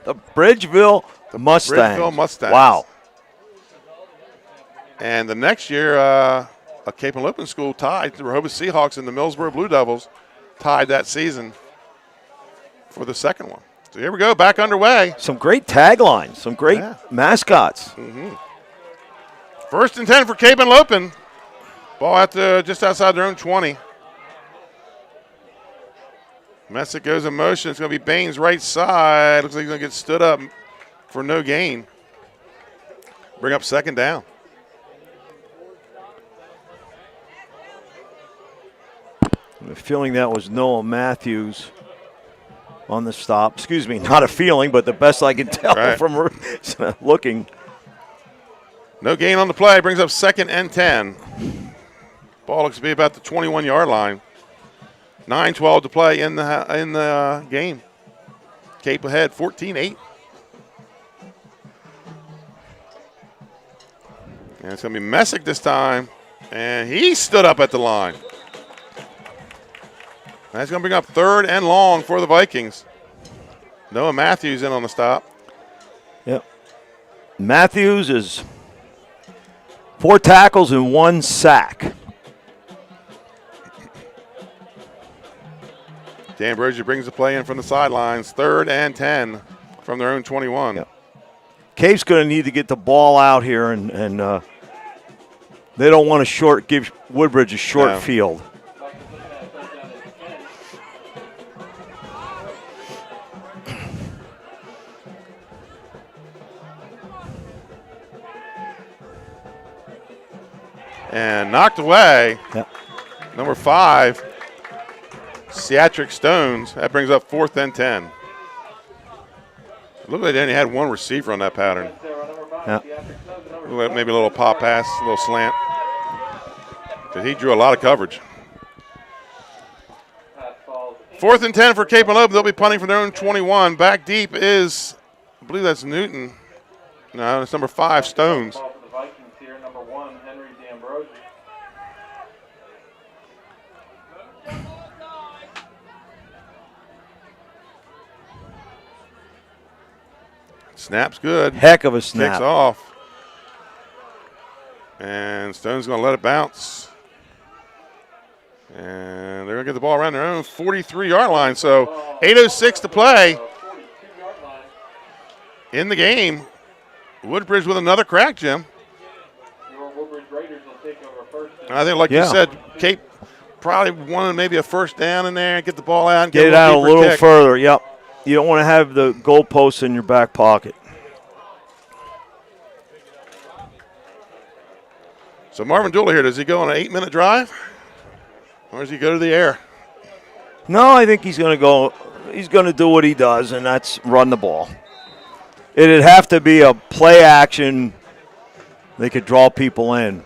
The Bridgeville Mustangs. Bridgeville Mustangs. Wow. And the next year, a Cape Henlopen school tied the Rehoboth Seahawks and the Millsboro Blue Devils tied that season for the second one. So here we go, back underway. Some great taglines, some great mascots. Mm-hmm. 1st and 10 for Cape Henlopen. Ball out to just outside their own 20. Messick goes in motion. It's going to be Baines right side. Looks like he's going to get stood up for no gain. Bring up 2nd down. I have a feeling that was Noah Matthews on the stop. Excuse me, not a feeling, but the best I can tell from looking. No gain on the play. Brings up 2nd and 10. Ball looks to be about the 21-yard line. 9:12 to play in the game. Cape ahead, 14-8. And it's going to be Messick this time. And he stood up at the line. That's going to bring up 3rd and long for the Vikings. Noah Matthews in on the stop. Yep. Matthews is 4 tackles and 1 sack. D'Ambrosio brings the play in from the sidelines. 3rd and 10 from their own 21. Yep. Cape's going to need to get the ball out here, and they don't want to give Woodbridge a short field. And knocked away. Yep. Number 5, Seatric Stones. That brings up 4th and 10. It looked like they only had one receiver on that pattern. Yeah. Maybe a little pop pass, a little slant. Because he drew a lot of coverage. 4th and 10 for Cape Henlopen. They'll be punting from their own 21. Back deep is, I believe that's Newton. No, it's number 5, Stones. Snap's good. Heck of a snap. Kicks off. And Stone's going to let it bounce. And they're going to get the ball around their own 43-yard line. So 8:06 to play in the game. Woodbridge with another crack, Jim. Your Woodbridge Raiders will take over 1st I think, like you said, Cape probably wanted maybe a first down in there and get the ball out and Get it out a little kick. further. Yep. You don't want to have the goalposts in your back pocket. So Marvin Dooley here, does he go on an 8-minute drive? Or does he go to the air? No, I think he's going to go. He's going to do what he does, and that's run the ball. It'd have to be a play action. They could draw people in.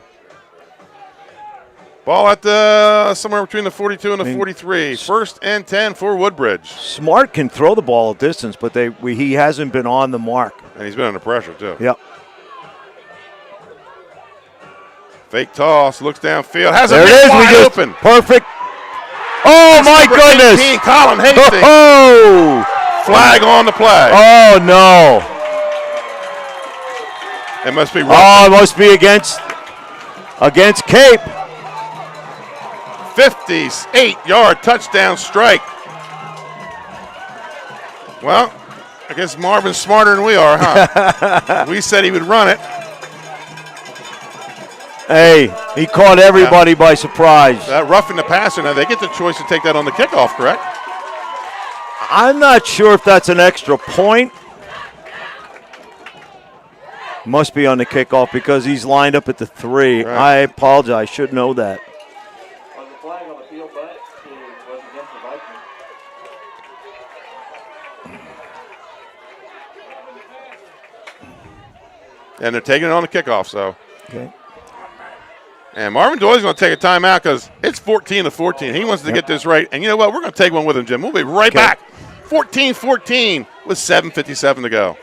Ball at somewhere between the 42 and the 43. First and 10 for Woodbridge. Smart can throw the ball a distance, but he hasn't been on the mark. And he's been under pressure, too. Yep. Fake toss, looks downfield, has there a man wide open. Perfect. Oh, my goodness. 18, Colin Hastings. Oh! Flag on the play. Oh, no. It must be. Oh, it must be against Cape. 58-yard touchdown strike. Well, I guess Marvin's smarter than we are, huh? We said he would run it. Hey, he caught everybody by surprise. That roughing the passer, now they get the choice to take that on the kickoff, correct? I'm not sure if that's an extra point. Must be on the kickoff because he's lined up at the 3. Right. I apologize. Should know that. On the flag on the field, but it was against the Vikings. And they're taking it on the kickoff, so. Okay. And Marvin Doyle's going to take a timeout because it's 14-14. He wants to get this right. And you know what? We're going to take one with him, Jim. We'll be right back. 14-14 with 7:57 to go.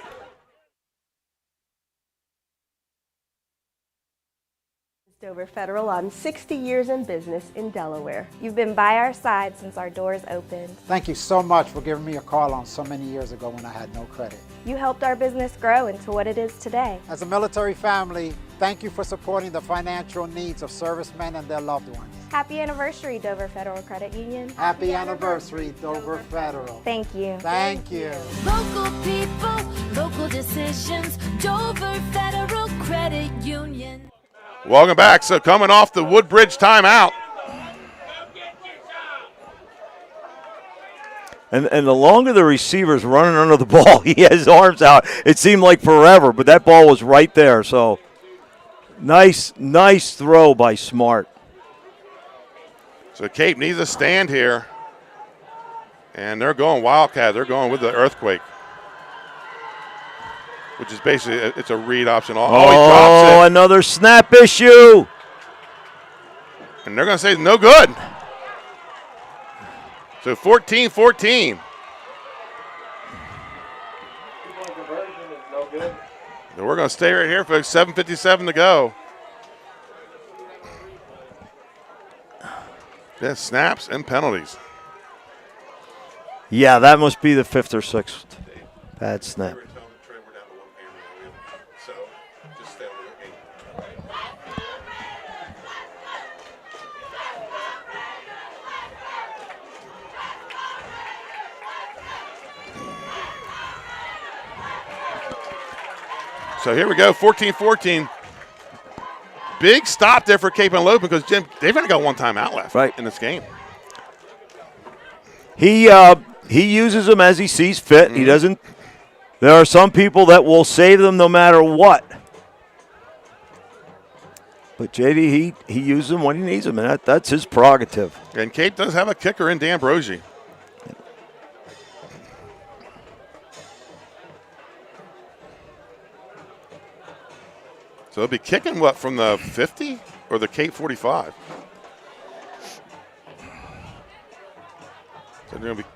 Dover Federal on 60 years in business in Delaware. You've been by our side since our doors opened. Thank you so much for giving me a call on so many years ago when I had no credit. You helped our business grow into what it is today. As a military family, thank you for supporting the financial needs of servicemen and their loved ones. Happy anniversary, Dover Federal Credit Union. Happy anniversary, Dover Federal. Thank you. Thank you. Local people, local decisions, Dover Federal Credit Union. Welcome back. So coming off the Woodbridge timeout. And the longer the receiver's running under the ball, he has his arms out. It seemed like forever, but that ball was right there. So nice throw by Smart. So Cape needs a stand here. And they're going Wildcat. They're going with the earthquake. Which is basically, it's a read option. Oh, he drops it. Another snap issue. And they're going to say no good. So 14-14. And we're going to stay right here, folks. 7:57 to go. Yeah, snaps and penalties. Yeah, that must be the 5th or 6th bad snap. So here we go, 14-14. Big stop there for Cape Henlopen because, Jim, they've only got one timeout left in this game. He uses them as he sees fit. He doesn't. There are some people that will save them no matter what. But JD, he uses them when he needs them, and that's his prerogative. And Cape does have a kicker in D'Ambrosi. So they'll be kicking what, from the 50 or the Cape 45? So they're going to be.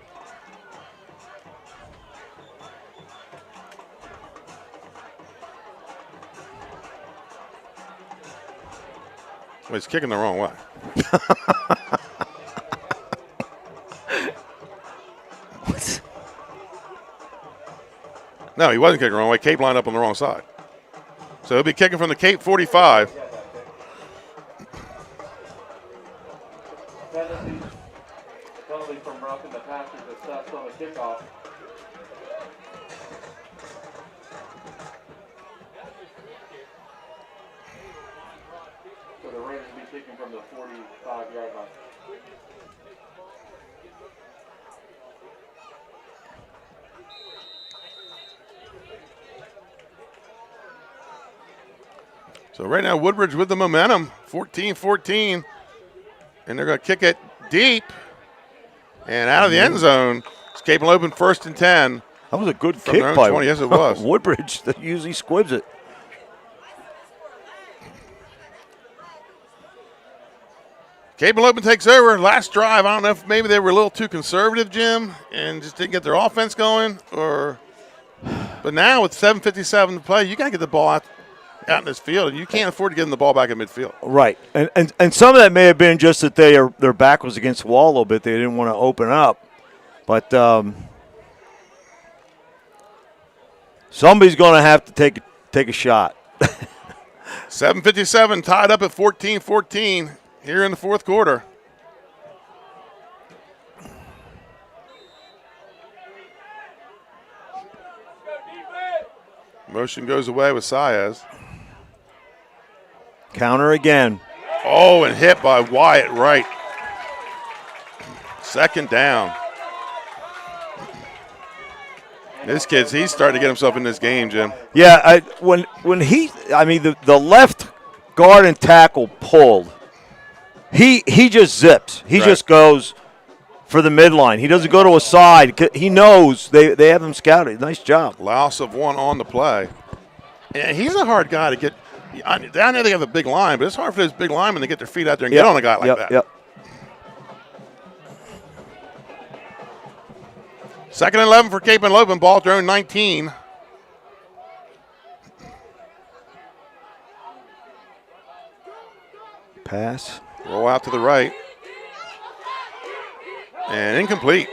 Well, he's kicking the wrong way. No, he wasn't kicking the wrong way. Cape lined up on the wrong side. So he'll be kicking from the Cape 45. Penalty from roughing the passer that stops on the kickoff. So the Raiders will be kicking from the 45-yard line. So right now, Woodbridge with the momentum, 14-14. And they're going to kick it deep and out of the end zone. It's Henlopen 1st and 10. That was a good from kick their own by 20. Yes, it was. Woodbridge that usually squibs it. Henlopen takes over. Last drive, I don't know if maybe they were a little too conservative, Jim, and just didn't get their offense going. But now with 7:57 to play, you got to get the ball out in this field, and you can't afford to give them the ball back in midfield. Right. And some of that may have been just that their back was against the wall a little bit. They didn't want to open up. But somebody's going to have to take a shot. 7:57 tied up at 14-14 here in the fourth quarter. Motion goes away with Saez. Counter again. Oh, and hit by Wyatt Wright. Second down. This kid's, he's starting to get himself in this game, Jim. Yeah, the left guard and tackle pulled. He just zips. He just goes for the midline. He doesn't go to a side. He knows they have him scouted. Nice job. Loss of one on the play. And he's a hard guy to get. I know they have a big line, but it's hard for those big linemen to get their feet out there and get on a guy like that. Yep. Second and 11 for Henlopen. Ball thrown 19. Pass. Roll out to the right. And incomplete.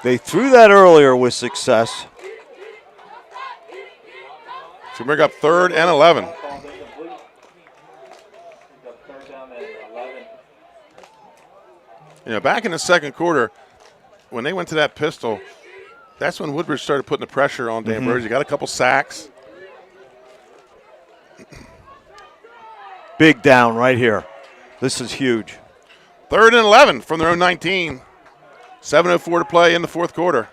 They threw that earlier with success. So bring up 3rd and 11. Back in the second quarter, when they went to that pistol, that's when Woodbridge started putting the pressure on D'Ambrosio. Got a couple sacks. Big down right here. This is huge. 3rd and 11 from their own 19. 7:04 to play in the fourth quarter.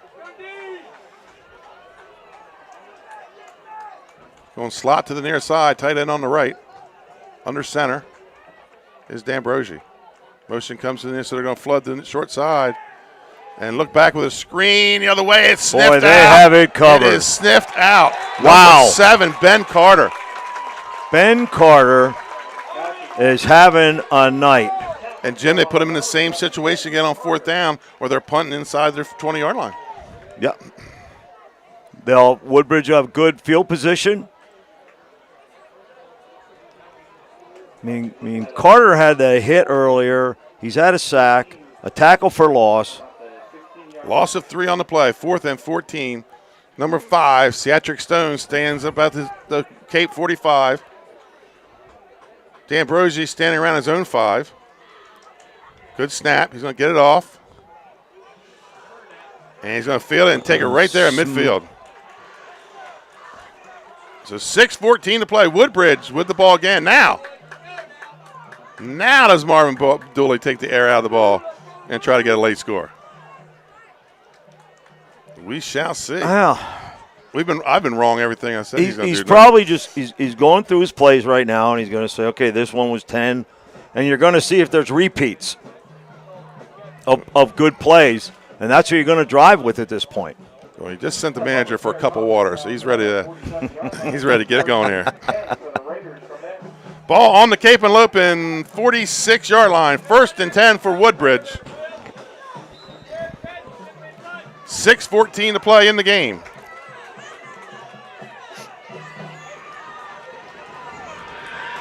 Going slot to the near side, tight end on the right. Under center is D'Ambrosio. Motion comes to the near, so they're going to flood the short side. And look back with a screen the other way. It's sniffed out. Boy, they have it covered. It is sniffed out. Wow. Number 7, Ben Carter. Ben Carter is having a night. And, Jim, they put him in the same situation again on 4th down where they're punting inside their 20-yard line. Yep. Woodbridge will have good field position. I mean, Carter had the hit earlier. He's had a sack, a tackle for loss. Loss of 3 on the play, 4th and 14. Number 5, Cedric Stone, stands up at the Cape 45. D'Ambrosio standing around his own 5. Good snap. He's going to get it off. And he's going to field it and take it right there in midfield. So 6:14 to play. Woodbridge with the ball again. Now does Marvin Dooley take the air out of the ball and try to get a late score? We shall see. Wow. I've been wrong everything I said. He's probably he's going through his plays right now, and he's going to say, okay, this one was 10, and you're going to see if there's repeats of good plays, and that's who you're going to drive with at this point. Well, he just sent the manager for a cup of water, so he's ready to get it going here. Ball on the Henlopen 46-yard line. 1st and 10 for Woodbridge. 6:14 to play in the game.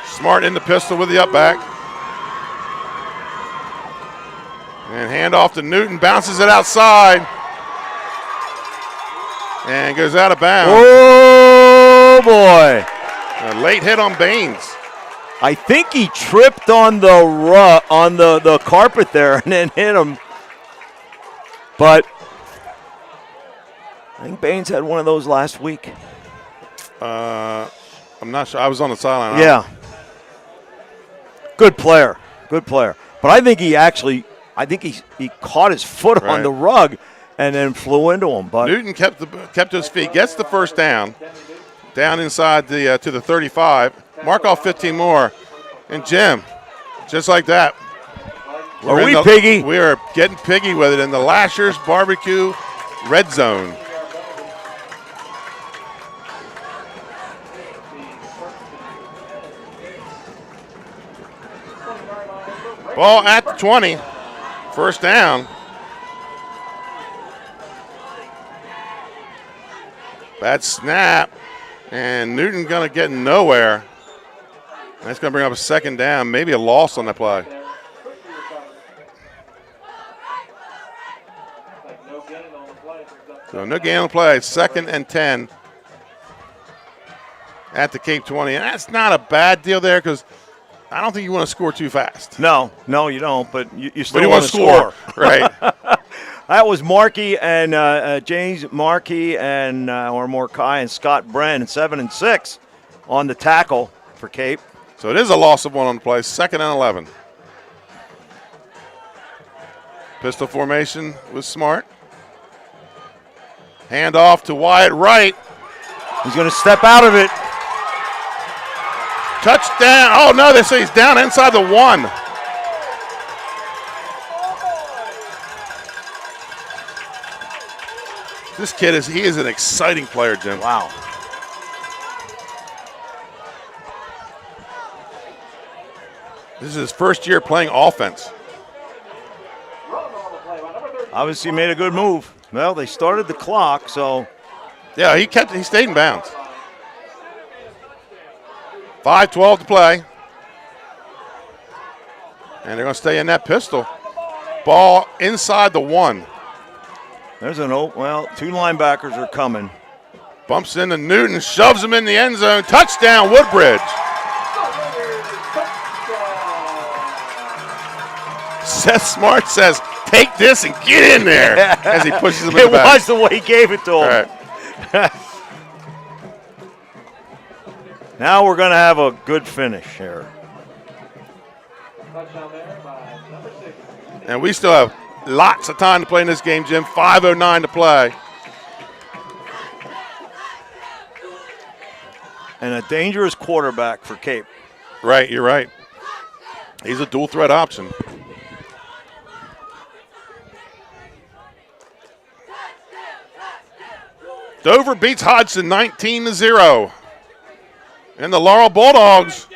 Smart in the pistol with the up back. And hand off to Newton, bounces it outside. And goes out of bounds. Oh, boy. A late hit on Baines. I think he tripped on the carpet there and then hit him. But I think Baines had one of those last week. I'm not sure. I was on the sideline. Yeah. Good player. Good player. But I think he caught his foot on the rug and then flew into him. But Newton kept his feet, gets the first down inside the to the 35. Mark off 15 more. And Jim, just like that. Are we piggy? We are getting piggy with it in the Lashers Barbecue Red Zone. Ball at the 20. First down. Bad snap. And Newton going to get nowhere. That's going to bring up a second down, maybe a loss on that play. So no gain on the play. 2nd and 10 at the Cape 20. And that's not a bad deal there because I don't think you want to score too fast. No, you don't. But you still want to score. Right. That was Markey and James Markey and or Morkai and Scott Bren, 7 and 6 on the tackle for Cape. So it is a loss of 1 on the play. 2nd and 11. Pistol formation was smart. Hand off to Wyatt Wright. He's going to step out of it. Touchdown. Oh, no, they say he's down inside the 1. This kid is an exciting player, Jim. Wow. This is his first year playing offense. Obviously made a good move. Well, they started the clock, so. Yeah, he stayed in bounds. 5:12 to play. And they're going to stay in that pistol. Ball inside the 1. There's two linebackers are coming. Bumps into Newton, shoves him in the end zone. Touchdown, Woodbridge. Seth Smart says, take this and get in there as he pushes him in the back. It was the way he gave it to him. Right. Now we're going to have a good finish here. And we still have lots of time to play in this game, Jim. 5:09 to play. And a dangerous quarterback for Cape. Right, you're right. He's a dual threat option. Dover beats Hodgson 19-0. And the Laurel Bulldogs,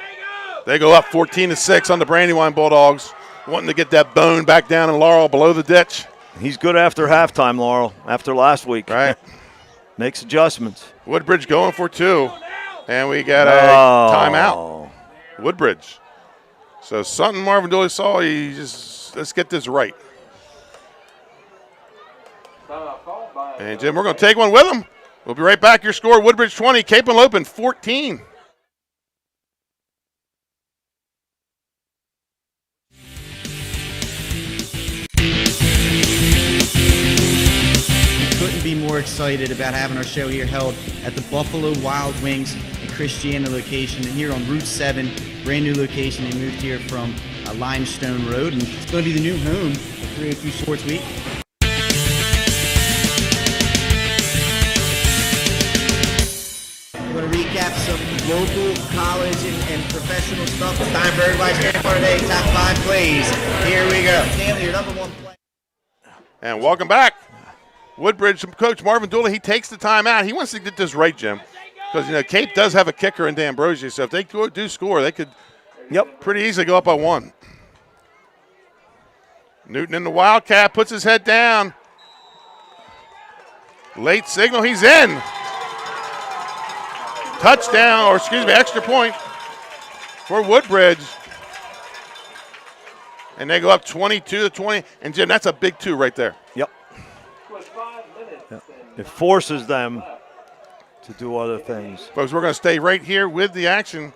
they go up 14-6 on the Brandywine Bulldogs, wanting to get that bone back down in Laurel below the ditch. He's good after halftime, Laurel, after last week. Right. Makes adjustments. Woodbridge going for 2. And we got a timeout. Woodbridge. So something Marvin Dooley saw, let's get this right. And Jim, we're going to take one with him. We'll be right back. Your score, Woodbridge 20, Cape Henlopen 14. Couldn't be more excited about having our show here held at the Buffalo Wild Wings and Christiana location, and here on Route 7, brand new location. They moved here from Limestone Road, and it's going to be the new home of 302 Sports Week. We're going to recap some local, college, and professional stuff. It's time for everybody to stand for today. Top 5 plays. Here we go. Stanley, your number 1 play. And welcome back. Woodbridge coach Marvin Dooley, he takes the time out. He wants to get this right, Jim, because Cape does have a kicker in D'Ambrosio. So if they do score, they could pretty easily go up by 1. Newton in the Wildcat puts his head down. Late signal, he's in. Touchdown, or excuse me, extra point for Woodbridge. And they go up 22-20. And Jim, that's a big 2 right there. Yep. It forces them to do other things. Folks, we're going to stay right here with the action.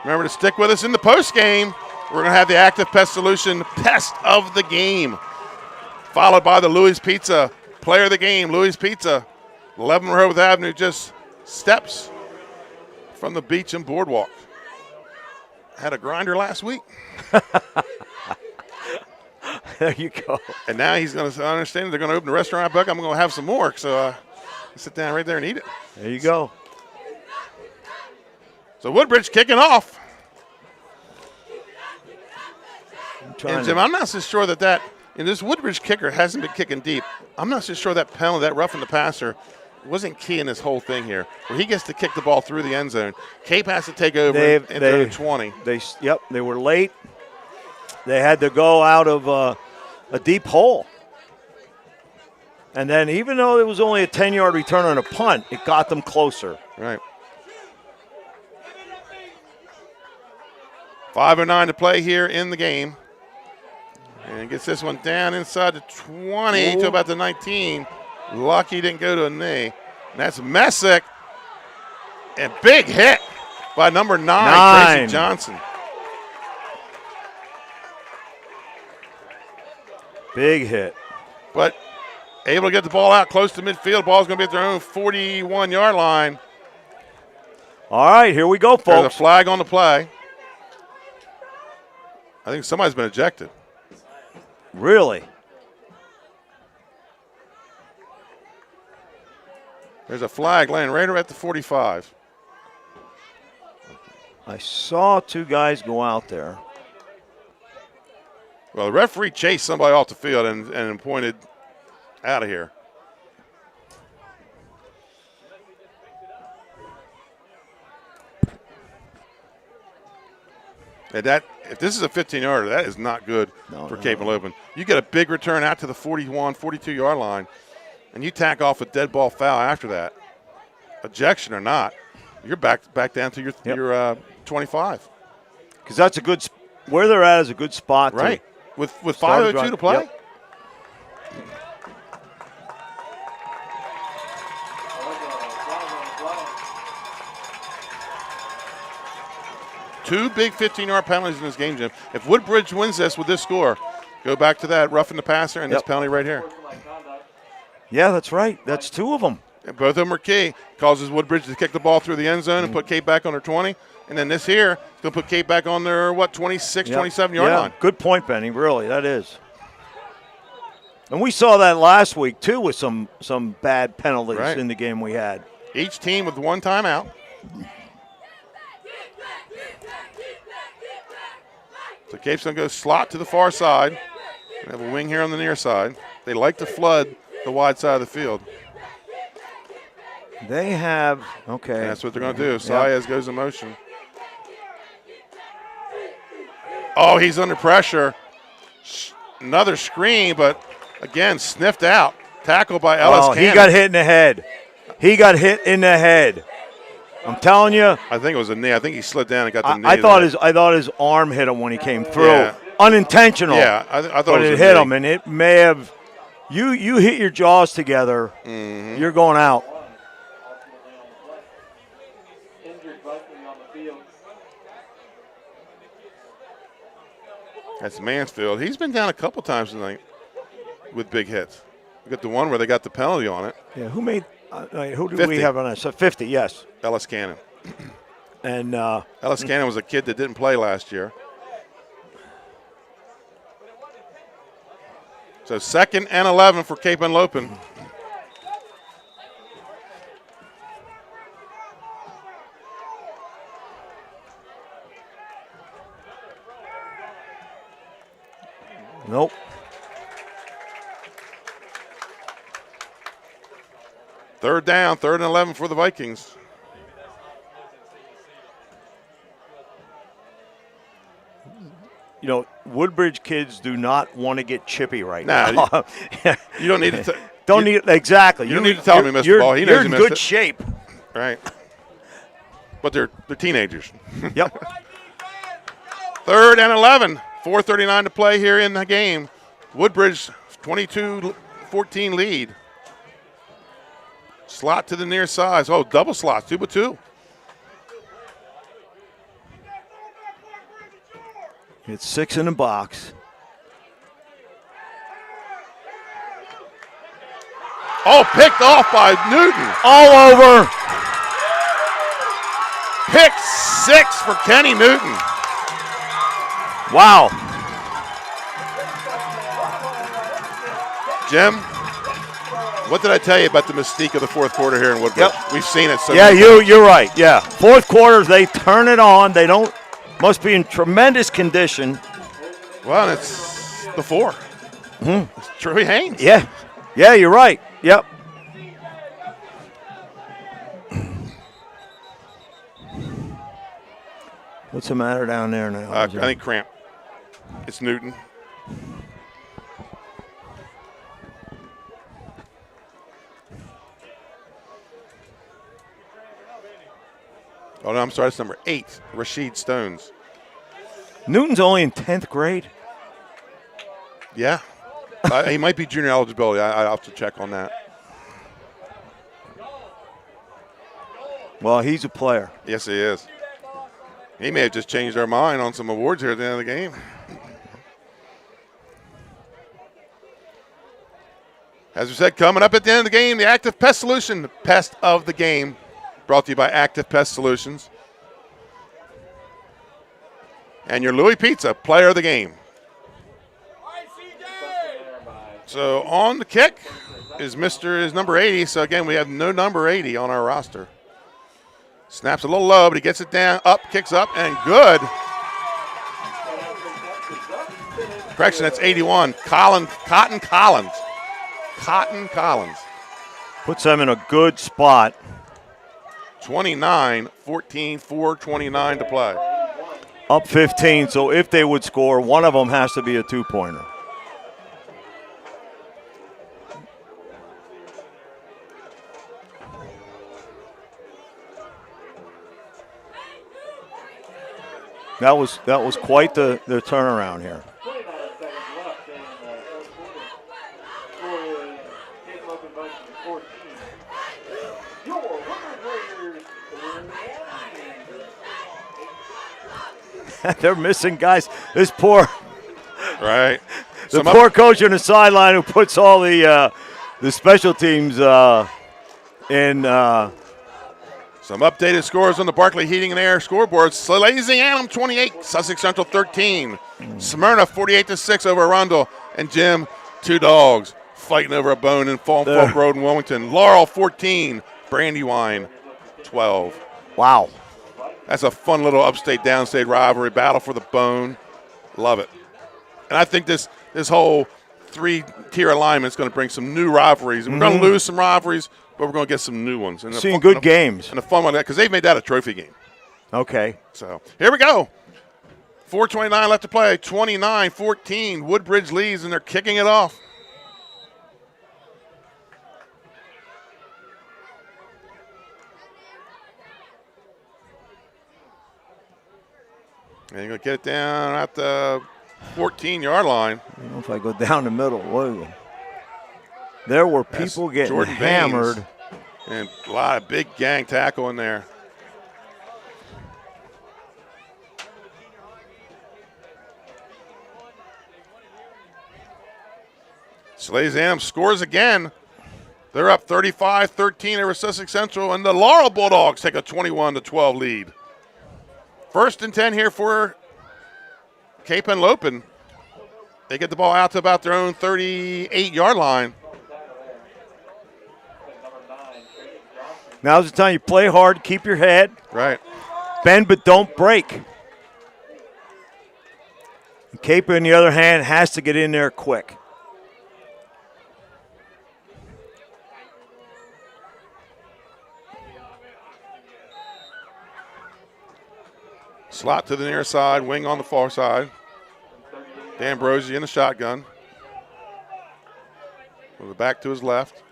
Remember to stick with us in the post game. We're going to have the Active Pest Solution Pest of the Game, followed by the Louis Pizza Player of the Game. Louis Pizza, 11 Rehoboth Avenue, just steps from the beach and boardwalk. Had a grinder last week. There you go. And now he's going to understand they're going to open a restaurant out back. I'm going to have some more. So sit down right there and eat it. There you go. So Woodbridge kicking off. And Jim, I'm not so sure that this Woodbridge kicker hasn't been kicking deep. I'm not so sure that penalty, that roughing the passer, wasn't key in this whole thing here, where he gets to kick the ball through the end zone. Cape has to take over into the 20. They were late. They had to go out of a deep hole. And then even though it was only a 10-yard return on a punt, it got them closer. Right. 5:09 to play here in the game. And gets this one down inside the 20 to about the 19. Lucky didn't go to a knee. And that's Messick. And big hit by number 9, Tracy Johnson. Big hit. But able to get the ball out close to midfield. Ball's going to be at their own 41-yard line. All right, here we go, folks. There's a flag on the play. I think somebody's been ejected. Really? There's a flag laying right at the 45. I saw two guys go out there. Well, the referee chased somebody off the field and pointed out of here. And if this is a 15-yarder, that is not good for Cape Henlopen. You get a big return out to the 41, 42-yard line, and you tack off a dead ball foul after that. Ejection or not, you're back down to your 25. Because that's a good where they're at is a good spot. Right. With 5:02 to play. Yep. Two big 15-yard penalties in this game, Jim. If Woodbridge wins this with this score, go back to that roughing the passer and this penalty right here. Yeah, that's right. That's two of them. And both of them are key. Causes Woodbridge to kick the ball through the end zone and put Cape back on their 20. And then this here is going to put Cape back on their, 26, 27-yard line. Good point, Benny. Really, that is. And we saw that last week, too, with some bad penalties in the game we had. Each team with one timeout. So Cape's going to go slot to the far side. They have a wing here on the near side. They like to flood the wide side of the field. They have, okay. And that's what they're going to do. Saez goes in motion. Oh, he's under pressure. Another screen, but again, sniffed out. Tackled by Ellis Cannon. He got hit in the head. He got hit in the head. I'm telling you. I think it was a knee. I think he slid down and got the knee. I thought his arm hit him when he came through. Yeah. Unintentional. Yeah, I thought but it hit him, and it may have. You hit your jaws together. Mm-hmm. You're going out. That's Mansfield. He's been down a couple times tonight with big hits. We got the one where they got the penalty on it. Yeah, who made? Who do 50. we have on that? So 50, yes. Ellis Cannon. And Ellis Cannon was a kid that didn't play last year. So 2nd and 11 for Cape Henlopen. Nope. Third down, 3rd and 11 for the Vikings. You know, Woodbridge kids do not want to get chippy right now. You don't need to. Exactly. You don't need to tell him he missed the ball. He knows you're he in missed good it. shape. Right. But they're teenagers. Yep. 3rd and 11. 4:39 to play here in the game. Woodbridge 22-14 lead. Slot to the near side. Oh, double slots, 2-2. It's 6 in the box. Oh, picked off by Newton. All over. Pick 6 for Kenny Newton. Wow. Jim, what did I tell you about the mystique of the fourth quarter here in Woodbridge? Yep. We've seen it so Yeah, many times. you're right. Yeah. Fourth quarter, they turn it on. They don't, must be in tremendous condition. Well, it's the 4. It's Troy Haynes. Yeah. Yeah, you're right. Yep. What's the matter down there now? I think cramp. It's Newton. Oh, no, I'm sorry. It's number 8, Rashid Stones. Newton's only in 10th grade. Yeah. He might be junior eligibility. I'll have to check on that. Well, he's a player. Yes, he is. He may have just changed our mind on some awards here at the end of the game. As we said, coming up at the end of the game, the Active Pest Solution, the pest of the game, brought to you by Active Pest Solutions. And your Louis Pizza, player of the game. So on the kick is number 80. So again, we have no number 80 on our roster. Snaps a little low, but he gets it down, up, kicks up, and good. Correction, that's 81. Cotton Collins. Puts them in a good spot. 29-14, 4:29 to play. Up 15, so if they would score, one of them has to be a two-pointer. That was quite the turnaround here. They're missing guys. This poor, right? The poor coach on the sideline who puts all the special teams in. Some updated scores on the Barclay Heating and Air scoreboard. Lazy Annam 28, Sussex Central 13. Smyrna 48-6 over Arundel. And Jim, 2 dogs fighting over a bone in Falmouth Road in Wilmington. Laurel 14, Brandywine 12. Wow. That's a fun little upstate downstate rivalry, battle for the bone. Love it. And I think this whole 3-tier alignment is going to bring some new rivalries. And we're going to lose some rivalries, but we're going to get some new ones. And seeing good games. And a fun one, because they've made that a trophy game. Okay. So here we go. 4:29 left to play. 29-14. Woodbridge leads, and they're kicking it off. And you're going to get it down at the 14-yard line. I don't know if I go down the middle. Whoa. There were people getting Jordan hammered. Baines. And a lot of big gang tackle in there. Slays Annam scores again. They're up 35-13 over Sussex Central, and the Laurel Bulldogs take a 21-12 lead. First and 10 here for Cape Henlopen. They get the ball out to about their own 38-yard line. Now's the time you play hard, keep your head. Right. Bend but don't break. Cape, on the other hand, has to get in there quick. Slot to the near side, wing on the far side. D'Ambrosi in the shotgun. With the back to his left.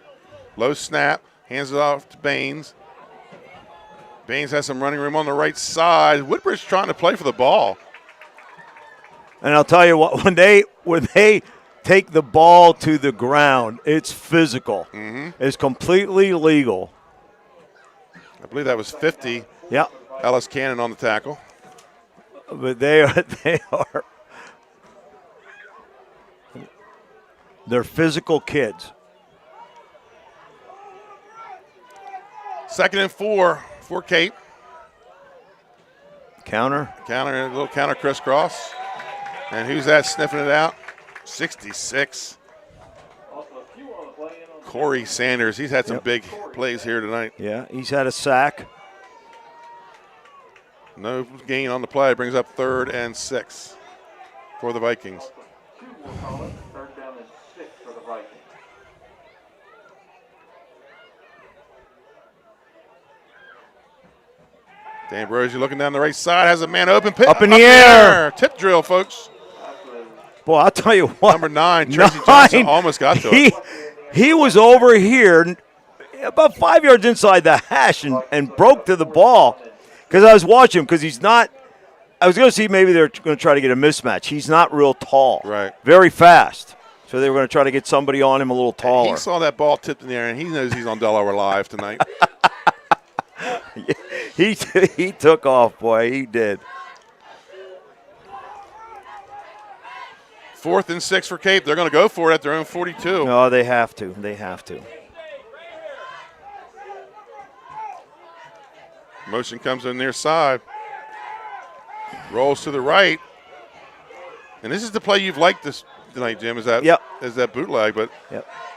Low snap, hands it off to Baines. Baines has some running room on the right side. Woodbridge trying to play for the ball. And I'll tell you what, when they take the ball to the ground, it's physical. It's completely legal. I believe that was 50. Yeah. Ellis Cannon on the tackle. But they're physical kids. 2nd and 4 for Cape. Counter, a little counter crisscross. And who's that sniffing it out? 66. Corey Sanders. He's had some big plays here tonight. Yeah, he's had a sack. No gain on the play. Brings up 3rd and 6 for the Vikings. 3rd down and 6 for the Vikings. D'Ambrosio looking down the right side, has a man open. Up in the air. Tip drill, folks. Boy, I'll tell you what. Number 9, Tracy Johnson almost got to it. He was over here about 5 yards inside the hash and broke to the ball. Because I was watching him, because he's not – I was going to see maybe they're going to try to get a mismatch. He's not real tall. Right. Very fast. So they were going to try to get somebody on him a little taller. He saw that ball tipped in the air, and he knows he's on Delaware Live tonight. He took off, boy. He did. 4th and 6 for Cape. They're going to go for it at their own 42. No, they have to. They have to. Motion comes on near side. Rolls to the right. And this is the play you've liked this tonight, Jim, is that bootleg. But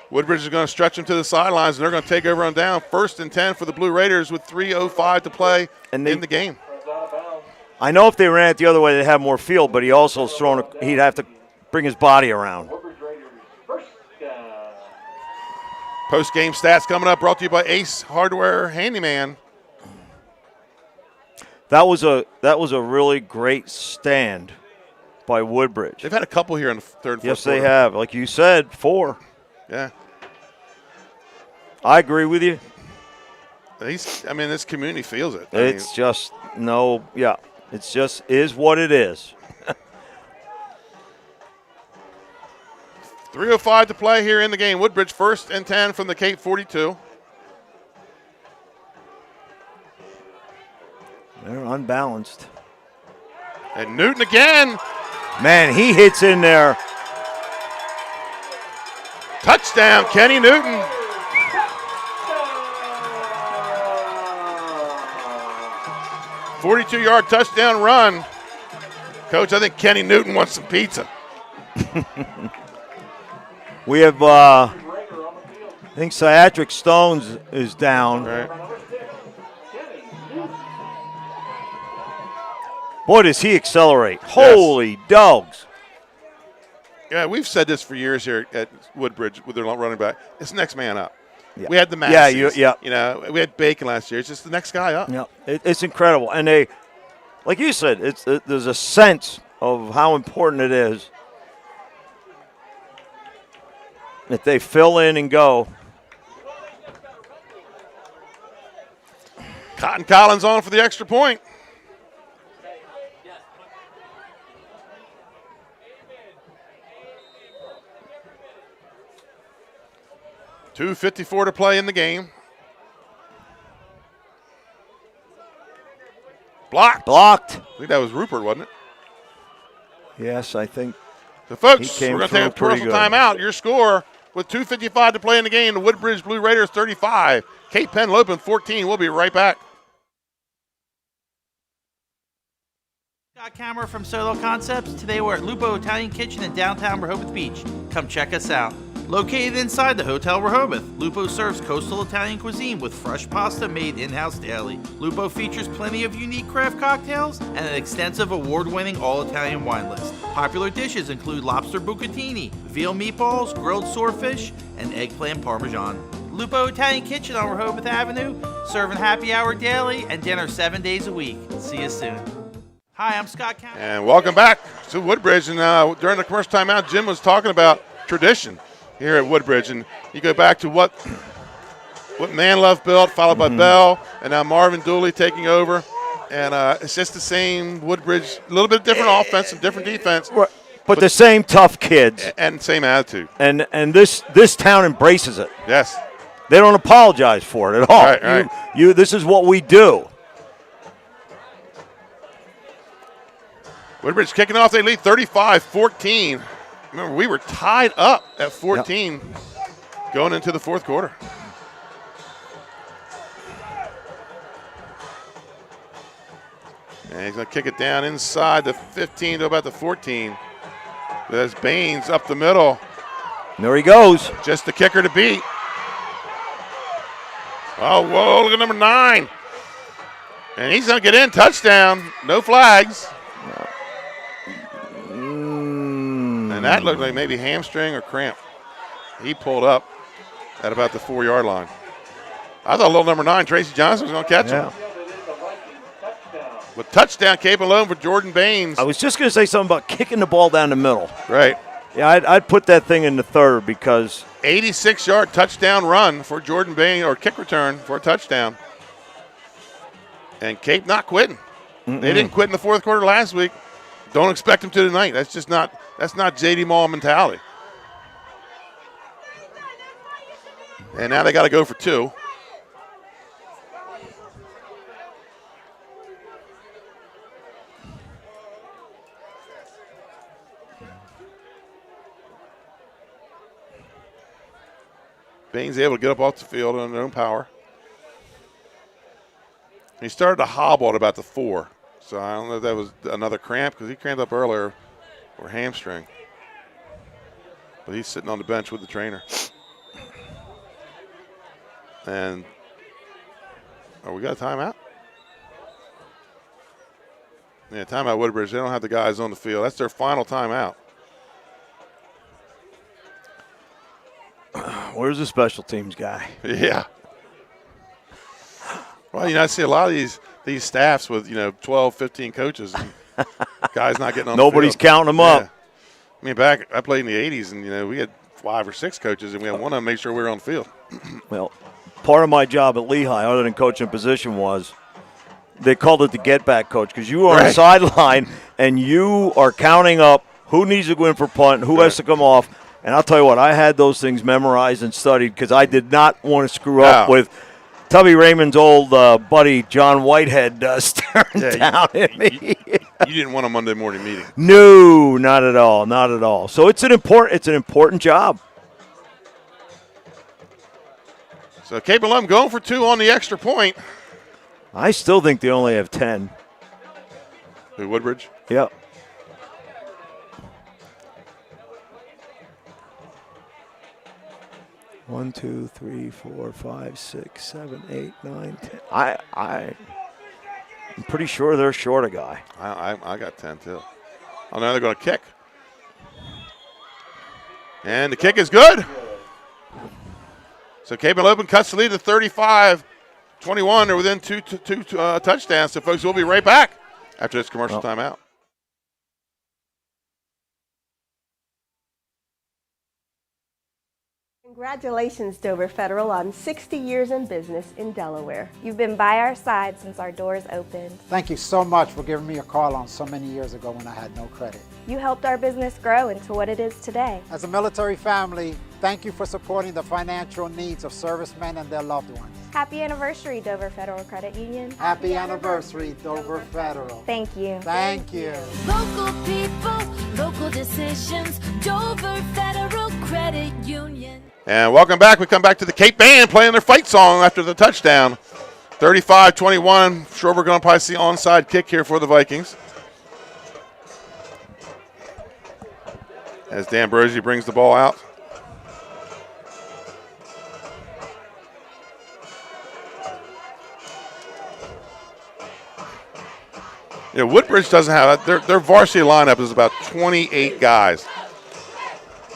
Woodbridge is going to stretch them to the sidelines, and they're going to take over on down. 1st and 10 for the Blue Raiders with 3:05 to play in the game. I know if they ran it the other way, they'd have more field, but he'd have to bring his body around. Post-game stats coming up, brought to you by Ace Hardware Handyman. That was a really great stand by Woodbridge. They've had a couple here in the 3rd and 4th Yes, they quarter. have. Like you said, 4. Yeah. I agree with you. This community feels it. It's just is what it is. 3:05 to play here in the game. Woodbridge 1st and 10 from the Cape 42. They're unbalanced. And Newton again. Man, he hits in there. Touchdown, Kenny Newton. "42-yard touchdown run." Coach, I think Kenny Newton wants some pizza. We have, I think Sciatric Stones is down. Right. Boy, does he accelerate. Holy dogs. Yeah, we've said this for years here at Woodbridge with their running back. It's next man up. Yeah. We had the Massey's. Yeah. You know, we had Bacon last year. It's just the next guy up. Yeah, it's incredible. And they, like you said, there's a sense of how important it is that they fill in and go. Cotton Collins on for the extra point. .254 to play in the game. Blocked. I think that was Rupert, wasn't it? Yes, I think. So, folks, he came we're going to take a through pretty commercial good. timeout. Your score with .255 to play in the game. The Woodbridge Blue Raiders 35. Cape Henlopen 14. We'll be right back. Scott Camera from Sodel Concepts. Today we're at Lupo Italian Kitchen in downtown Rehoboth Beach. Come check us out. Located inside the Hotel Rehoboth, Lupo serves coastal Italian cuisine with fresh pasta made in-house daily. Lupo features plenty of unique craft cocktails and an extensive award-winning all-Italian wine list. Popular dishes include lobster bucatini, veal meatballs, grilled swordfish, and eggplant parmesan. Lupo Italian Kitchen on Rehoboth Avenue, serving happy hour daily and dinner 7 days a week. See you soon. Hi, I'm Scott Camera. And welcome back to Woodbridge. And during the commercial timeout, Jim was talking about tradition here at Woodbridge. And you go back to what Manlove built, followed by Bell, and now Marvin Dooley taking over. And it's just the same Woodbridge, a little bit different offense and different defense. But the same tough kids. And same attitude. And this town embraces it. Yes. They don't apologize for it at all. Right. This is what we do. Woodbridge kicking off. They lead 35-14. Remember, we were tied up at 14 going into the fourth quarter. he's going to kick it down inside the 15 to about the 14. There's Baines up the middle. There he goes. Just the kicker to beat. Oh, whoa, look at number 9. And he's going to get in. Touchdown. No flags. And that looked like maybe hamstring or cramp. He pulled up at about the 4-yard line. I thought little number 9, Tracy Johnson, was going to catch him. With touchdown, Cape alone for Jordan Baines. I was just going to say something about kicking the ball down the middle. Right. Yeah, I'd put that thing in the third because 86-yard touchdown run for Jordan Baines, or kick return for a touchdown. And Cape not quitting. They didn't quit in the fourth quarter last week. Don't expect them to tonight. That's not J.D. Mall mentality. And now they got to go for 2. Baines able to get up off the field on their own power. He started to hobble at about the 4. So I don't know if that was another cramp because he cramped up earlier, or hamstring. But he's sitting on the bench with the trainer. And we got a timeout? Yeah, timeout Woodbridge. They don't have the guys on the field. That's their final timeout. Where's the special teams guy? Yeah. Well, I see a lot of these staffs with 12, 15 coaches, and guys not getting on. Nobody's the field. counting them up. I mean, I played in the '80s, and we had 5 or 6 coaches, and we had one of them make sure we were on the field. Well, part of my job at Lehigh, other than coaching position, was they called it the get back coach because you are on the sideline and you are counting up who needs to go in for punt, who has to come off. And I'll tell you what, I had those things memorized and studied because I did not want to screw up with Tubby Raymond's old buddy John Whitehead staring down at me. You didn't want a Monday morning meeting. No, not at all, not at all. So it's an important job. So Cape Alum going for 2 on the extra point. I still think they only have 10. Who, Woodbridge? Yep. One, 2, 3, 4, 5, 6, 7, 8, 9, 10. I'm pretty sure they're short a guy. I got 10 too. Oh, now they're going to kick. And the kick is good. So Cape Henlopen cuts the lead to 35-21. They're within two touchdowns. So, folks, we'll be right back after this commercial timeout. Congratulations, Dover Federal, on 60 years in business in Delaware. You've been by our side since our doors opened. Thank you so much for giving me a call on so many years ago when I had no credit. You helped our business grow into what it is today. As a military family, thank you for supporting the financial needs of servicemen and their loved ones. Happy anniversary, Dover Federal Credit Union. Happy anniversary, Dover Federal. Thank you. Thank you. Local people, local decisions, Dover Federal Credit Union. And welcome back. We come back to the Cape Band playing their fight song after the touchdown. 35-21. Sure, we're going to probably see onside kick here for the Vikings. As D'Ambrosi brings the ball out. Woodbridge doesn't have that. Their varsity lineup is about 28 guys.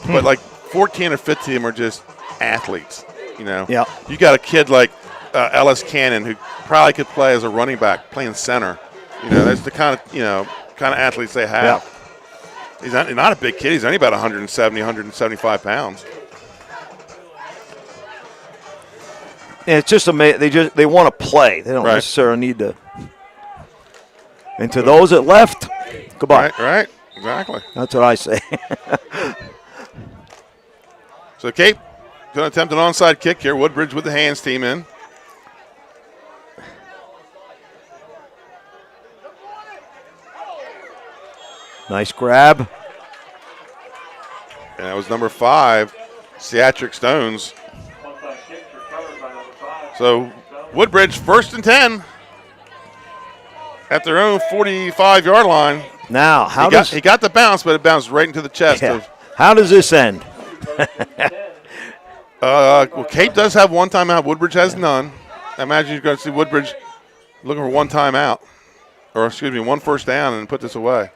But like 14 or 15 of them are just athletes, Yeah. You got a kid like Ellis Cannon who probably could play as a running back, playing center. That's the kind of athletes they have. Yeah. He's not a big kid. He's only about 170, 175 pounds. Yeah, it's just amazing. They want to play. They don't necessarily need to. And to those that left, goodbye. Right, exactly. That's what I say. So Cape going to attempt an onside kick here. Woodbridge with the hands team in. Nice grab. And that was number 5, Seatric Stones. So Woodbridge 1st and 10 at their own 45-yard line. Now, he got the bounce, but it bounced right into the chest. How does this end? Well, Cape does have one timeout. Woodbridge has none. I imagine you're going to see Woodbridge looking for one timeout, or excuse me, one first down and put this away.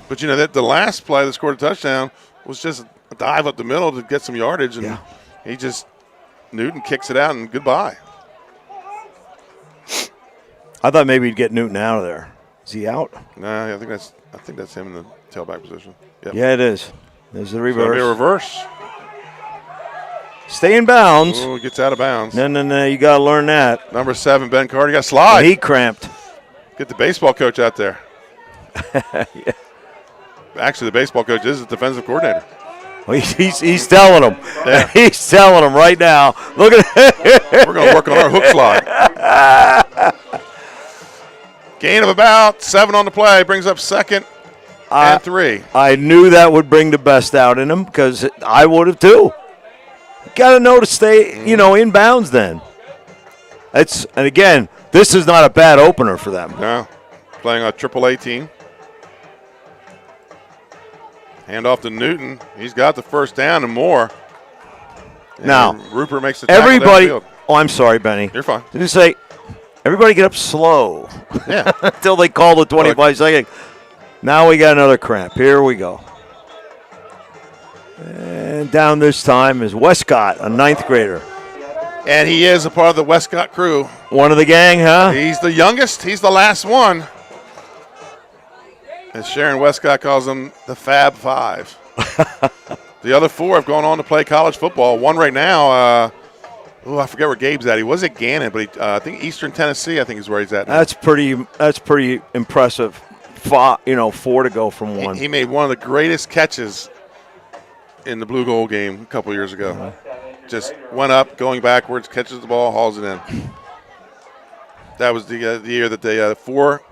But, you know, that the last play that scored a touchdown was just a dive up the middle to get some yardage, and Newton kicks it out and goodbye. I thought maybe he'd get Newton out of there. Is he out? No, I think that's him in the tailback position. Yep. Yeah, it is. There's the reverse. So it'll be a reverse. Stay in bounds. Oh, gets out of bounds. No. You got to learn that. Number 7, Ben Carter. You got to slide. He cramped. Get the baseball coach out there. Yeah. Actually, the baseball coach is the defensive coordinator. Well, he's telling him. Yeah. He's telling him right now. Look at it. We're going to work on our hook slide. Gain of about 7 on the play. Brings up 2nd and 3. I knew that would bring the best out in him because I would have too. Got to know to stay, in bounds then. And again, this is not a bad opener for them. No. Playing a AAA team. Hand off to Newton. He's got the first down and more. And now, Rupert makes the tackle everybody. downfield. Oh, I'm sorry, Benny. You're fine. Did you say everybody get up slow? Yeah. Until they call the 25-second. Now we got another cramp. Here we go. And down this time is Westcott, a 9th grader. And he is a part of the Westcott crew. One of the gang, huh? He's the youngest. He's the last one. As Sharon Westcott calls them, the Fab Five. The other 4 have gone on to play college football. One right now, I forget where Gabe's at. He was at Gannon, but I think Eastern Tennessee, I think is where he's at now. That's pretty impressive. 4 to go from 1. He made one of the greatest catches in the Blue Gold game a couple years ago. Just went up, going backwards, catches the ball, hauls it in. That was the year that they 4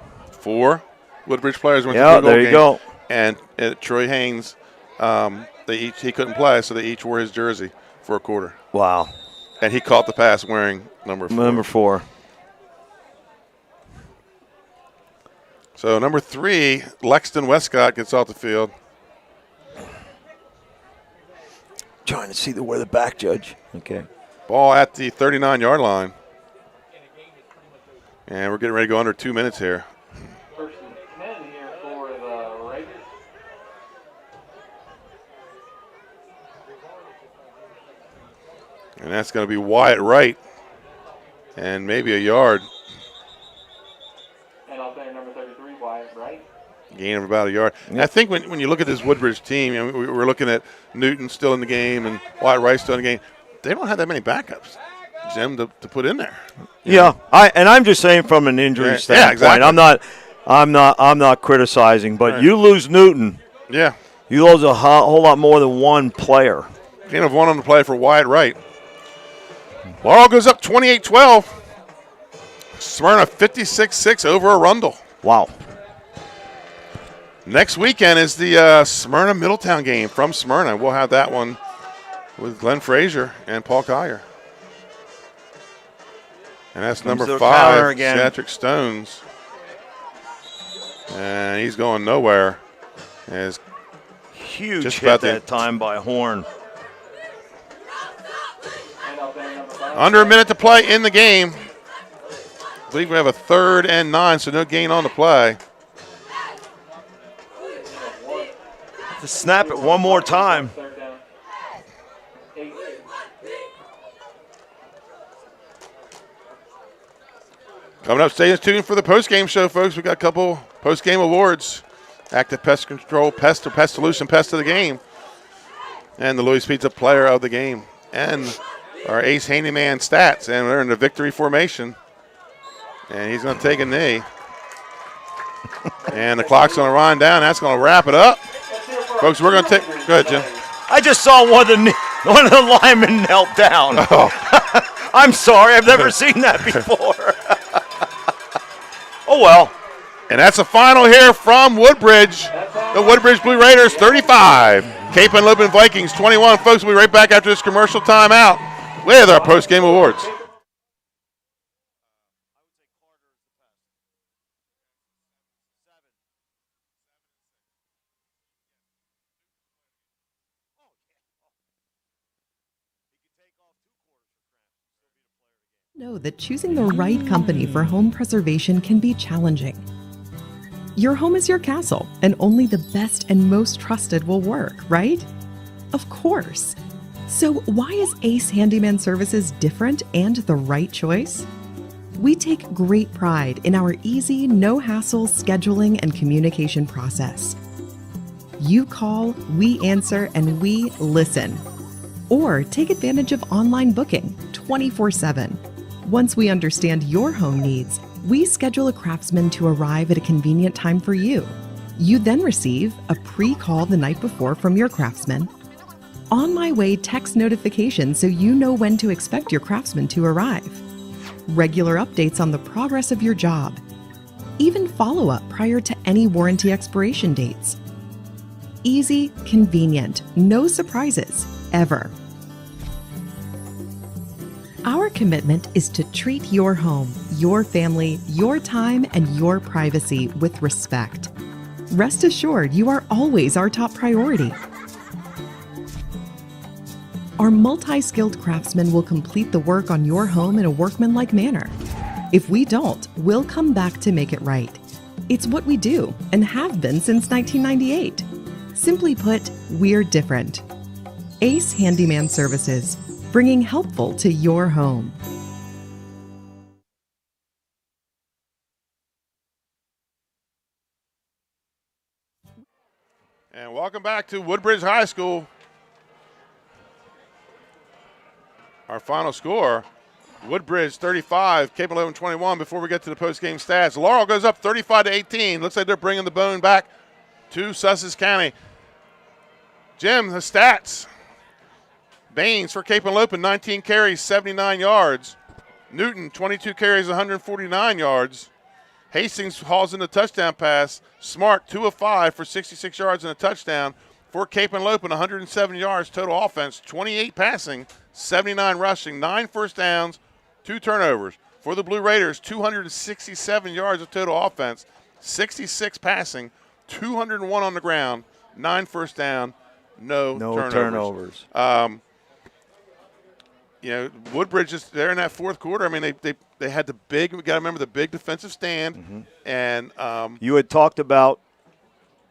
Woodbridge players went to the Blue Gold there you game. go. And Troy Haynes, he couldn't play, so they each wore his jersey for a quarter. Wow. And he caught the pass wearing number 4. Number 4. So number 3, Lexton Westcott gets off the field. Trying to see where the back judge. Okay. Ball at the 39-yard line. And we're getting ready to go under 2 minutes here. First and 10 here for the Raiders. And that's going to be Wyatt Wright. And maybe a yard. And out there, number 33, Wyatt Wright. Gain of about a yard. And I think when you look at this Woodbridge team, we're looking at Newton still in the game and Wyatt Wright still in the game. They don't have that many backups, Jim, to put in there. Yeah, I'm just saying from an injury standpoint. Yeah, exactly. I'm not criticizing, but Right. you lose Newton. Yeah. You lose a whole lot more than one player. Gain of 1 on the play for Wyatt Wright. Ball goes up 28-12. Smyrna 56-6 over Arundel. Wow. Next weekend is the Smyrna Middletown game from Smyrna. We'll have that one with Glenn Frazier and Paul Collier. And that's number 5, Patrick Stones. And he's going nowhere. As Huge just hit about that time by Horn. Under a minute to play in the game. I believe we have a 3rd and 9, so no gain on the play. To snap it one more time. Coming up, stay tuned for the post-game show, folks. We got a couple post-game awards. Active Pest Control, Pest or Pest Solution, Pest of the Game. And the Louis Pizza Player of the Game. And our Ace Handyman stats. And they're in the victory formation. And he's going to take a knee. And the clock's going to wind down. That's going to wrap it up. Folks, we're going to take – go ahead, Jim. I just saw one of the linemen knelt down. Oh. I'm sorry. I've never seen that before. Oh, well. And that's the final here from Woodbridge. The Woodbridge Blue Raiders 35. Cape and Henlopen Vikings 21. Folks, we'll be right back after this commercial timeout. with our post-game awards. Know that choosing the right company for home preservation can be challenging. Your home is your castle, and only the best and most trusted will work, right? Of course. So why is Ace Handyman Services different and the right choice? We take great pride in our easy, no-hassle scheduling and communication process. You call, we answer, and we listen. Or take advantage of online booking 24/7. Once we understand your home needs, we schedule a craftsman to arrive at a convenient time for you. You then receive a pre-call the night before from your craftsman. On my way text notification so you know when to expect your craftsman to arrive. Regular updates on the progress of your job. Even follow-up prior to any warranty expiration dates. Easy, convenient, no surprises, ever. Our commitment is to treat your home, your family, your time, and your privacy with respect. Rest assured, you are always our top priority. Our multi-skilled craftsmen will complete the work on your home in a workmanlike manner. If we don't, we'll come back to make it right. It's what we do and have been since 1998. Simply put, we're different. Ace Handyman Services, bringing helpful to your home. And welcome back to Woodbridge High School. Our final score, Woodbridge 35, Cape 11 21. Before we get to the post-game stats, Laurel goes up 35-18. Looks like they're bringing the bone back to Sussex County. Jim, the stats. Baines for Cape Henlopen, 19 carries, 79 yards. Newton, 22 carries, 149 yards. Hastings hauls in the touchdown pass. Smart, 2 of 5 for 66 yards and a touchdown. For Cape Henlopen, 107 yards total offense, 28 passing, 79 rushing, 9 first downs, 2 turnovers. For the Blue Raiders, 267 yards of total offense, 66 passing, 201 on the ground, 9 first down, no turnovers. Woodbridge is there in that fourth quarter. I mean, they had the big. We got to remember the big defensive stand, and you had talked about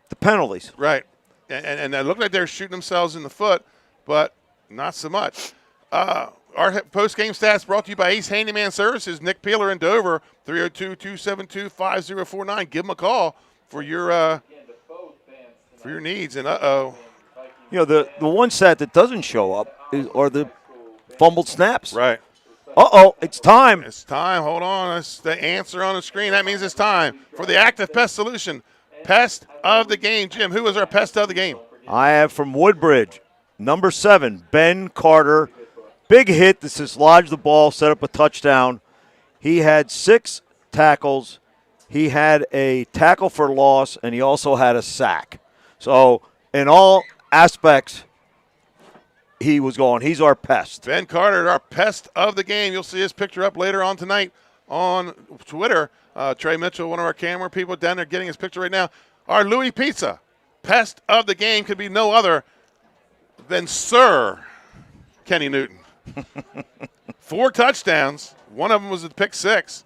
the penalties, right? And it looked like they were shooting themselves in the foot, but not so much. Our post-game stats brought to you by Ace Handyman Services. Nick Peeler in Dover, 302-272-5049. Give them a call for your needs. And the one stat that doesn't show up are the fumbled snaps. Right. It's time. It's time. Hold on. That's the answer on the screen. That means it's time for the Active Pest Solution. Pest of the game. Jim, who is our pest of the game? I have from Woodbridge, number 7, Ben Carter. Big hit that dislodged the ball, set up a touchdown. He had 6 tackles. He had a tackle for loss, and he also had a sack. So in all aspects, he was going. He's our pest. Ben Carter, our pest of the game. You'll see his picture up later on tonight on Twitter. Trey Mitchell, one of our camera people down there getting his picture right now. Our Louis Pizza, pest of the game, could be no other than Sir Kenny Newton. 4 touchdowns. One of them was a pick 6.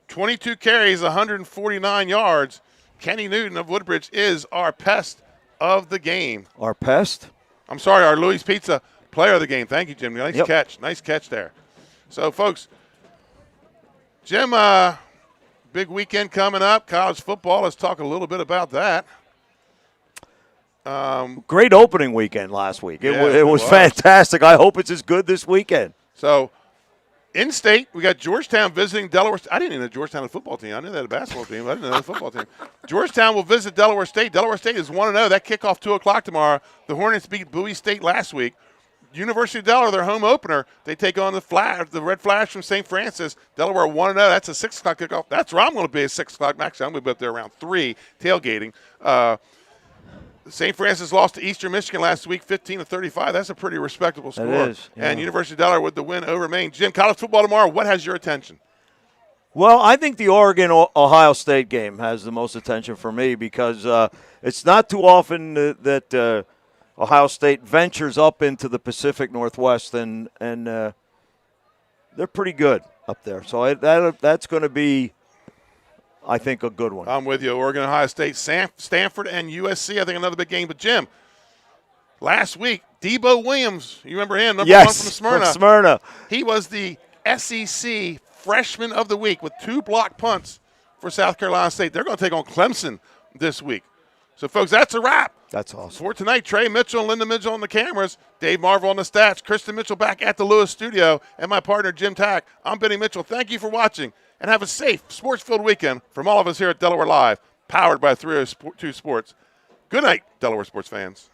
22 carries, 149 yards. Kenny Newton of Woodbridge is our pest of the game. Our pest? I'm sorry, our Louis Pizza player of the game. Thank you, Jim. Nice catch. Nice catch there. So, folks, Jim, big weekend coming up, college football. Let's talk a little bit about that. Great opening weekend last week. It was fantastic. I hope it's as good this weekend. So, in state, we got Georgetown visiting Delaware. I didn't even know Georgetown had a football team. I knew they had a basketball team. I didn't know they had a football team. Georgetown will visit Delaware State. Delaware State is 1-0. That kickoff 2 o'clock tomorrow. The Hornets beat Bowie State last week. University of Delaware, their home opener, they take on the Red Flash from St. Francis. Delaware 1-0. That's a 6 o'clock kickoff. That's where I'm going to be at 6 o'clock. Actually, I'm going to be up there around 3 tailgating. St. Francis lost to Eastern Michigan last week, 15-35. That's a pretty respectable score. It is. Yeah. And University of Delaware with the win over Maine. Jim, college football tomorrow. What has your attention? Well, I think the Oregon-Ohio State game has the most attention for me because it's not too often that Ohio State ventures up into the Pacific Northwest, and they're pretty good up there. So that's going to be, I think, a good one. I'm with you. Oregon, Ohio State, Stanford, and USC. I think another big game. But, Jim, last week, Debo Williams, you remember him, number 1 from Smyrna. From Smyrna. He was the SEC Freshman of the Week with 2 blocked punts for South Carolina State. They're going to take on Clemson this week. So, folks, that's a wrap. That's awesome. For tonight, Trey Mitchell and Linda Mitchell on the cameras, Dave Marvel on the stats, Kristen Mitchell back at the Lewis studio, and my partner, Jim Tack. I'm Benny Mitchell. Thank you for watching, and have a safe, sports-filled weekend from all of us here at Delaware Live, powered by 302 Sports. Good night, Delaware sports fans.